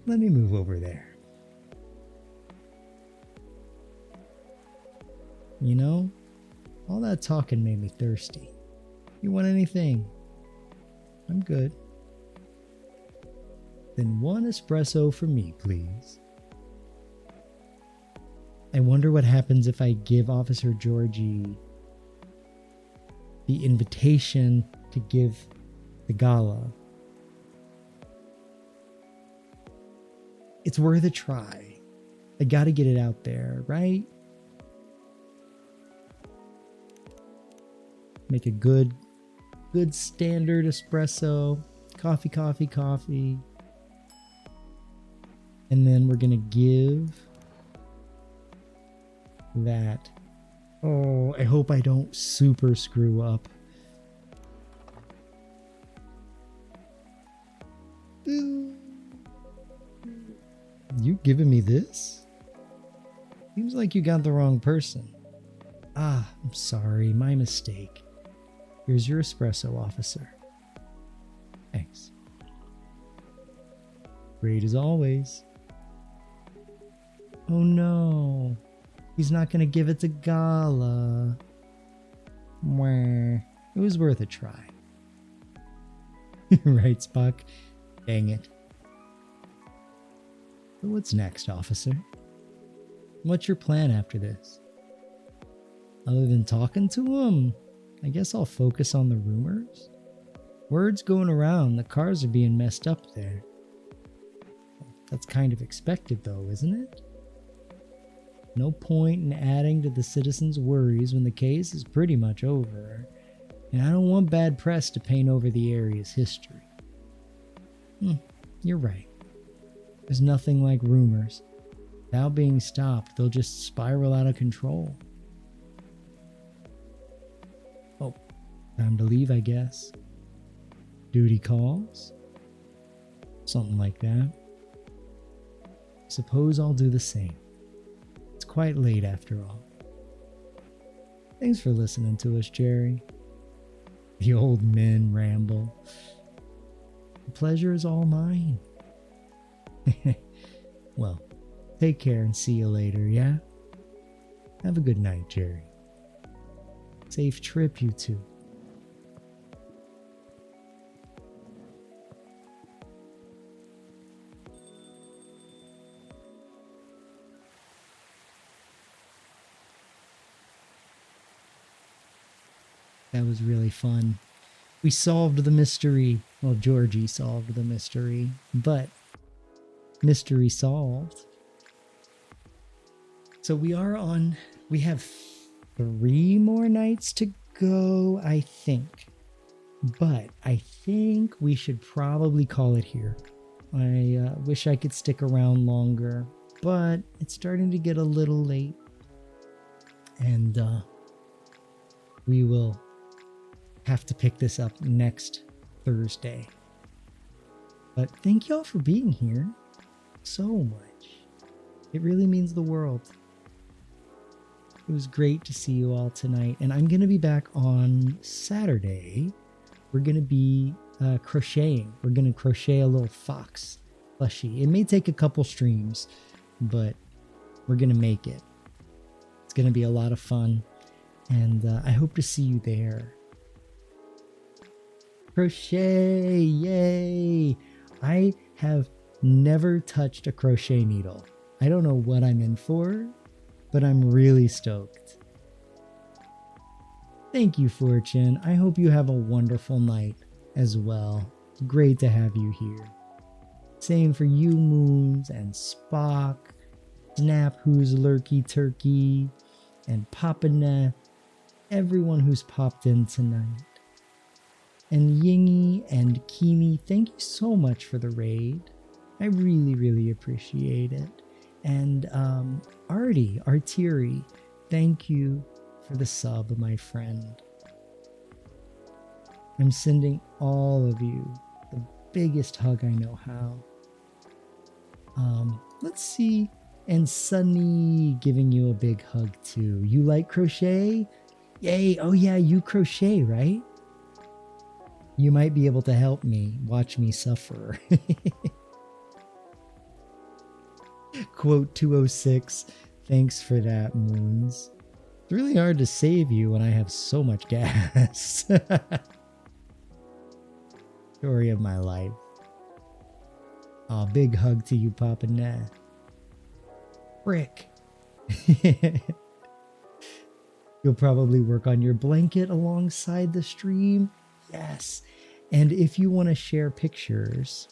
Let me move over there. You know, all that talking made me thirsty. You want anything? I'm good. Then one espresso for me, please. I wonder what happens if I give Officer Georgie the invitation to give the gala. It's worth a try. I gotta get it out there, right? Make a good standard espresso. Coffee, coffee, coffee. And then we're gonna give that. Oh, I hope I don't super screw up. You giving me this? Seems like you got the wrong person. Ah, I'm sorry, my mistake. Here's your espresso, officer. Thanks. Great as always. Oh no, he's not gonna give it to Gala. Mwah. It was worth a try. Right, Spock? Dang it. So what's next, officer? What's your plan after this? Other than talking to him, I guess I'll focus on the rumors. Word's going around, the cars are being messed up there. That's kind of expected though, isn't it? No point in adding to the citizens' worries when the case is pretty much over, and I don't want bad press to paint over the area's history. You're right. There's nothing like rumors. Without being stopped, they'll just spiral out of control. Oh, time to leave, I guess. Duty calls? Something like that. Suppose I'll do the same. It's quite late after all. Thanks for listening to us, Jerry. The old men ramble. The pleasure is all mine. Well, take care and see you later, yeah? Have a good night, Jerry. Safe trip, you two. That was really fun. We solved the mystery. Well, Georgie solved the mystery, but mystery solved. So we have 3 more nights to go, I think. But I think we should probably call it here. I wish I could stick around longer, but it's starting to get a little late. And we will have to pick this up next Thursday. But thank y'all for being here so much. It really means the world. It was great to see you all tonight, and I'm going to be back on Saturday. We're going to be crocheting. We're going to crochet a little fox plushie. It may take a couple streams, but we're going to make it. It's going to be a lot of fun, and I hope to see you there. Crochet, yay! I have never touched a crochet needle. I don't know what I'm in for, but I'm really stoked. Thank you, Fortune. I hope you have a wonderful night as well. Great to have you here. Same for you, Moons, and Spock, Snap, who's lurky turkey, and Papaneth, everyone who's popped in tonight. And Yingy and Kimi, thank you so much for the raid. I really, really appreciate it. And Artiri, thank you for the sub, my friend. I'm sending all of you the biggest hug I know how. Let's see. And Sunny giving you a big hug too. You like crochet? Yay. Oh yeah, you crochet, right? You might be able to help me. Watch me suffer. Quote 206. Thanks for that, Moons. It's really hard to save you when I have so much gas. Story of my life. Aw, big hug to you, Papa Nat. Frick. You'll probably work on your blanket alongside the stream. Yes. And if you want to share pictures,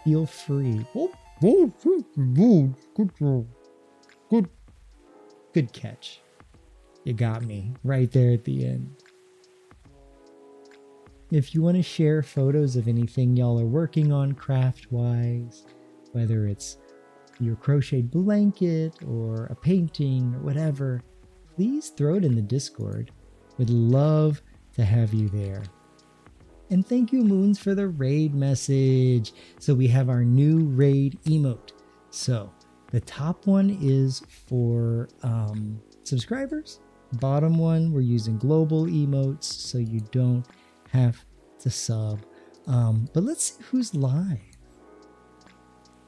feel free. Good catch. You got me right there at the end. If you want to share photos of anything y'all are working on craft-wise, whether it's your crocheted blanket or a painting or whatever, please throw it in the Discord. Would love to have you there. And thank you, Moons, for the raid message. So we have our new raid emote. So the top one is for subscribers. Bottom one, we're using global emotes, so you don't have to sub. But let's see who's live.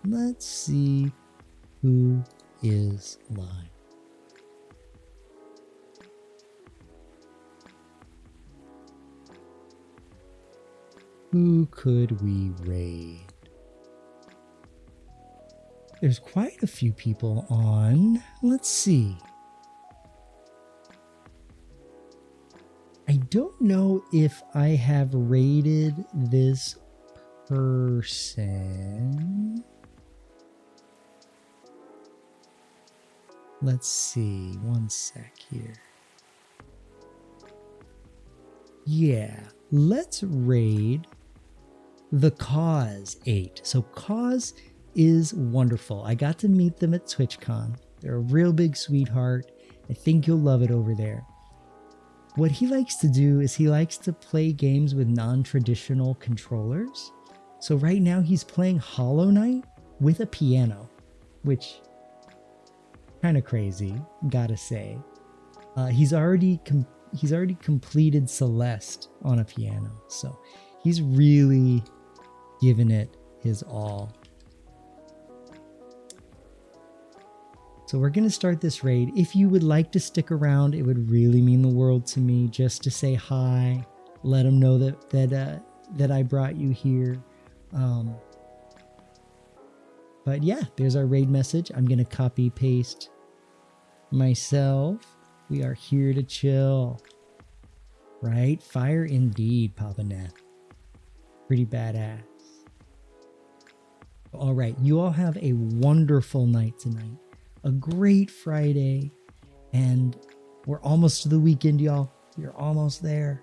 Let's see who is live. Who could we raid? There's quite a few people on. Let's see. I don't know if I have raided this person. Let's see. One sec here. Yeah, let's raid the Cause 8. So Cause is wonderful. I got to meet them at TwitchCon. They're a real big sweetheart. I think you'll love it over there. What he likes to do is he likes to play games with non-traditional controllers. So right now he's playing Hollow Knight with a piano, which kind of crazy, gotta say. He's already completed Celeste on a piano, so he's really given it his all. So we're going to start this raid. If you would like to stick around, it would really mean the world to me just to say hi, let them know that I brought you here. But yeah, there's our raid message. I'm going to copy paste myself. We are here to chill. Right? Fire indeed, Papa Nat. Pretty badass. All right, you all have a wonderful night tonight. A great Friday, and we're almost to the weekend, y'all. We're almost there.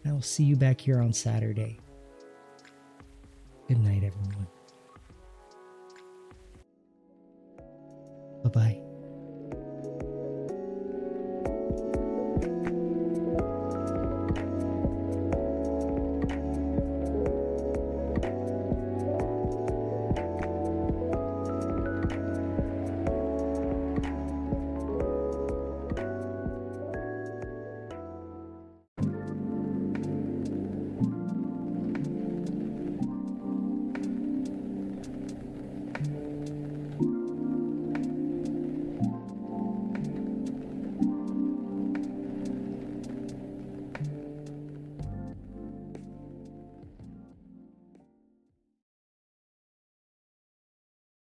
I will see you back here on Saturday. Good night, everyone. Bye-bye.